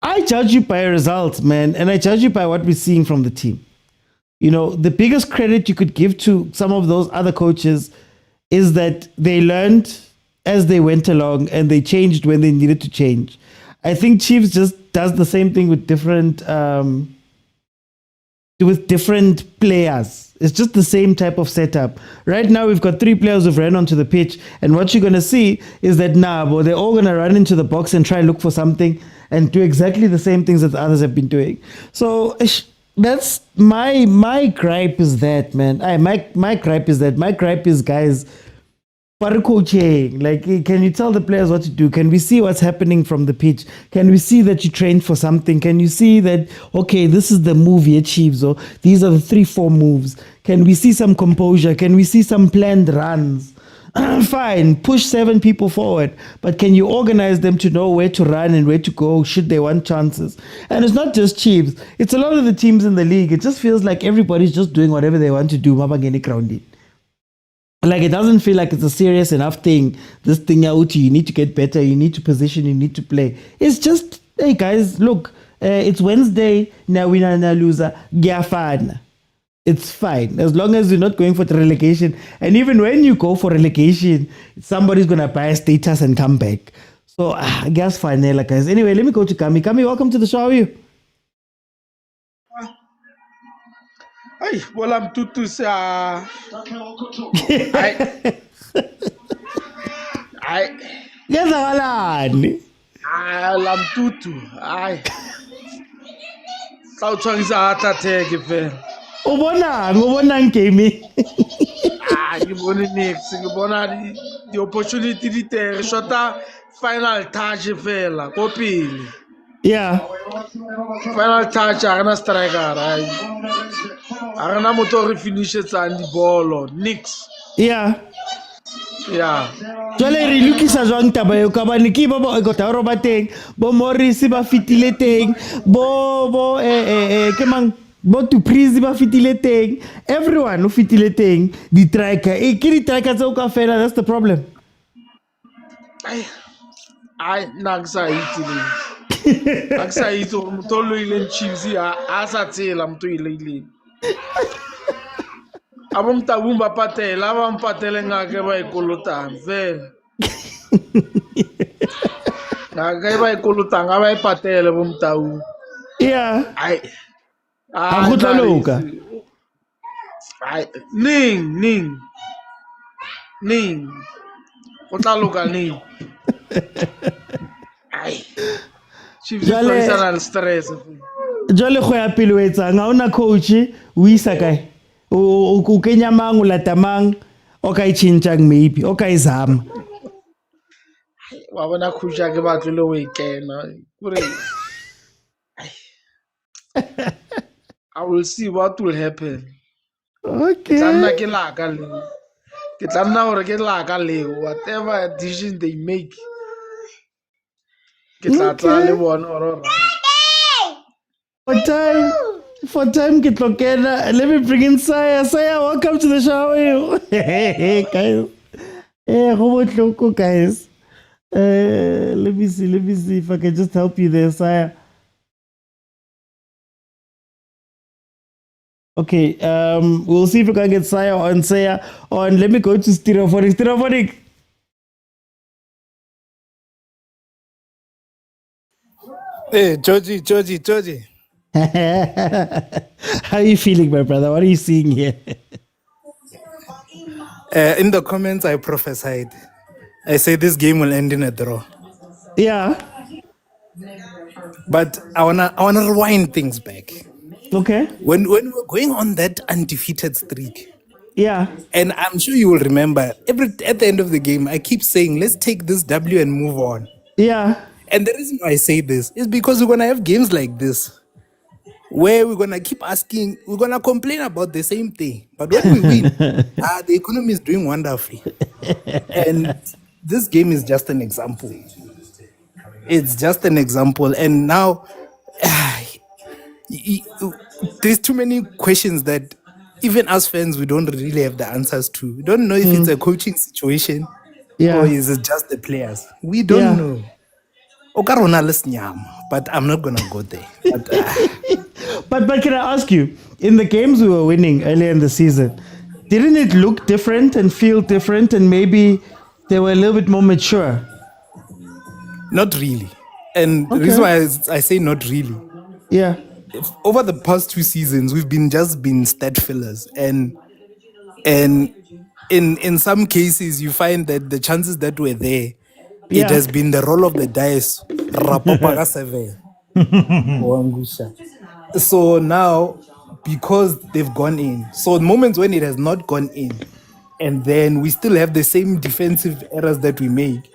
I judge you by results, man, and I judge you by what we're seeing from the team. You know, the biggest credit you could give to some of those other coaches is that they learned as they went along and they changed when they needed to change. I think Chiefs just does the same thing with different players. It's just the same type of setup. Right now, we've got 3 players who've ran onto the pitch, and what you're going to see is that they're all going to run into the box and try and look for something and do exactly the same things that the others have been doing. So That's my gripe is that, man. My gripe is that. My gripe is, guys, for coaching. Like, can you tell the players what to do? Can we see what's happening from the pitch? Can we see that you trained for something? Can you see that, okay, this is the move you achieved, or these are the 3-4 moves? Can we see some composure? Can we see some planned runs? Fine, push 7 people forward, but can you organize them to know where to run and where to go should they want chances? And it's not just Chiefs, it's a lot of the teams in the league. It just feels like everybody's just doing whatever they want to do. Mabangeni grounded. Like, it doesn't feel like it's a serious enough thing. This thing out, you need to get better, you need to position, you need to play. It's just, hey guys, look, it's Wednesday, now winner, now loser, gavin. It's fine as long as you're not going for the relegation. And even when you go for relegation, somebody's gonna buy a status and come back. So I guess fine, guys. Anyway, let me go to Kami. Kami, welcome to the show. How are you? Ay, walang tutu sa... Ay. Yes, Alan. Walang tutu. Ay. Sa utshwangisa heart attack fe. Ubonang Kami. Ke bone nix, ke bona the opportunity di teng, shota final touch fela ko pele. Yeah. Final touch a rena striker, ai. A rena motho re finishetsang di bolo, nix. Yeah. Yeah. Jwale re lokisa jwang taba eo ka bane ke ba Ekotaro ba teng, bo Morris ba fitile teng, bo ke mang, bo Tuprizi ba fitile teng, everyone who fitile teng, di striker. Ke di striker tseo ka fela, that's the problem. Ai naksa itile. Naksa ito motho lo ile Chiefs a sa tsela motho ile ile. Abong tabung ba patela, ba mpatele ngake ba ikolotang vele. Ngake ba ikolotang ba ipatele bo mtau. Yeah. Ai. A go tla loka. Ai, ning. Go tla loka ning. Ai. Chiefs tsa na stress. Jwale go ya pele o etsang, ga ona coach o isa kae? O kenya mang o lata mang o ka itshintshang maybe o ka izama. Wa bona khusha ke batlo le o ikena. Kore I will see what will happen. Okay. Ke tla nna gore ke laka leo, whatever decision they make. Ke tla tla le bona ora. For time get lokela. Let me bring in Saya. Saya, welcome to the show. Hey guys. Go botlhoko guys. Let me see if I can just help you there, Saya. Okay, we'll see if we can get Saya on. Let me go to Stereophonic. Hey, Georgie. How are you feeling, my brother? What are you seeing here? In the comments, I prophesied. I say this game will end in a draw. Yeah. But I wanna rewind things back. Okay. When we were going on that undefeated streak. Yeah. And I'm sure you will remember, at the end of the game, I keep saying, let's take this W and move on. Yeah. And the reason why I say this is because we're going to have games like this where we're going to keep asking, we're going to complain about the same thing. But when we win, the economy is doing wonderfully. And this game is just an example. It's just an example. And now, there's too many questions that even us fans, we don't really have the answers to. We don't know if it's a coaching situation or is it just the players. We don't know. But I'm not gonna go there. But can I ask you, in the games we were winning earlier in the season, didn't it look different and feel different, and maybe they were a little bit more mature? Not really. And the reason why I say not really. Yeah. Over the past 2 seasons, we've been stat fillers, and in some cases you find that the chances that were there, it has been the roll of the dice. So now because they've gone in. So the moments when it has not gone in, and then we still have the same defensive errors that we make,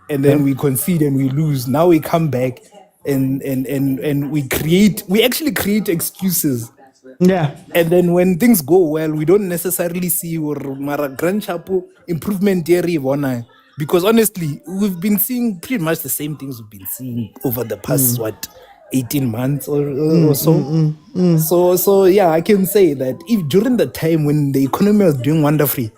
and then we concede and we lose. Now we come back and we actually create excuses. Yeah. And then when things go well, we don't necessarily see Mara Grand Chapo improvement there, because honestly, we've been seeing pretty much the same things we've been seeing over the past 18 months or so. So yeah, I can say that if during the time when the economy was doing wonderfully,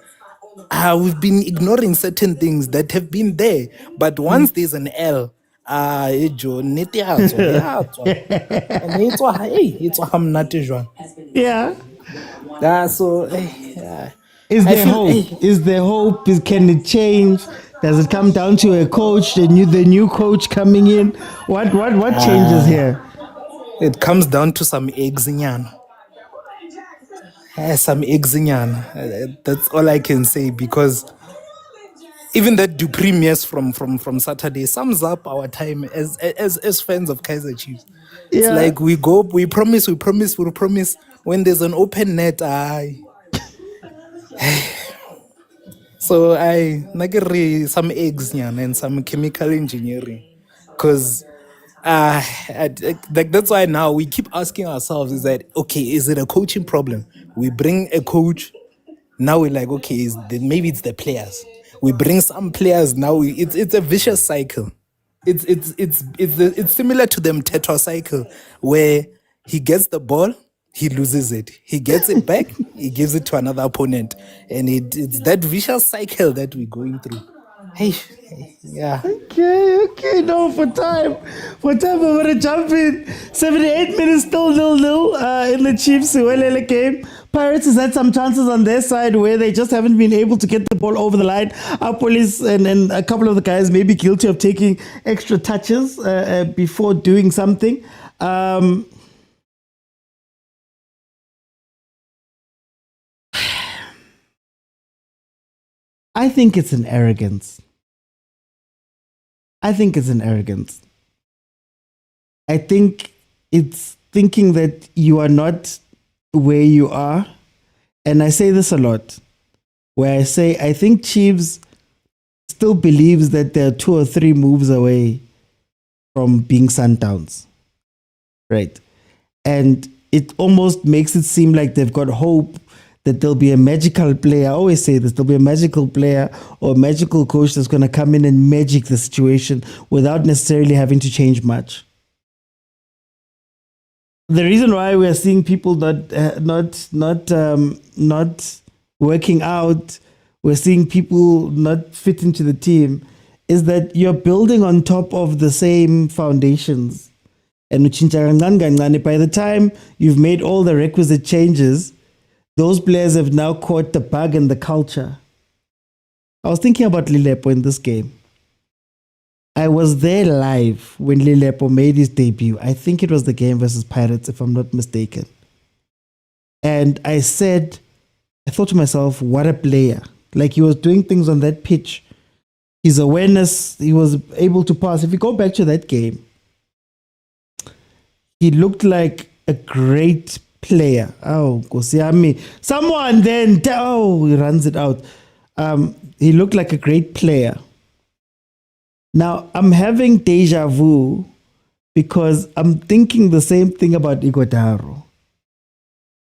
we've been ignoring certain things that have been there. But once there's an L, ejo nete ya tswa. And it's hamnate jwang. Yeah. So Is I there feel, hope? Is there hope? Can it change? Does it come down to a coach, the new coach coming in? What changes here? it comes down to some eggs in yan. Some eggs in yan. That's all I can say, because even that Dupree mess from Saturday sums up our time as fans of Kaizer Chiefs. It's like we go, we promise. When there's an open net, so nagari some eggs and some chemical engineering, because like that's why now we keep asking ourselves, is that okay? Is it a coaching problem? We bring a coach. Now we're like, okay, maybe it's the players. We bring some players now. It's a vicious cycle. It's similar to the Mteto cycle, where he gets the ball, he loses it. He gets it back, he gives it to another opponent, and it's that vicious cycle that we're going through. Hey, yeah. Okay. No, for time, I'm gonna jump in. 78 minutes still 0-0 in the Chiefs Siwelele game. Pirates has had some chances on their side where they just haven't been able to get the ball over the line. Our police and a couple of the guys may be guilty of taking extra touches before doing something. I think it's an arrogance. I think it's thinking that you are not where you are. And I say this a lot, where I say I think Chiefs still believes that they're 2 or 3 moves away from being Sundowns. Right. And it almost makes it seem like they've got hope that there'll be a magical player. I always say this, there'll be a magical player or a magical coach that's going to come in and magic the situation without necessarily having to change much. The reason why we are seeing people not working out, we're seeing people not fit into the team, is that you're building on top of the same foundations. And by the time you've made all the requisite changes, those players have now caught the bug and the culture. I was thinking about Lilepo in this game. I was there live when Lilepo made his debut. I think it was the game versus Pirates, if I'm not mistaken. And I thought to myself, what a player. Like, he was doing things on that pitch. His awareness, he was able to pass. If you go back to that game, he looked like a great player. Oh, Kosiami. Someone then, he runs it out. He looked like a great player. Now, I'm having deja vu because I'm thinking the same thing about Ighodaro.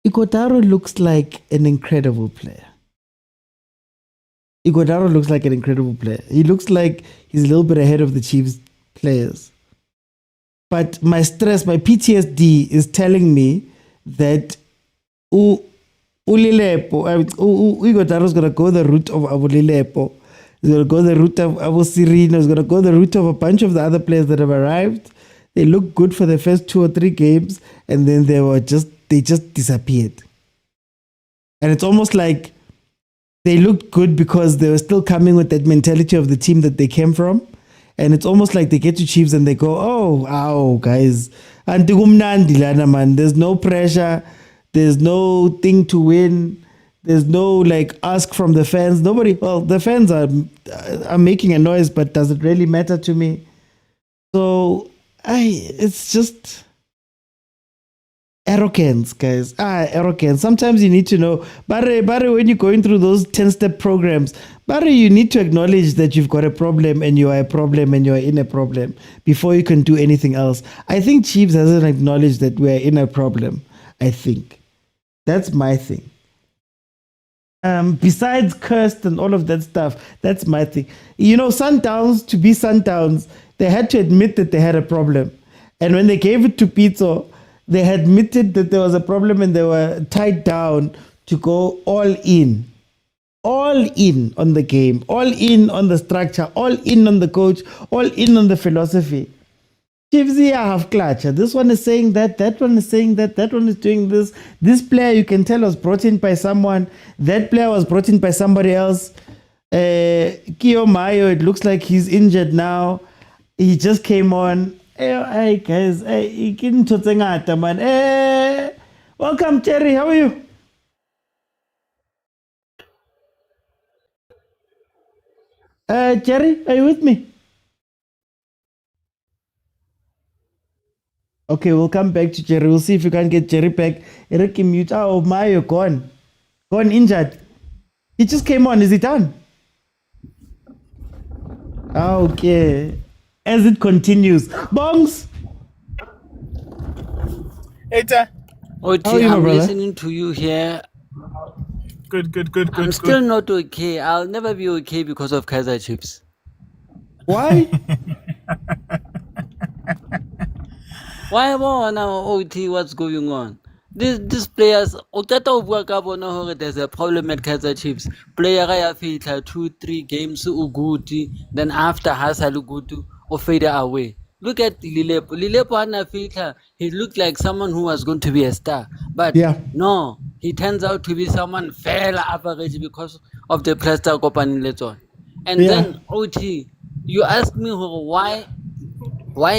Ighodaro looks like an incredible player. He looks like he's a little bit ahead of the Chiefs players. But my PTSD is telling me that Ighodaro is going to go the route of Abu Lilepo. He's going to go the route of Abu Sirino. He's going to go the route of a bunch of the other players that have arrived. They looked good for the first 2 or 3 games, and then they just disappeared. And it's almost like they looked good because they were still coming with that mentality of the team that they came from. And it's almost like they get to Chiefs and they go, oh, guys. And there's no pressure. There's no thing to win. There's no ask from the fans. The fans are making a noise, but does it really matter to me? So it's just, Arrogance, guys. Arrogance. Sometimes you need to know. Barry, when you're going through those 10-step programs, Barry, you need to acknowledge that you've got a problem and you are a problem and you are in a problem before you can do anything else. I think Chiefs hasn't acknowledged that we're in a problem. I think. That's my thing. Besides cursed and all of that stuff, that's my thing. You know, Sundowns, to be Sundowns, they had to admit that they had a problem. And when they gave it to Pitso, they admitted that there was a problem and they were tied down to go all in on the game, all in on the structure, all in on the coach, all in on the philosophy. Chiefs here have clutch. This one is saying that one is saying that one is doing this. This player, you can tell, was brought in by someone. That player was brought in by somebody else. Kio Mayo, it looks like he's injured now. He just came on. Hey guys, man. Welcome, Jerry. How are you? Jerry, are you with me? Okay, we'll come back to Jerry. We'll see if we can get Jerry back. Eric mute. Oh, Mayo gone injured. He just came on. Is he done? Okay. As it continues, Bongs. Eta. How are you, my I'm brother? listening to you here. Good. I'm still not okay. I'll never be okay because of Kaizer Chiefs. Why? Why more now, OT? What's going on? These players, there's a problem at Kaizer Chiefs. Player I have 2-3 games uguti, then after Hasal ugutu or fade away. Look at Lilepo. Lilepo he looked like someone who was going to be a star, but Yeah. no, he turns out to be someone fairly average because of the plaster company later on. And Yeah. then OT, you ask me why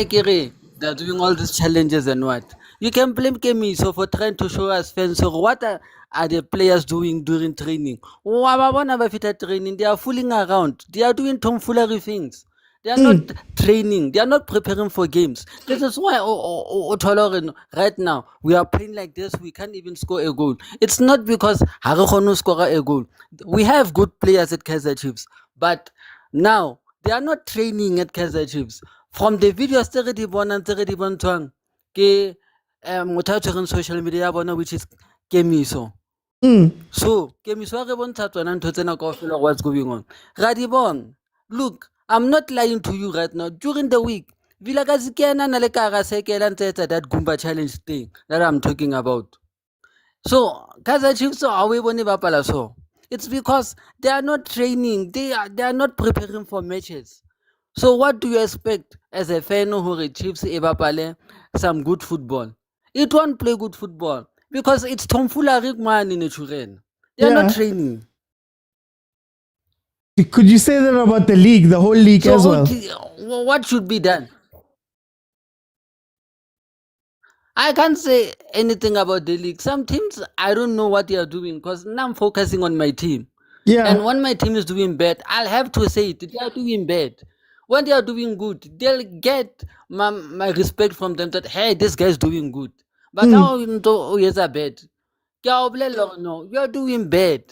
Kere they're doing all these challenges and what? You can blame Kemiso for trying to show us fans. So what are the players doing during training? Training, they are fooling around. They are doing tomfoolery things. They are not training. They are not preparing for games. This is why right now we are playing like this. We can't even score a goal. It's not because Harukhonu score a goal. We have good players at Kaizer Chiefs, but now they are not training at Kaizer Chiefs. From the videos tse re di bonang ke motho a tshwereng social media ya bona, which is Kemiso. So Kemiso a re bontsha tsona ntho tsena kaofela what's going on. Ra di bona. Look, I'm not lying to you right now. During the week, Vilakazi Kena na le kara sekela ntse etsa that Goomba challenge thing that I'm talking about. So Kaizer Chiefs are we bone bapala so. It's because they are not training. They are not preparing for matches. So what do you expect as a fan who Chiefs ebapale some good football? It won't play good football because it's tomfoolery man in Churen. They are Yeah. not training. Could you say that about the league, the whole league So as well? what should be done? I can't say anything about the league. Some teams, I don't know what they are doing because now I'm focusing on my team. Yeah. And when my team is doing bad, I'll have to say it. They are doing bad. When they are doing good, they'll get my respect from them that, hey, this guy's doing good. But now yes, are bad. No, you are doing bad.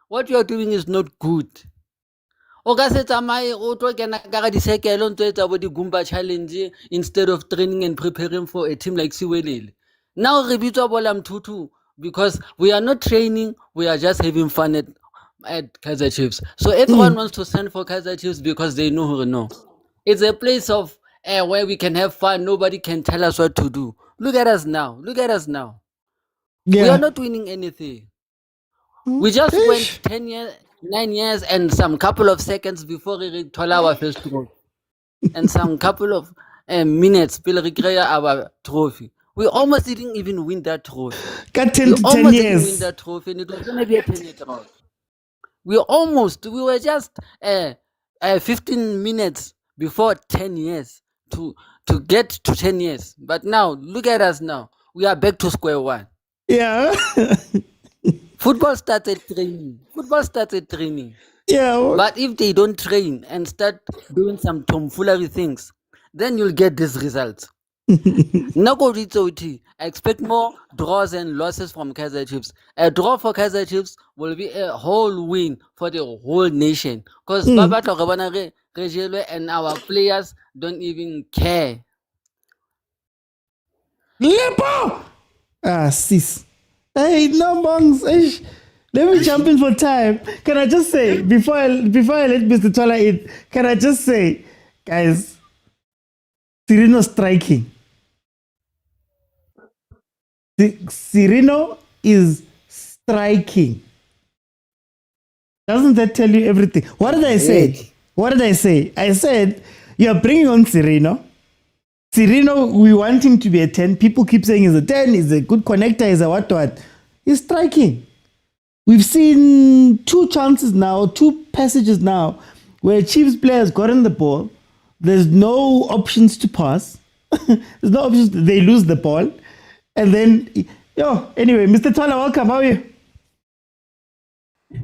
What you are doing is not good. O ka se tsamaye o tlo kena ka ga disekelo ntse etsa bo di-Goomba challenge instead of training and preparing for a team like Siwelele. Now re bitswa bola mthuthu because we are not training, we are just having fun at Kaizer Chiefs. So everyone wants to stand for Kaizer Chiefs because they know who know. It's a place of where we can have fun. Nobody can tell us what to do. Look at us now. Look at us now. Yeah. We are not winning anything. We just went 9 years and some couple of seconds before we told our first trophy. And some couple of minutes before we create our trophy. We almost didn't even win that trophy. Got 10 We to 10 almost didn't win years. that trophy and it was going to be a 10-year drought. We were just 15 minutes before 10 years to get to 10 years. But now, look at us now. We are back to square one. Yeah. Football started training. Yeah. But if they don't train and start doing some tomfoolery things, then you'll get these results. Nako Ritoti, I expect more draws and losses from Kaizer Chiefs. A draw for Kaizer Chiefs will be a whole win for the whole nation. Because Baba Togabana and our players don't even care. Lepo! Ah, sis. Hey, no bongs. Eish. Let me jump in for time. Can I just say, before I let Mr. Tola in, can I just say, guys, Cirino striking. Cirino is striking. Doesn't that tell you everything? What did I say? What did I say? I said, you're bringing on Cirino. Cirino, we want him to be a 10. People keep saying he's a 10, he's a good connector, he's a what. He's striking. We've seen 2 chances now, 2 passages now, where Chiefs players got on the ball. There's no options to pass. There's no options. They lose the ball. And then, anyway, Mr. Tola, welcome. How are you?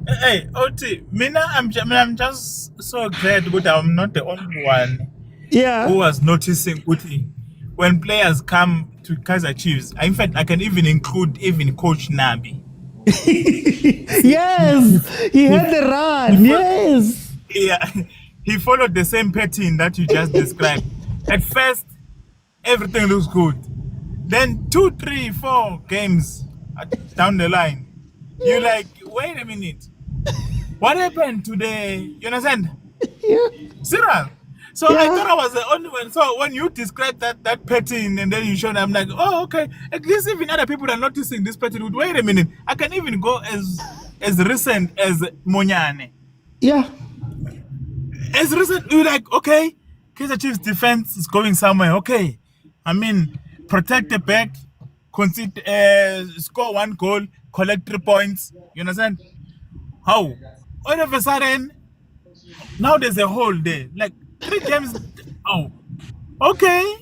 Hey, Oti, I'm just so glad that I'm not the only one who was noticing Uti. When players come to Kaizer Chiefs, in fact, I can even include Coach Nabi. Yes, he had the run. Yes. Yeah, he followed the same pattern that you just described. At first, everything looks good. Then 2, 3, 4 games down the line, you're like, wait a minute. What happened today? You understand? Yeah. Serious. So I thought I was the only one. So when you described that pattern and then you showed, I'm like, oh, okay. At least even other people are noticing this pattern. Wait a minute. I can even go as recent as Monyane. Yeah. As recent, you're like, okay, Kaizer Chiefs defense is going somewhere. Okay. I mean, protect the back, concede, score 1 goal, collect 3 points. You understand? How? All of a sudden, now there's a hole there. Like 3 games. Oh, okay.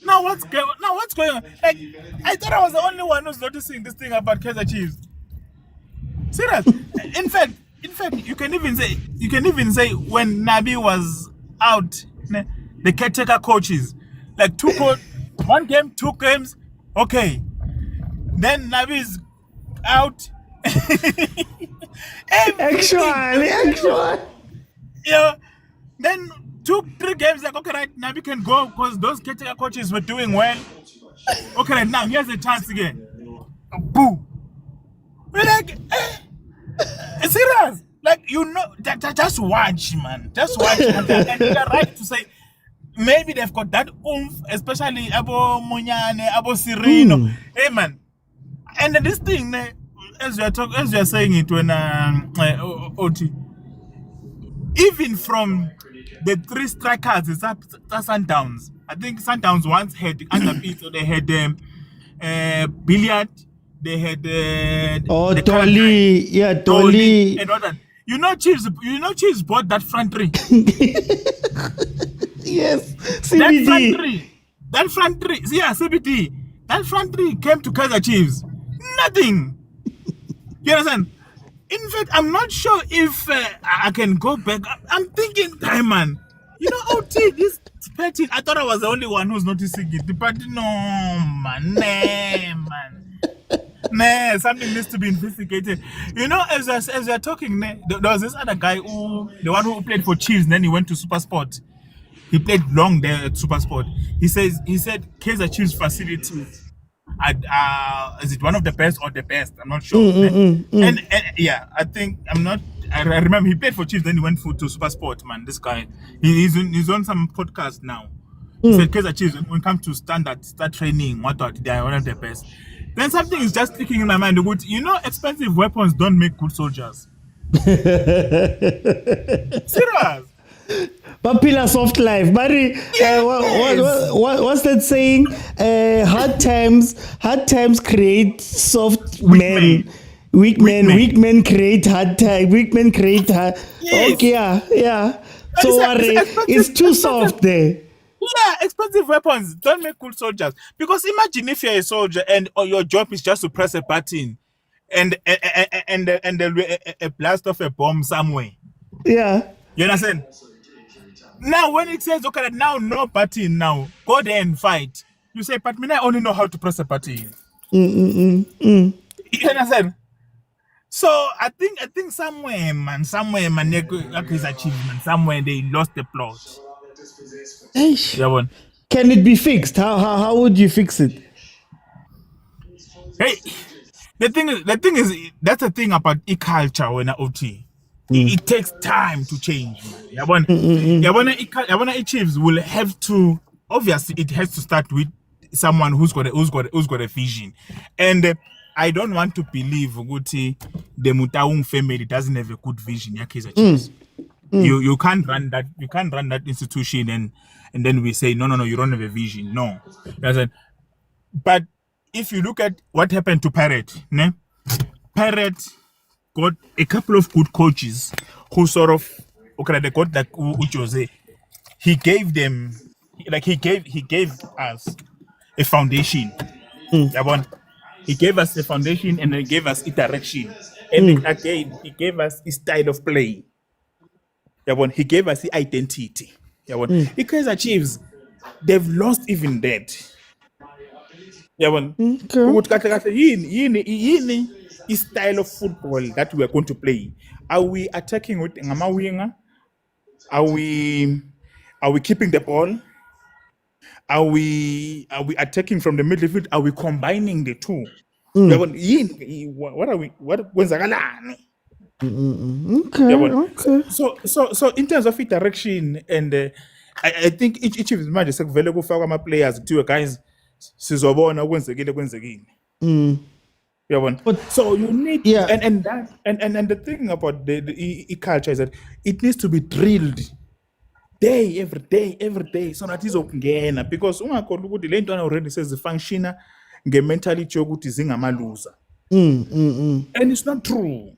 Now what's going on? Like, I thought I was the only one who's noticing this thing about Kaizer Chiefs. Serious. In fact, you can even say when Nabi was out, the caretaker coaches, like 1 game, 2 games, okay. Then Nabi is out. Actually. Yeah. Then 2, 3 games, like, okay, right, Nabi can go because those caretaker coaches were doing well. Okay, right, now here's the chance again. Boo. We're like, serious. Like, just watch, man. Just watch. And you're right to say, maybe they've got that oomph, especially Abo Monyane, Abo Cirino. Hey, man. And this thing, as you're saying it when Oti, even from the 3 strikers, it's Sundowns. I think Sundowns once had under Pitso, they had Billiard, they had Dolly, and all that. Chiefs bought that front 3. Yes, CBD. That front 3, yeah, CBD. That front 3 came to Kaizer Chiefs. Nothing. You understand? In fact, I'm not sure if I can go back. I'm thinking, time, man. OT, this pattern, I thought I was the only one who's noticing it. But no, man. Nah, something needs to be investigated. As we're talking, there was this other guy the one who played for Chiefs, then he went to Supersport. He played long there at Supersport. He said Kaizer Chiefs facility is it one of the best or the best? I'm not sure. And yeah, I think I remember he played for Chiefs, then he went to Supersport, man. This guy, he's on some podcast now. He said Kaizer Chiefs, when it comes to start training, they are one of the best. Then something is just sticking in my mind. Expensive weapons don't make good soldiers. Serious. Popular soft life, Barry. What's that saying? Hard times create soft men. Weak men create hard time. Weak men create hard. Yes. Okay, yeah. So it's too soft there. Yeah, expensive weapons don't make good soldiers. Because imagine if you're a soldier and your job is just to press a button and a blast off a bomb somewhere. Yeah. You understand? Now, when it says, okay, now no button, now go there and fight. You say, but me I only know how to press a button. Mm. You understand? So I think somewhere, man, Kaizer Chiefs, man, somewhere they lost the plot. Eish. Yeah, one. Can it be fixed? How would you fix it? Hey, the thing is, that's the thing about culture when OT. It takes time to change, man. Yeah, when Chiefs will have to. Obviously, it has to start with someone who's got a vision, and I don't want to believe Guti, the Motaung family doesn't have a good vision. Yeah, Kaizer Chiefs. You can't run that institution and then we say no, you don't have a vision. No, but if you look at what happened to Parrot, Parrot got a couple of good coaches who sort of they got like Jose. He gave them he gave us a foundation. He gave us a foundation and he gave us a direction. And again, he gave us a style of play. He gave us the identity. Because the Chiefs, they've lost even that. Is style of football that we are going to play. Are we attacking with Ngama winger? Are we keeping the ball? Are we attacking from the midfield? Are we combining the two? What are we? What kwenzakalani? Okay. So in terms of direction, and I think each of them just available for our players to guys. Sizobona kwenzekile. So you need and the thing about the culture is that it needs to be drilled every day so that is okungena because ungakhola ukuthi le ntwana already says the functioner nge-mentality yokuthi zingamaluza and it's not true.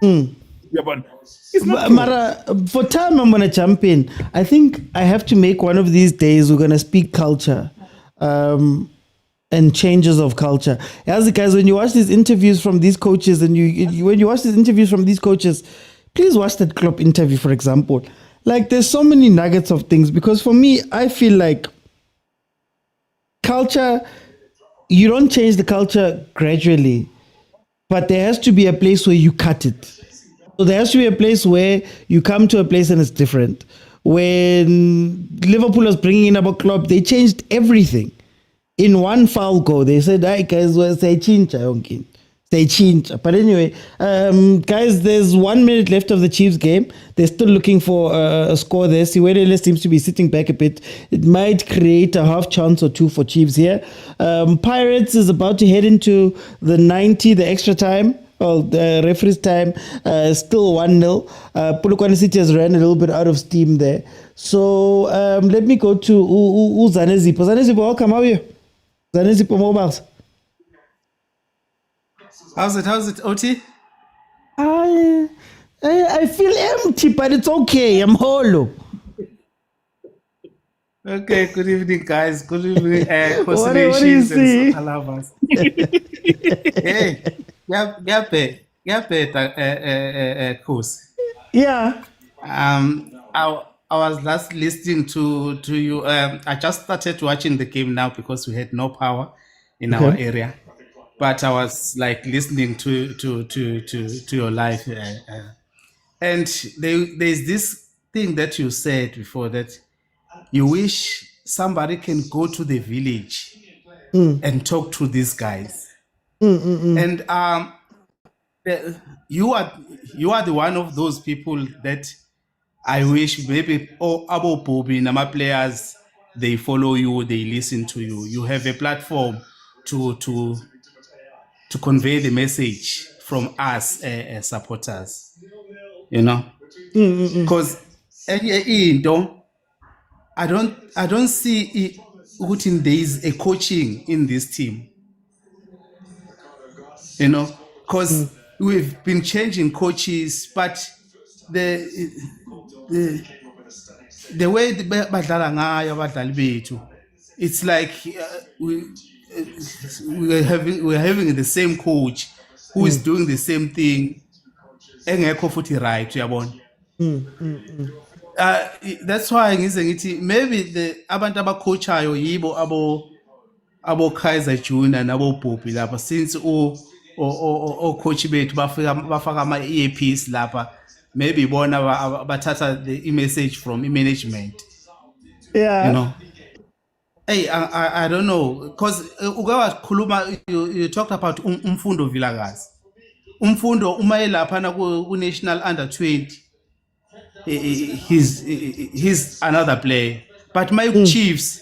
It's not true. Mara, for time I'm gonna jump in. I think I have to make one of these days we're gonna speak culture and changes of culture. As guys, when you watch these interviews from these coaches when you watch these interviews from these coaches, please watch that Klopp interview, for example. Like there's so many nuggets of things because for me, I feel like culture, you don't change the culture gradually, but there has to be a place where you cut it. So there has to be a place where you come to a place and it's different. When Liverpool was bringing in about Klopp, they changed everything. In one foul goal, they said, "Hey guys, say change, say change." But anyway, guys, there's 1 minute left of the Chiefs game. They're still looking for a score there. Siwelele seems to be sitting back a bit. It might create a half chance or two for Chiefs here. Pirates is about to head into the 90, the extra time. Well, the referee's time, still 1-0. Polokwane City has ran a little bit out of steam there. So let me go to Zanezipo. Zanezipo, welcome. How are you? Zanezipo Mobiles. How's it, OT? I feel empty, but it's okay. I'm hollow. Okay, good evening, guys. Good evening, What do you see? and lovers. Hey, course. Yeah. I was last listening to you. I just started watching the game now because we had no power in our area. But I was like listening to your live, and there's this thing that you said before that you wish somebody can go to the village and talk to these guys, and you are the one of those people that I wish maybe Abo Bobby Nama players they follow you, they listen to you. You have a platform to convey the message from us supporters, because I don't see there is a coaching in this team, because we've been changing coaches, but the way the badlala ngayo abadlali bethu, it's like we're having the same coach who is doing the same thing engekho futhi right, uyabona. That's why ngize ngithi maybe the abantu abacoachayo yibo abo Kaizer Junior nabo Bobby lapha since o coach bethu bafaka ama earpiece lapha, maybe bona bathatha the message from management, Yeah. you know. Hey, I don't know, because you talked about umfundo Vilakazi. Umfundo uma elaphana ku national under 20, he's another player, but my Chiefs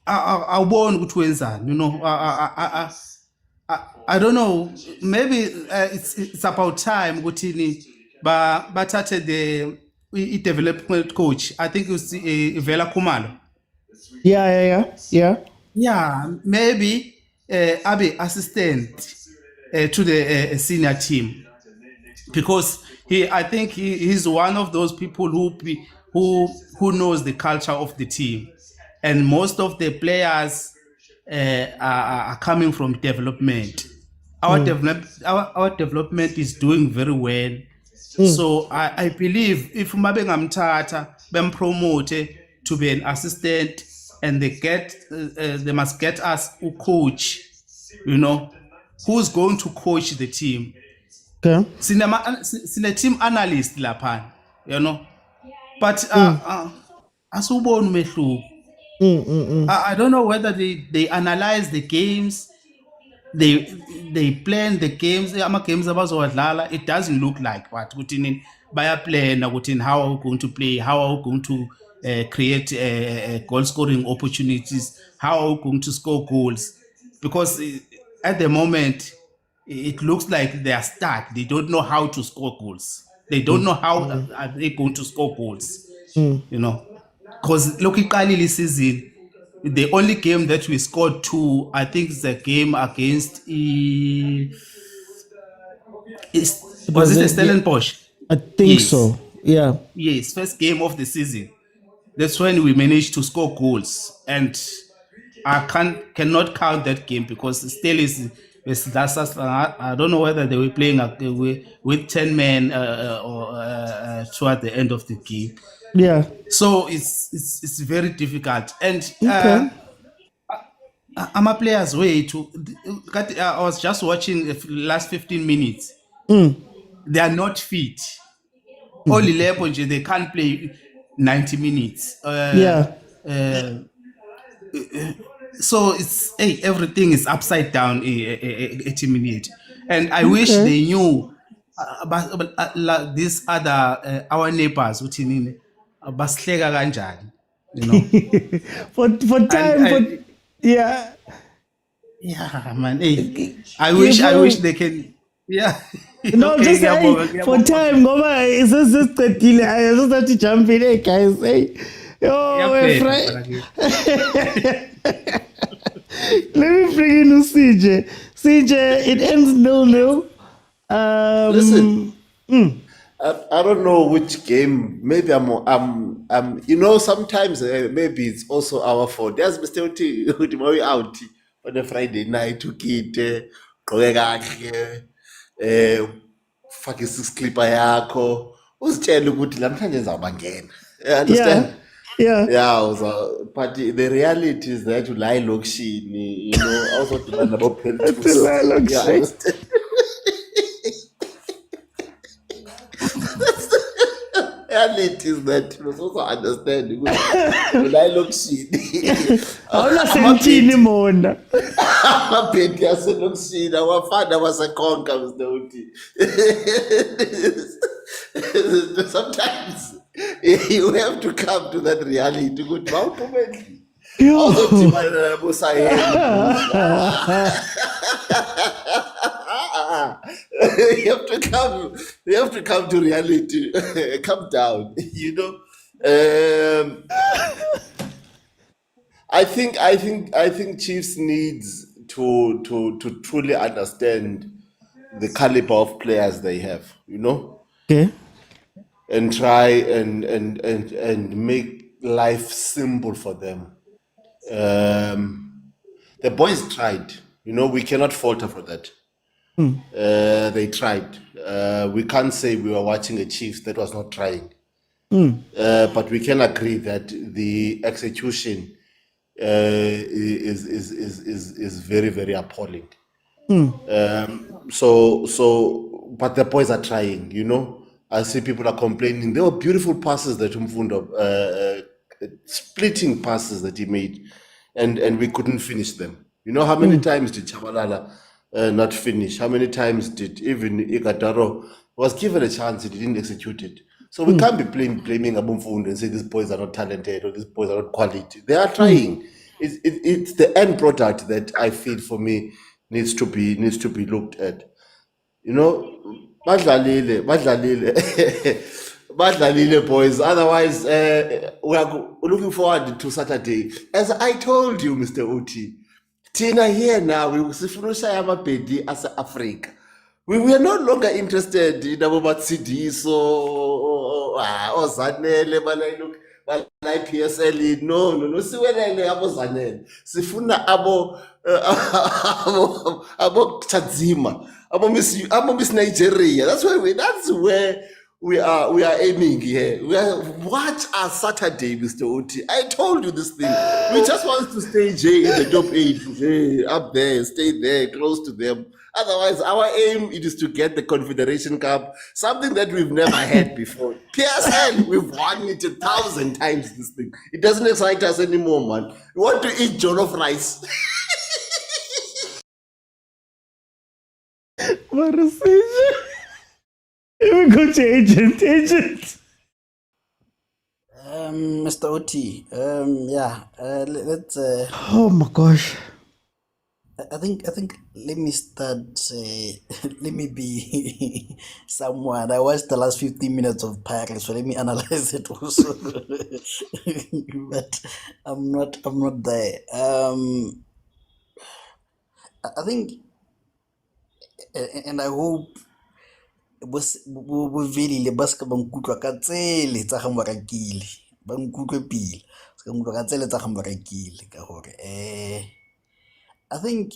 awuboni ukuthi wenzani, you know. I don't know, maybe it's about time ukuthi bathathe the development coach. I think it's Vela Kumalo. Yeah, maybe Abe assistant to the senior team, because I think he's one of those people who knows the culture of the team, and most of the players are coming from development. Our development is doing very well. So I believe if Mabe ngamthatha bempromote to be an assistant, and they must get us a coach, you know, who's going to coach the team. Okay. Sine team analyst lapha, you know, but asuboni umehluko. I don't know whether they analyze the games, they plan the games, ama games abazowadlala. It doesn't look like what ukuthi baya plan ukuthi how are we going to play, how are we going to create goal scoring opportunities, how are we going to score goals, because at the moment it looks like they are stuck. They don't know how to score goals. They don't know how are they going to score goals, you know, because look at this season, the only game that we scored 2, I think, is the game against was it Stellenbosch? I think so. Yeah. Yes, first game of the season. That's when we managed to score goals, and I cannot count that game because still is that's I don't know whether they were playing with 10 men or toward the end of the game. Yeah. So it's very difficult, and Okay. I'm a player's way to. I was just watching the last 15 minutes. They are not fit. Only Leponje, they can't play 90 minutes. Yeah. So it's everything is upside down 80 minutes, and I wish they knew about like these other our neighbors which in basihleka kanjani, you know. for time, And yeah. yeah, man. I wish they can. Yeah. No, Okay, just say ngiyabonga, for ngiyabonga. time, ngoba is this qedile. I just have to jump in, hey guys. Hey, yo, Iyaphela, let me bring in CJ. CJ, it ends 0-0. Listen, I don't know which game. Maybe I'm you know, sometimes maybe it's also our fault. There's Mr. Uti out on a Friday night to kid fuck is clipper yakho usitshela ukuthi namhlanje ngizawubangena. You understand? Yeah. So, but the reality is that ula elokishini, you know, also dibana nabo Ula elokishini. Yeah, I understand. Reality is that you must also understand ukuthi ula elokishini. Awuna sentini mona. Amabhedi aselokishini awafana wasekhonka Mr. Uti. Sometimes you have to come to that reality. Good, ultimately. Awuzodibana nabo you have to come to reality. Come down, you know. I think Chiefs needs to truly understand the caliber of players they have, you know. Okay. And try and make life simple for them. The boys tried, you know, we cannot falter for that. They tried. We can't say we were watching a Chiefs that was not trying. But we can agree that the execution is very, very appalling. Hmm. But the boys are trying, you know. I see people are complaining. There were beautiful passes that Umfundo, splitting passes that he made, and we couldn't finish them. You know how many times did Chabalala not finish? How many times did even Ikataro was given a chance, he didn't execute it? So we can't be blaming Abumfundo and say these boys are not talented or these boys are not quality. They are trying. It's the end product that I feel for me needs to be looked at. You know, badlalile, badlalile boys. Otherwise, we are looking forward to Saturday. As I told you, Mr. Uti, Tina here now, we will see Funushaya Mapedi as Africa. We are no longer interested in about CDs or Zanele, but I look. Balai PSL, no, Siwelele abo Zanele. Sifuna abo Tadzima, abo Miss Nigeria. That's where we are aiming here. Watch our Saturday, Mr. Oti. I told you this thing. We just want to stay in the top 8, up there, stay there, close to them. Otherwise, our aim is to get the Confederation Cup, something that we've never had before. PSL, we've won it 1,000 times, this thing. It doesn't excite us anymore, man. We want to eat jollof rice. What a season. Here we go to agent. Mr. OT, let's. Oh my gosh. I think. Let me start. Let me be someone. I watched the last 15 minutes of Paris, so let me analyze it also. But I'm not there. I think, and I hope. Bovelile ba ska ba nkutlwa ka tsele tsa ga morakile ba nkutlwe pile ska nkutlwa ka tsele tsa ga morakile ka hore I think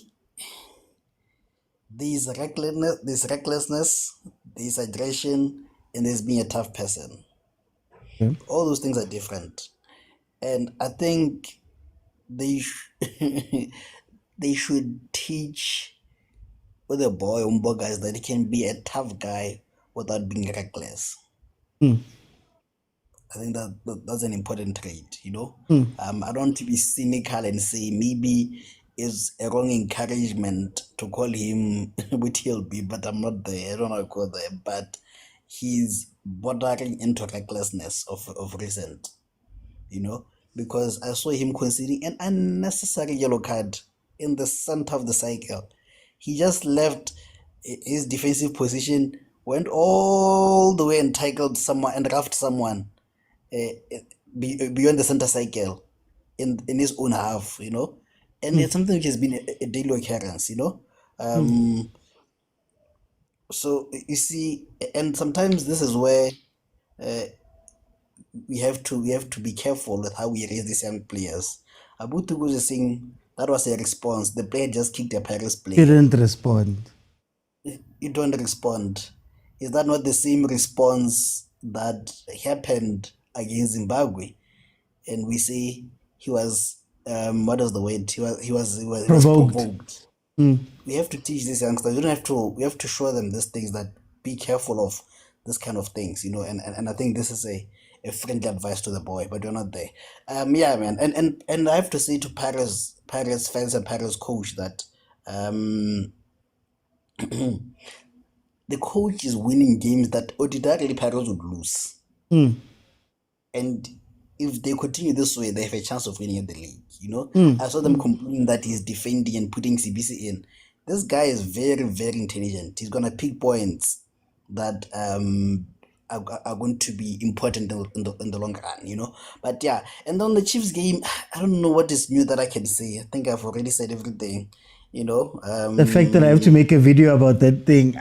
there's recklessness, there's aggression, and there's being a tough person. All those things are different, and I think they should teach with a boy guys that he can be a tough guy without being reckless. I think that's an important trait, you know. I don't want to be cynical and say maybe it's a wrong encouragement to call him what he'll be, but I'm not there. I don't know how to call there, but he's bordering into recklessness of recent, you know, because I saw him conceding an unnecessary yellow card in the center of the cycle. He just left his defensive position, went all the way and tackled someone and roughed someone beyond the center cycle in his own half, you know. And it's something which has been a daily occurrence, you know. So you see, and sometimes this is where we have to be careful with how we raise these young players. Abu Tugu is saying that was a response. The player just kicked a Paris player. He didn't respond. You don't respond. Is that not the same response that happened against Zimbabwe? And we say he was what was the word? He was provoked. We have to teach these youngsters. We have to show them these things, that be careful of this kind of things, you know. And I think this is a friendly advice to the boy, but we're not there. Yeah, man. And I have to say to Paris fans and Paris coach that the coach is winning games that ordinarily Paris would lose. And if they continue this way, they have a chance of winning the league, you know. I saw them complaining that he's defending and putting CBC in. This guy is very, very intelligent. He's going to pick points that are going to be important in the long run, you know. But yeah, and on the Chiefs game, I don't know what is new that I can say. I think I've already said everything, you know. The fact that I have to make a video about that thing.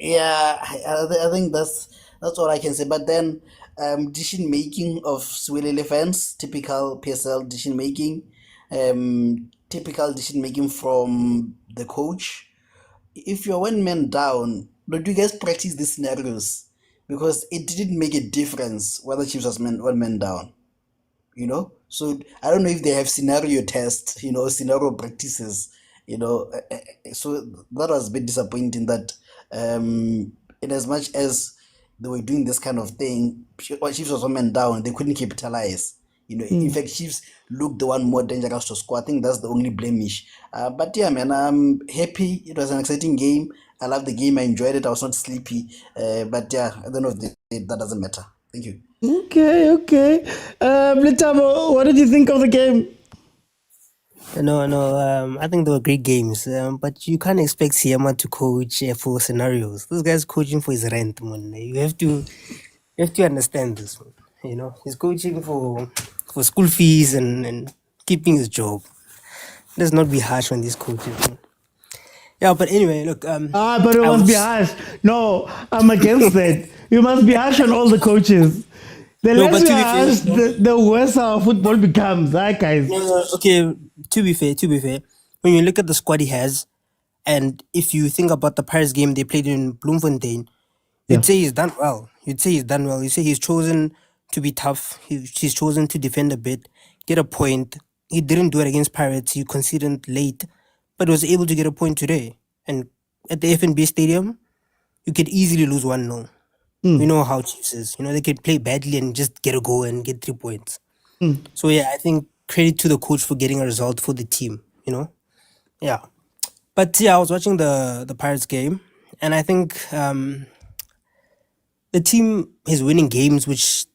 Yeah, I think that's all I can say. But then decision making of Siwelele fans, typical PSL decision making, typical decision making from the coach. If you're one man down, don't you guys practice these scenarios? Because it didn't make a difference whether Chiefs was one man down. you know. So I don't know if they have scenario tests, scenario practices, so that was a bit disappointing that in as much as they were doing this kind of thing, Chiefs was one man down, they couldn't capitalize. In fact, Chiefs looked the one more dangerous to score. I think that's the only blemish. But yeah, man, I'm happy. It was an exciting game. I loved the game. I enjoyed it. I was not sleepy. But yeah, at the end of the day, that doesn't matter. Thank you. Okay. Letamo, what did you think of the game? No. I think they were great games. But you can't expect Siema to coach for scenarios. This guy's coaching for his rent, man. You have to understand this, man. He's coaching for school fees and keeping his job. Let's not be harsh on these coaches, man. Yeah, but anyway, look. But it must be harsh. No, I'm against that. You must be harsh on all the coaches. The less we are harsh, the worse our football becomes, right, guys? Okay, to be fair, when you look at the squad he has, and if you think about the Paris game they played in Bloemfontein, you'd say he's done well. You say he's chosen to be tough. He's chosen to defend a bit, get a point. He didn't do it against Pirates. He conceded late, but was able to get a point today. And at the FNB Stadium, you could easily lose 1-0. We know how Chiefs is. They could play badly and just get a goal and get 3 points. So yeah, I think credit to the coach for getting a result for the team. Yeah. But yeah, I was watching the Pirates game, and I think the team is winning games which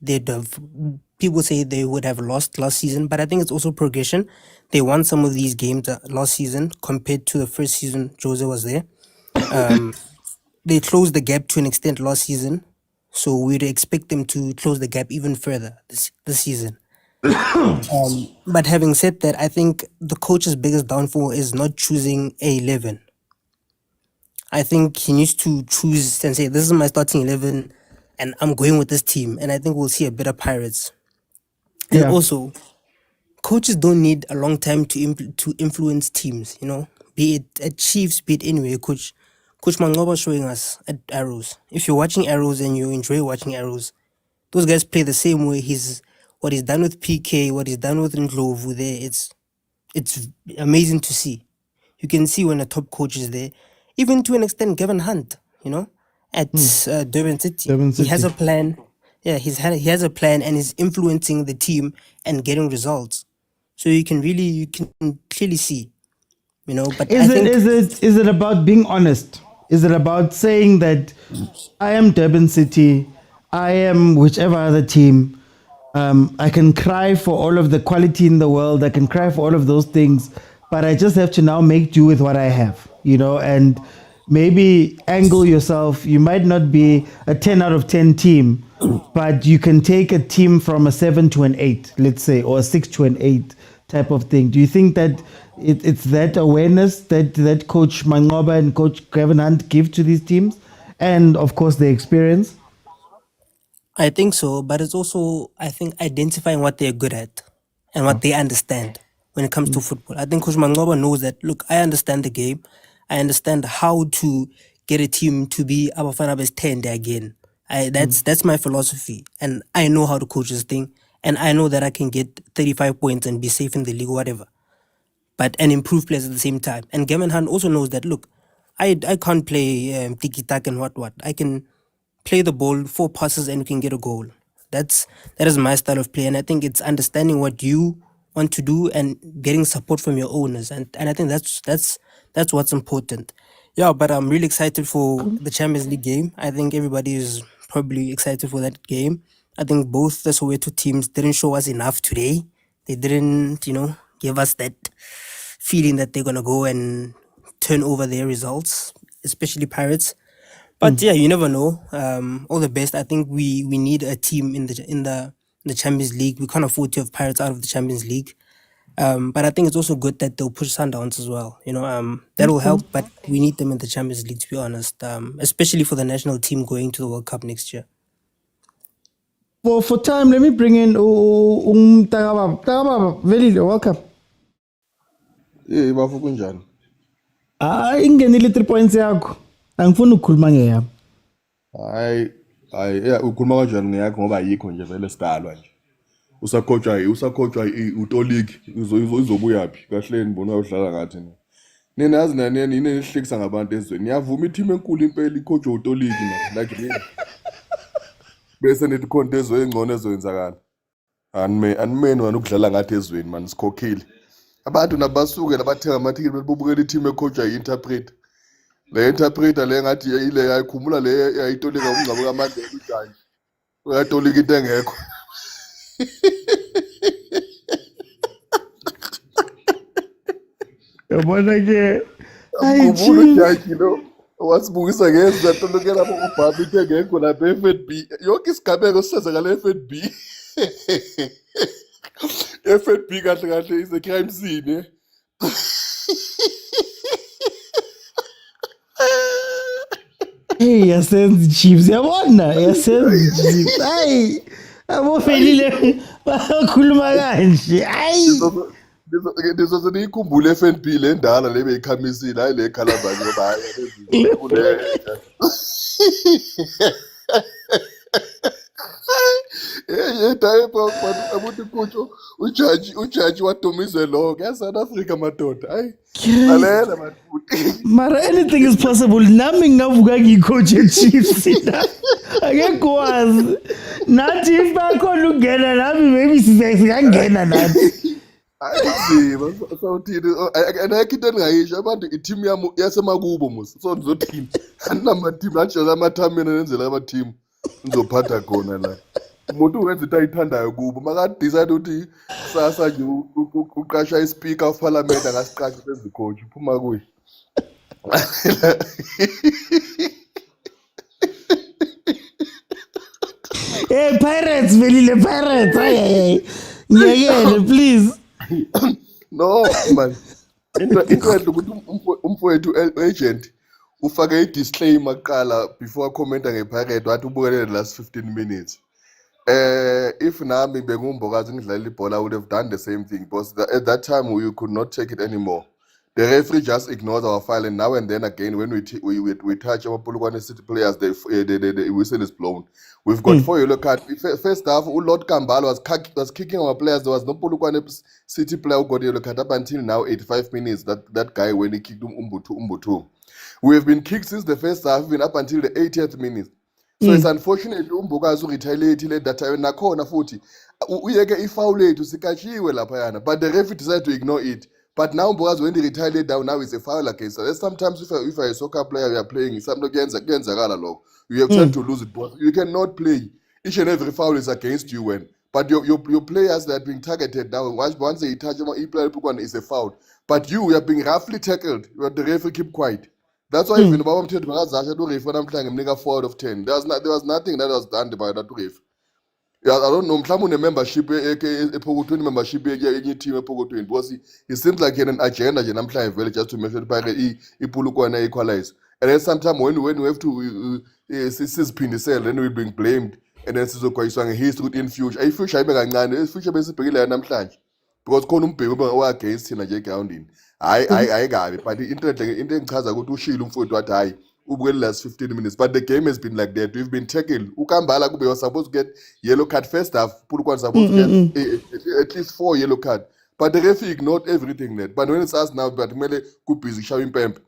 people say they would have lost last season, but I think it's also progression. They won some of these games last season compared to the first season Jose was there. They closed the gap to an extent last season, so we'd expect them to close the gap even further this season. But having said that, I think the coach's biggest downfall is not choosing a 11. I think he needs to choose and say, this is my starting 11 and I'm going with this team. And I think we'll see a better Pirates. And also, coaches don't need a long time to influence teams, be it at Chiefs, be it anywhere. Coach Mangoba showing us at Arrows. If you're watching Arrows and you enjoy watching Arrows, those guys play the same way. What he's done with PK, what he's done with Ndlovu there, it's amazing to see. You can see when a top coach is there, even to an extent, Gavin Hunt, at Durban City. He has a plan. Yeah, he has a plan and is influencing the team and getting results. So you can clearly see, But is it about being honest? Is it about saying that I am Durban City, I am whichever other team? I can cry for all of the quality in the world. I can cry for all of those things, but I just have to now make do with what I have, and maybe angle yourself. You might not be a 10 out of 10 team, but you can take a team from a 7 to an 8, let's say, or a 6 to an 8 type of thing. Do you think that it's that awareness that Coach Mangoba and Coach Gavin Hunt give to these teams? And of course, the experience? I think so, but it's also, I think, identifying what they're good at and what they understand when it comes to football. I think Coach Mangoba knows that, look, I understand the game. I understand how to get a team to be abafana best 10 again. That's my philosophy. And I know how to coach this thing. And I know that I can get 35 points and be safe in the league or whatever. And improve players at the same time. And Gavin Hunt also knows that, look, I can't play tiki-taka and what. I can play the ball, 4 passes, and you can get a goal. That is my style of play, and I think it's understanding what you want to do and getting support from your owners, and I think that's what's important. Yeah, but I'm really excited for the Champions League game. I think everybody is probably excited for that game. I think both the Soweto teams didn't show us enough today. They didn't, give us that feeling that they're gonna go and turn over their results, especially Pirates. But yeah, you never know. All the best. I think we need a team in the Champions League. We can't afford to have Pirates out of the Champions League. But I think it's also good that they'll push Sundowns as well. That will help. But we need them in the Champions League, to be honest. Especially for the national team going to the World Cup next year. Well, for time, let me bring in Tagababa. Tagababa, very welcome. Bafu kunjani? Ingenile 3 points yakho. Angifuni ukukhuluma ngeyami. Hayi, ukhuluma kanjani ngeyakho ngoba yikho nje vele sidalwa nje. usakhotshwa utoliki uzobuya phi kahle nibona udlala ngathi nenazi naneni inenihlekisa ngabantu ezweni niyavuma iteam enkulu impela ikhotshwa utoliki like really bese nithi khonto ezwe engcono ezoyenzakala animeni wena ukudlala ngathi ezweni man sikhokhile abantu nabasuke nabathenga amathikili bebubukela iteam ekhotshwa yi-interpreter le interpreter le ngathi ile yayikhumula le yayitolika ukungcabo kamandla ujanje uyatolika into engekho yabona ke Ngubulu ujanje lo wasibukisa ngeza tolokela ubaba into engekho lapha e-FNB yonke isigabeko sisenzakala e-FNB FNB kahle kahle is a crime scene Hey, yasenza Chiefs yabona yasenza Chiefs hayi abofelile bakhuluma kanje hayi ndizoze ndiyikhumbule FNB le ndala le beyikhamisile hayi le khalabani ngoba hayi abantu kutsho ujaji wadumize lonke eSouth Africa madoda hayi lalela madoda mara anything is possible nami ngavuka ngicoach Chiefs akekho wazi nathi if bakhona ukungena nami maybe sizangena nathi ayinzima sawuthini anakho into endingayisho abantu iteam yami yasemakubo musa so ndizothini andinamateam anjela amathameni nenzela amateam ngizophatha khona la umuntu uwenza into ayithandayo kubo makadecide ukuthi kusasa nje uqasha ispeaker of parliament angasiqasha senze coach uphuma kuye hey Pirates velile Pirates ay ngiyekele please no man into ukuthi umfowethu agent ufake i-disclaimer kuqala before commenta ngePirate wathi ubukele the last 15 minutes if nami bengumbokazi ngidlala ibhola I would have done the same thing because at that time you could not take it anymore. The referee just ignores our file and now and then again when we touch our Polokwane City players the whistle is blown. We've got 4 yellow cards. First half Lord Kambalo was kicking our players. There was no Polokwane City player who got yellow card up until now 85 minutes that guy when he kicked Umbutu. We have been kicked since the first half even up until the 80th minute. So it's unfortunate umbokazi retaliate le that time nakhona futhi uyeke ifoul yethu sikachiwe lapha yana but the referee decided to ignore it. But now umbokazi when they retaliate down now is a foul against us. Sometimes if a soccer player we are playing something kuyenzakala lokho you have tend to lose it but you cannot play each and every foul is against you when but your players that are being targeted now once they touch a player is a foul but you are being roughly tackled but the referee keep quiet. That's why even Baba Mthetho makazasha to referee namhlanje nginika 4 out of 10. There was nothing that was done by that referee. Yeah, I don't know mhlawumbe membership ePokotweni membership yenye team ePokotweni because it seems like an agenda nje namhlanje vele just to make sure Pirate iPolokwane equalize. And then sometimes when we have to siziphindisela then we being blamed and then sizokwayiswa ngehistory in future. Future ayibe kancane future besibhekile namhlanje because khona umbheki owa against thina nje groundini. Hayi kabi but into engichaza ukuthi ushilo umfowethu wathi hayi ubukele last 15 minutes but the game has been like that. We've been tackled ukambala kube was supposed to get yellow card first half Polokwane supposed to get at least 4 yellow card but the referee ignored everything that but when it's us now but kumele kubusy shawa impempe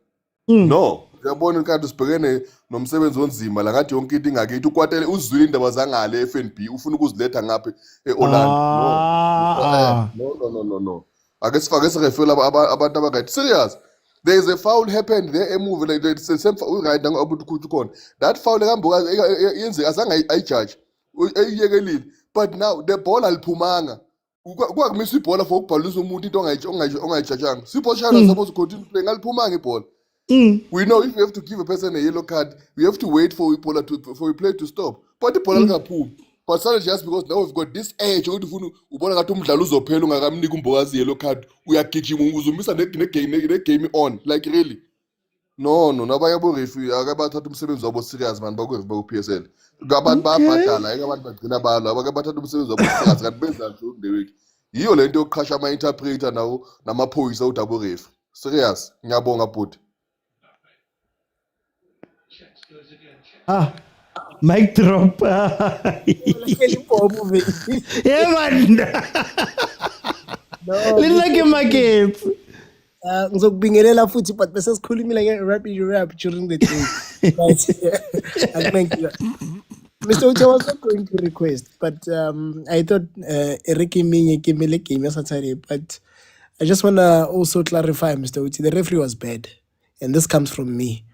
no uyabona ukuthi sibhekene nomsebenzi onzima la ngathi yonke into ingakithi ukwatele uzwile indaba zangale eFNB ufuna ukuziletha ngapha eOrlando no ake sifake sirefela abantu abakathi serious there is a foul happened there a move like the same right now abantu kuthi khona that foul kamboka yenze azange ayijudge eyekelile but now the ball aliphumanga kwakumisa ibhola for ukubhalisa umuntu into ongayijajanga siposhana supposed to continue playing aliphumanga ibhola. We know if you have to give a person a yellow card we have to wait for a play to stop but ibhola lingaphumi. But suddenly just because now we've got this edge ukuthi ufuna ubona ngathi umdlalo uzophela ungakamnika umbokazi yellow card uyagijima uzumisa ne-game on like really no nabanye abo-referee akabathatha umsebenzi wabo serious man baku-PSL abantu bayabhadala ayike abantu bagcina balo abake bathatha umsebenzi wabo serious kanti benza nje the week yiyo lento yokuqhasha ama-interpreter nawo namaphoyisa ukuthi abo-referee serious ngiyabonga bhuti Mic drop. Yeah, man. No, Lilake market. ngizokubingelela futhi but bese sikhulumile nge-rap during the day. But akunenkinga. Mr. Uche, I was not going to request, but I thought Ricky Minye gave me the game yesterday. But I just want to also clarify, Mr. Uche, the referee was bad. And this comes from me.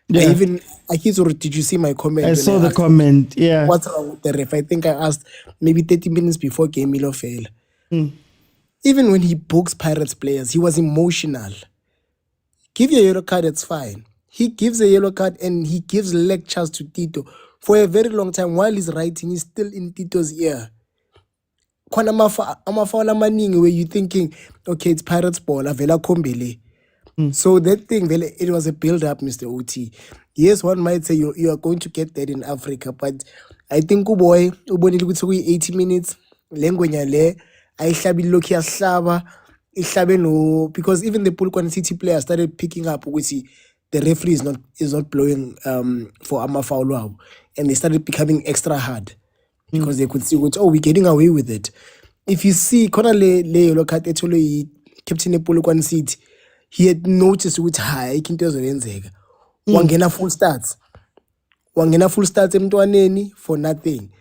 Yeah. Did you see my comment? I when saw the asked comment. Yeah. what's wrong with the ref? I think I asked maybe 30 minutes before game Milo fail. Even when he books Pirates players, he was emotional. Give you a yellow card, it's fine. He gives a yellow card and he gives lectures to Tito. For a very long time, while he's writing, he's still in Tito's ear. Khona amafoul amaningi where you're thinking, okay, it's Pirates ball, avela kombele. So that thing, it was a build-up, Mr. OT. Yes, one might say you are going to get that in Africa, but I think boy, 80 minutes, lengwenya le, ayihlabi lokhu yahlaba, ihlabe no, because even the Polokwane City players started picking up ukuthi the referee is not blowing for amafoul, and they started becoming extra hard because they could see we're getting away with it. If you see khona le yellow card ethole captain Polokwane City, he had noticed ukuthi hayi into ezoyenzeka. Wangena full starts emntwaneni for nothing.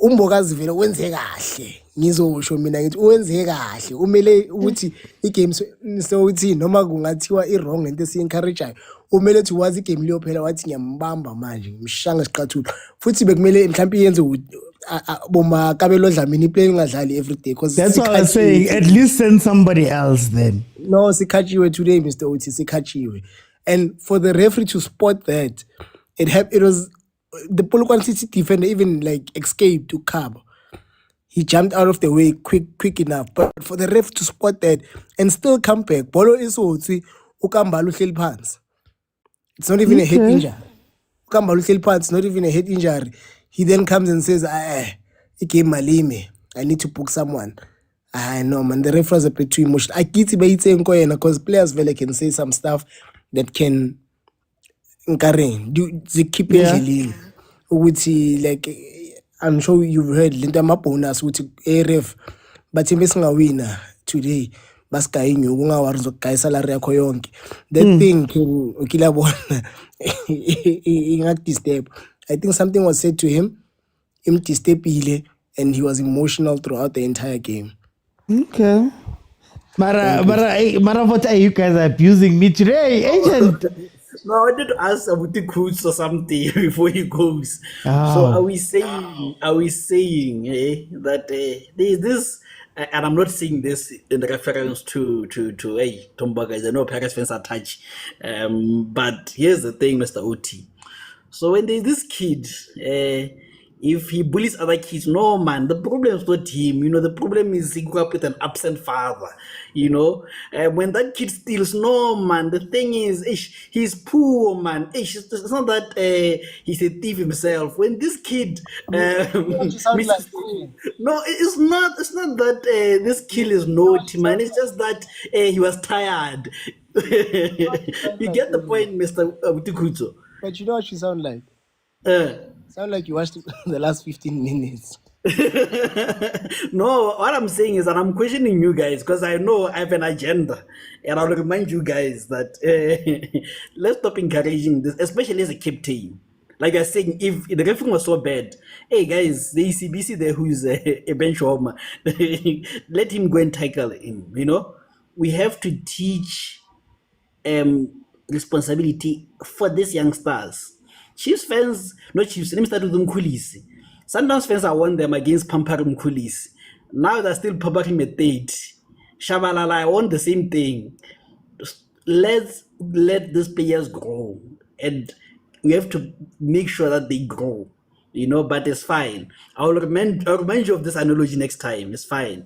Umbokazi vele wenze kahle. Ngizosho mina ngithi wenze kahle. Umele ukuthi igame so uthi noma kungathiwa wrong into esiencourageayo. Umele uthi wazi igame leyo phela wathi ngiyambamba manje ngimshanga isiqathulo. Futhi bekumele mhlawumbe yenze boma kabelo dlamini play ungadlali every day because that's what I was saying. At least send somebody else then. No, sikhachiwe today, Mr. Uti, sikhachiwe. And for the referee to spot that, it was the Polokwane City defender even like escaped to cab. He jumped out of the way quick enough. But for the ref to spot that and still come back, Bolo is Uti ukambalu hleli phansi. It's not even a head injury. Ukambalu hleli phansi, it's not even a head injury. He then comes and says, Ike malime, I need to book someone. I know, man, the referees are a bit too emotional. I get it because players can say some stuff that can they keep it like I'm sure you've heard Linda Maponas with a ref, but he missing a winner today. Baskainyo, ungawarzo kai salary yakho yonke. That thing can kila bona. Disturb. I think something was said to him, and he was emotional throughout the entire game. Okay. Mara, what are you guys abusing me today, agent? No, I wanted to ask about the coach or something before he goes. So are we saying that there's this, and I'm not saying this in reference to Tomba guys, I know Paris fans are touched. But here's the thing, Mr. Oti. So when there's this kid, if he bullies other kids, no man, the problem is not him. The problem is he grew up with an absent father. When that kid steals, no man, the thing is, he's poor, man. It's not that he's a thief himself. When this kid, it's not that this kid is naughty, man. It's just that he was tired. You get the point, Mr. Butikuzo. But you know what you sound like? Sound like you watched the last 15 minutes. No, what I'm saying is that I'm questioning you guys because I know I have an agenda. And I'll remind you guys that let's stop encouraging this, especially as a captain. Like I was saying, if the referee was so bad, hey guys, the ECBC there who is a bench warmer, let him go and tackle him. We have to teach responsibility for these youngsters. Chiefs fans, not Chiefs, let me start with Mkhulisi. Sundowns fans, I want them against Pampari Mkhulisi. Now they're still pampering at 8. Shabalala, I want the same thing. Let's let these players grow. And we have to make sure that they grow. But it's fine. I'll remind you of this analogy next time. It's fine.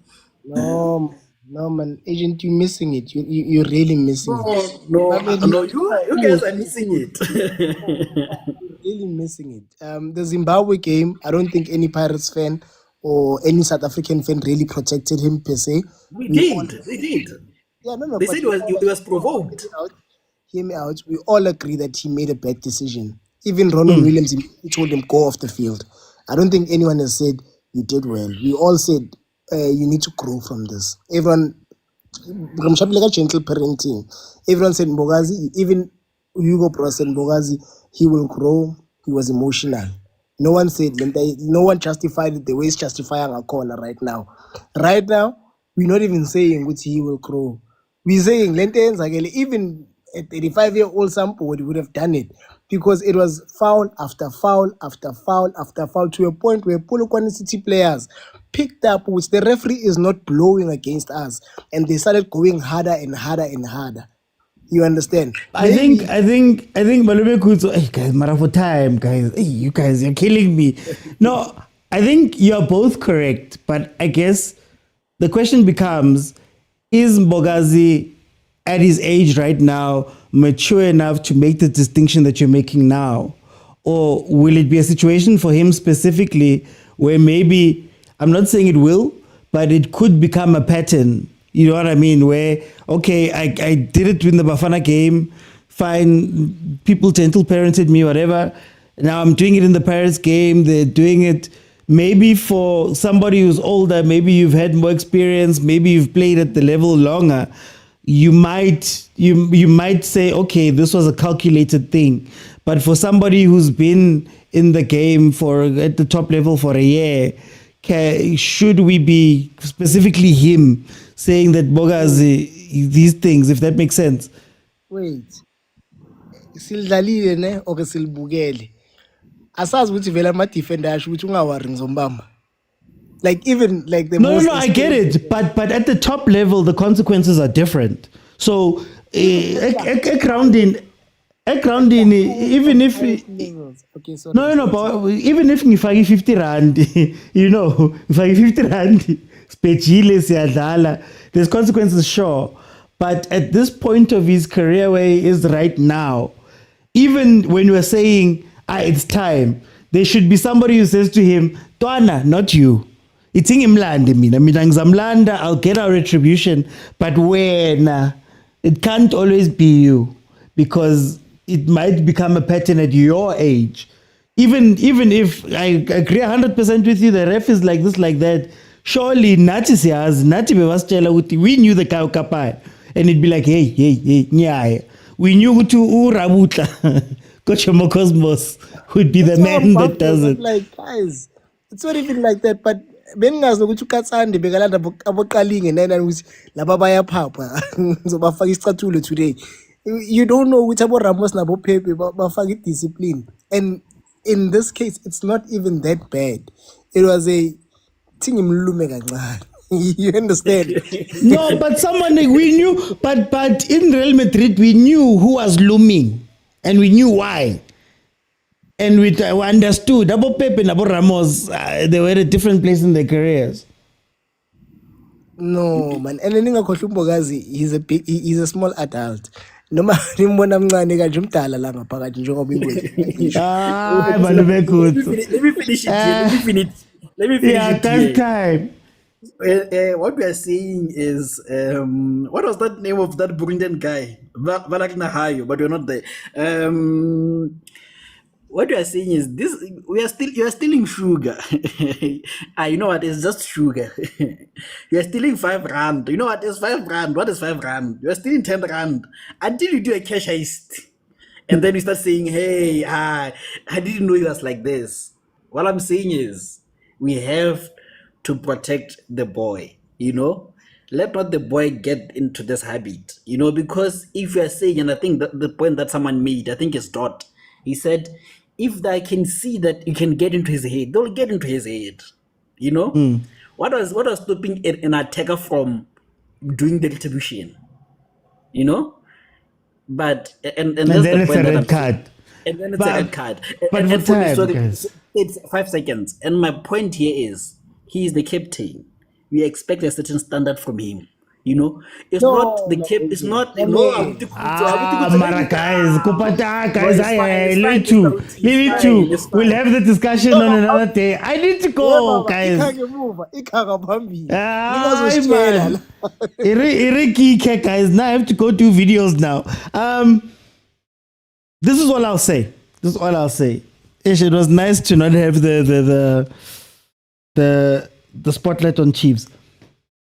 No, man, agent, you're missing it. You're really missing it. No, you guys are missing it. You're really missing it. The Zimbabwe game, I don't think any Pirates fan or any South African fan really protected him per se. They did. Yeah, no. They said he was provoked. Hear me out. We all agree that he made a bad decision. Even Ronald Williams, he told him, go off the field. I don't think anyone has said you did well. We all said you need to grow from this. Everyone, like a gentle parenting. Everyone said Mbogazi, even Hugo Pro said Mbogazi, he will grow. He was emotional. No one said, no one justified it the way it's justifying a corner right now. Right now, we're not even saying which he will grow. We're saying, even a 35-year-old somebody would have done it because it was foul after foul after foul after foul to a point where Polokwane City players picked up, which the referee is not blowing against us, and they started going harder and harder and harder. You understand? I think Malube Kuzo, hey guys, matter for time, guys. Hey, you guys, you're killing me. No, I think you're both correct, but I guess the question becomes, is Mbogazi at his age right now mature enough to make the distinction that you're making now? Or will it be a situation for him specifically where maybe, I'm not saying it will, but it could become a pattern? You know what I mean? Where, okay, I did it in the Bafana game, fine, people gentle parented me, whatever. Now I'm doing it in the Paris game, they're doing it. Maybe for somebody who's older, maybe you've had more experience, maybe you've played at the level longer, you might say, okay, this was a calculated thing. But for somebody who's been in the game at the top level for a year, should we be, specifically him, saying that Bogazi, these things, if that makes sense? Wait. Silidlalile ne or silibukele. Asazi ukuthi vela ama defender asho ukuthi ungawari ngizombamba. Like even like the No, I get it, but at the top level the consequences are different. So grounding, even if okay, sorry. no, but even if ngifake 50 rand, you know, ngifake 50 rand, spejile siyadlala, there's consequences, sure. But at this point of his career where he is right now, even when we're saying it's time, there should be somebody who says to him, Twana, not you. It's in Imlande, mina ngizamlanda, I'll get our retribution, but when it can't always be you, because it might become a pattern at your age. Even if I agree 100% with you, the ref is like this, like that. Surely, we knew the cow kapai, and it'd be like, hey, nyaya. We knew to Urabutla, Coach Mokosmos would be the man that does it. Like, guys, it's not even like that, but bengazi ukuthi ukatsande bekalanda aboqalinge nana ukuthi laba bayaphapha ngizobafaka isicathulo today. You don't know which abo Ramos nabo Pepe bafaka discipline, and in this case it's not even that bad. It was a thing imlume kancane. You understand? No, but someone we knew, but in Real Madrid we knew who was looming, and we knew why. And we understood. Abo Pepe and Abo Ramos, they were at a different place in their careers. No, man. And then Mbogazi, he's a small adult. Noma nimbona mncane kanje umdala la ngaphakathi njengoba ingwe. Ah, Malube good. Let me finish it. Let me finish yeah, it. that's time. What we are saying is, what was that name of that Burundian guy? Valak Nahayo, but we're not there. What we are saying is this: you are stealing sugar. You know what? It's just sugar. You are stealing 5 rand. You know what? It's 5 rand. What is 5 rand? You are stealing 10 rand until you do a cash heist, and then you start saying, "Hey, I didn't know it was like this." What I'm saying is, we have to protect the boy. You know, let not the boy get into this habit. You know, because if you are saying, and I think that the point that someone made, I think is Dot. He said, if they can see that you can get into his head, they'll get into his head. You know? What was stopping an attacker from doing the retribution? You know? But and that's then the it's point a that red card. And then it's a red card. But and for for me, time, sorry, guys. it's 5 seconds. And my point here is he is the captain. We expect a certain standard from him. You know, it's not the cap. It's not Mara guys, Kupata guys, it's fine, leave it to. We'll have the discussion on another day. I need to go, guys. Man. Iriki, guys. Now I have to go do videos now. This is all I'll say. That's all I'll say. Ish, it was nice to not have the spotlight on Chiefs.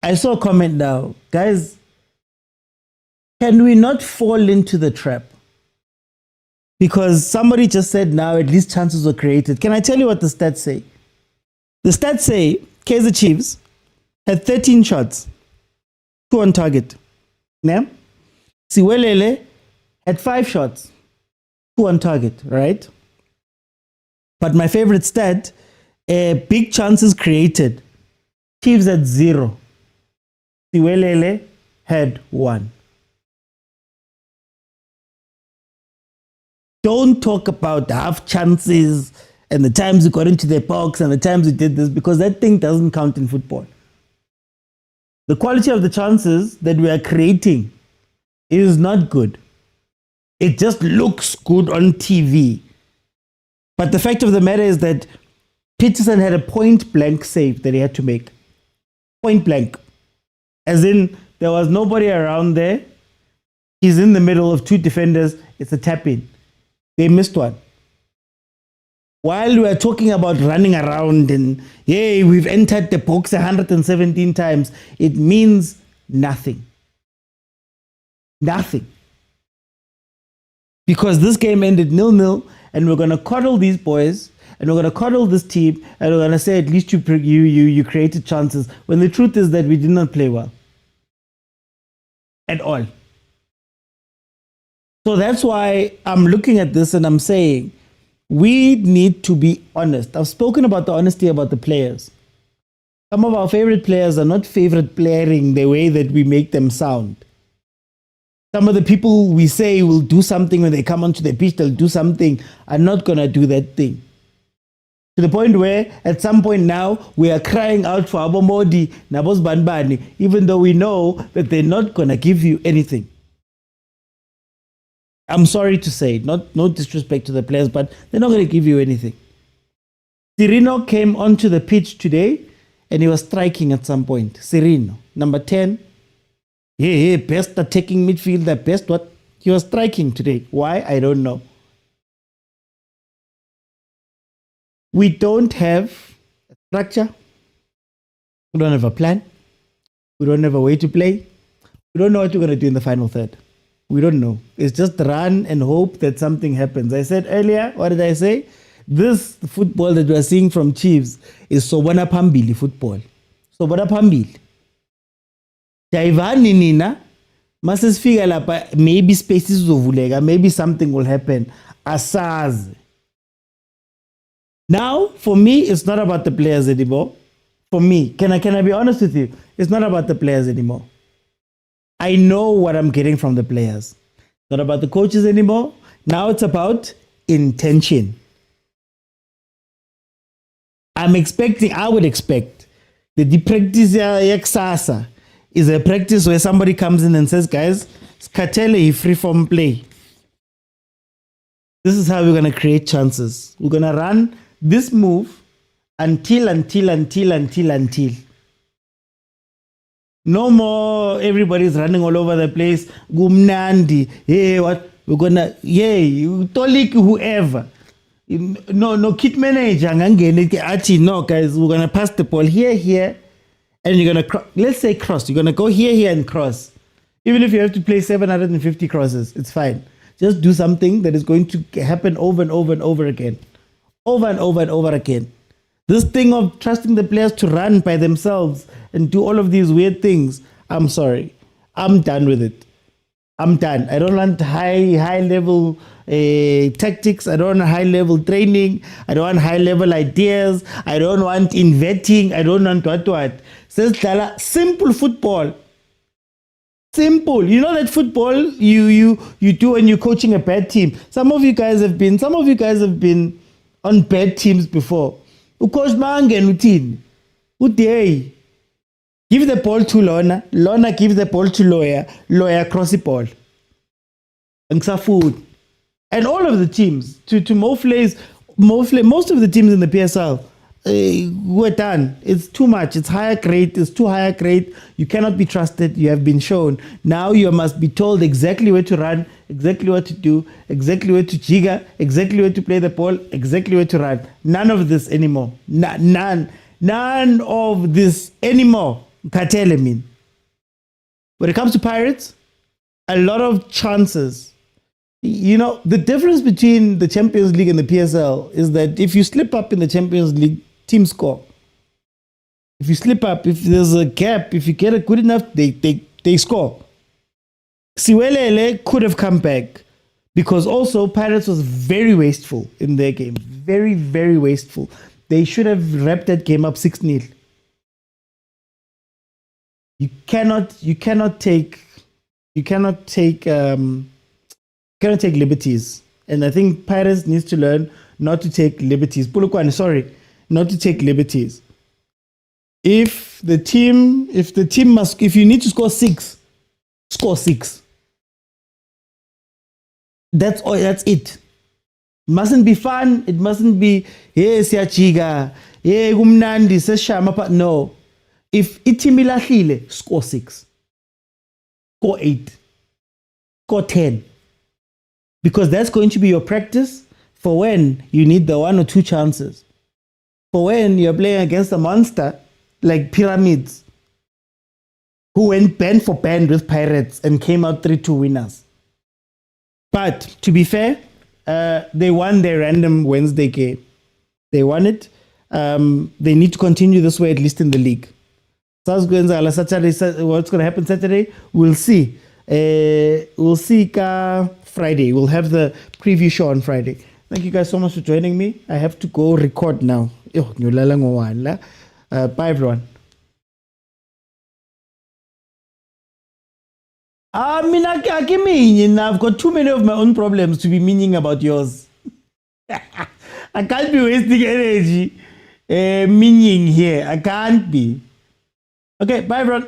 I saw a comment now. Guys, can we not fall into the trap? Because somebody just said now at least chances were created. Can I tell you what the stats say? The stats say Kaizer Chiefs had 13 shots, 2 on target. Yeah? Siwelele had 5 shots, 2 on target, right? But my favorite stat, big chances created. Chiefs had 0. Siwelele had 1. Don't talk about half chances and the times we got into the box and the times we did this, because that thing doesn't count in football. The quality of the chances that we are creating is not good. It just looks good on TV. But the fact of the matter is that Peterson had a point blank save that he had to make. Point blank. As in, there was nobody around there. He's in the middle of 2 defenders. It's a tap in. They missed one. While we are talking about running around and, hey, we've entered the box 117 times, it means nothing. Nothing. Because this game ended 0-0, and we're going to coddle these boys, and we're going to coddle this team, and we're going to say at least you created chances, when the truth is that we did not play well. At all. So that's why I'm looking at this and I'm saying, we need to be honest. I've spoken about the honesty about the players. Some of our favorite players are not favorite playing the way that we make them sound. Some of the people we say will do something when they come onto the pitch, they'll do something, are not going to do that thing. To the point where, at some point now, we are crying out for Abomodi, Nabos Banbani, even though we know that they're not going to give you anything. I'm sorry to say, no disrespect to the players, but they're not going to give you anything. Cirino came onto the pitch today and he was striking at some point. Cirino, number 10. Yeah, best attacking midfielder, best what? He was striking today. Why? I don't know. We don't have a structure. We don't have a plan. We don't have a way to play. We don't know what we're going to do in the final third. We don't know. It's just run and hope that something happens. I said earlier, what did I say? This football that we are seeing from Chiefs is Sobona Pambili football. Sobona Pambili. Taivani nina, masisifika lapha, maybe spaces zovulega, maybe something will happen. Asaz. Now, for me, it's not about the players anymore. For me, can I be honest with you? It's not about the players anymore. I know what I'm getting from the players. Not about the coaches anymore. Now it's about intention. I would expect that the practice yaksasa is a practice where somebody comes in and says, guys, skatele free form play. This is how we're going to create chances. We're going to run this move until. No more everybody's running all over the place. Gumnandi. Hey, what? We're gonna, you tolik whoever. No kit manager. No, guys, we're gonna pass the ball here, and you're gonna let's say cross. You're gonna go here, and cross. Even if you have to play 750 crosses, it's fine. Just do something that is going to happen over and over again. Over and over again. This thing of trusting the players to run by themselves and do all of these weird things, I'm sorry. I'm done with it. I'm done. I don't want high level tactics. I don't want high level training. I don't want high level ideas. I don't want inverting. I don't want what. Simple football. Simple. You know that football you do when you're coaching a bad team. Some of you guys have been on bad teams before. Coach Mangen Utin. Uday. Give the ball to Lorna. Lorna gives the ball to Lawyer. Lawyer cross the ball. And food. And all of the teams, to Mofle's, most of the teams in the PSL, we're done. It's too much. It's higher grade. It's too higher grade. You cannot be trusted. You have been shown. Now you must be told exactly where to run, exactly what to do, exactly where to jigger, exactly where to play the ball, exactly where to run. None of this anymore. None of this anymore. Katele mean. When it comes to Pirates, a lot of chances. You know, the difference between the Champions League and the PSL is that if you slip up in the Champions League, teams score. If you slip up, if there's a gap, if you get it good enough, they score. Siwelele could have come back because also Pirates was very wasteful in their game. Very, very wasteful. They should have wrapped that game up 6-0. You cannot take liberties. And I think Pirates needs to learn not to take liberties. Polokwane, sorry, not to take liberties. If you need to score 6, score 6. That's all. That's it. It mustn't be fun. It mustn't be siyachiga, kumnandi seshama. No. If itimi lahlile, score 6, score 8, score 10. Because that's going to be your practice for when you need the 1 or 2 chances. For when you're playing against a monster like Pyramids, who went band for band with Pirates and came out 3-2 winners. But to be fair, they won their random Wednesday game. They won it. They need to continue this way, at least in the league. What's going to happen Saturday? We'll see. We'll see Friday. We'll have the preview show on Friday. Thank you guys so much for joining me. I have to go record now. Bye everyone. I've got too many of my own problems to be meaning about yours. I can't be wasting energy meaning here. I can't be. Okay, bye everyone.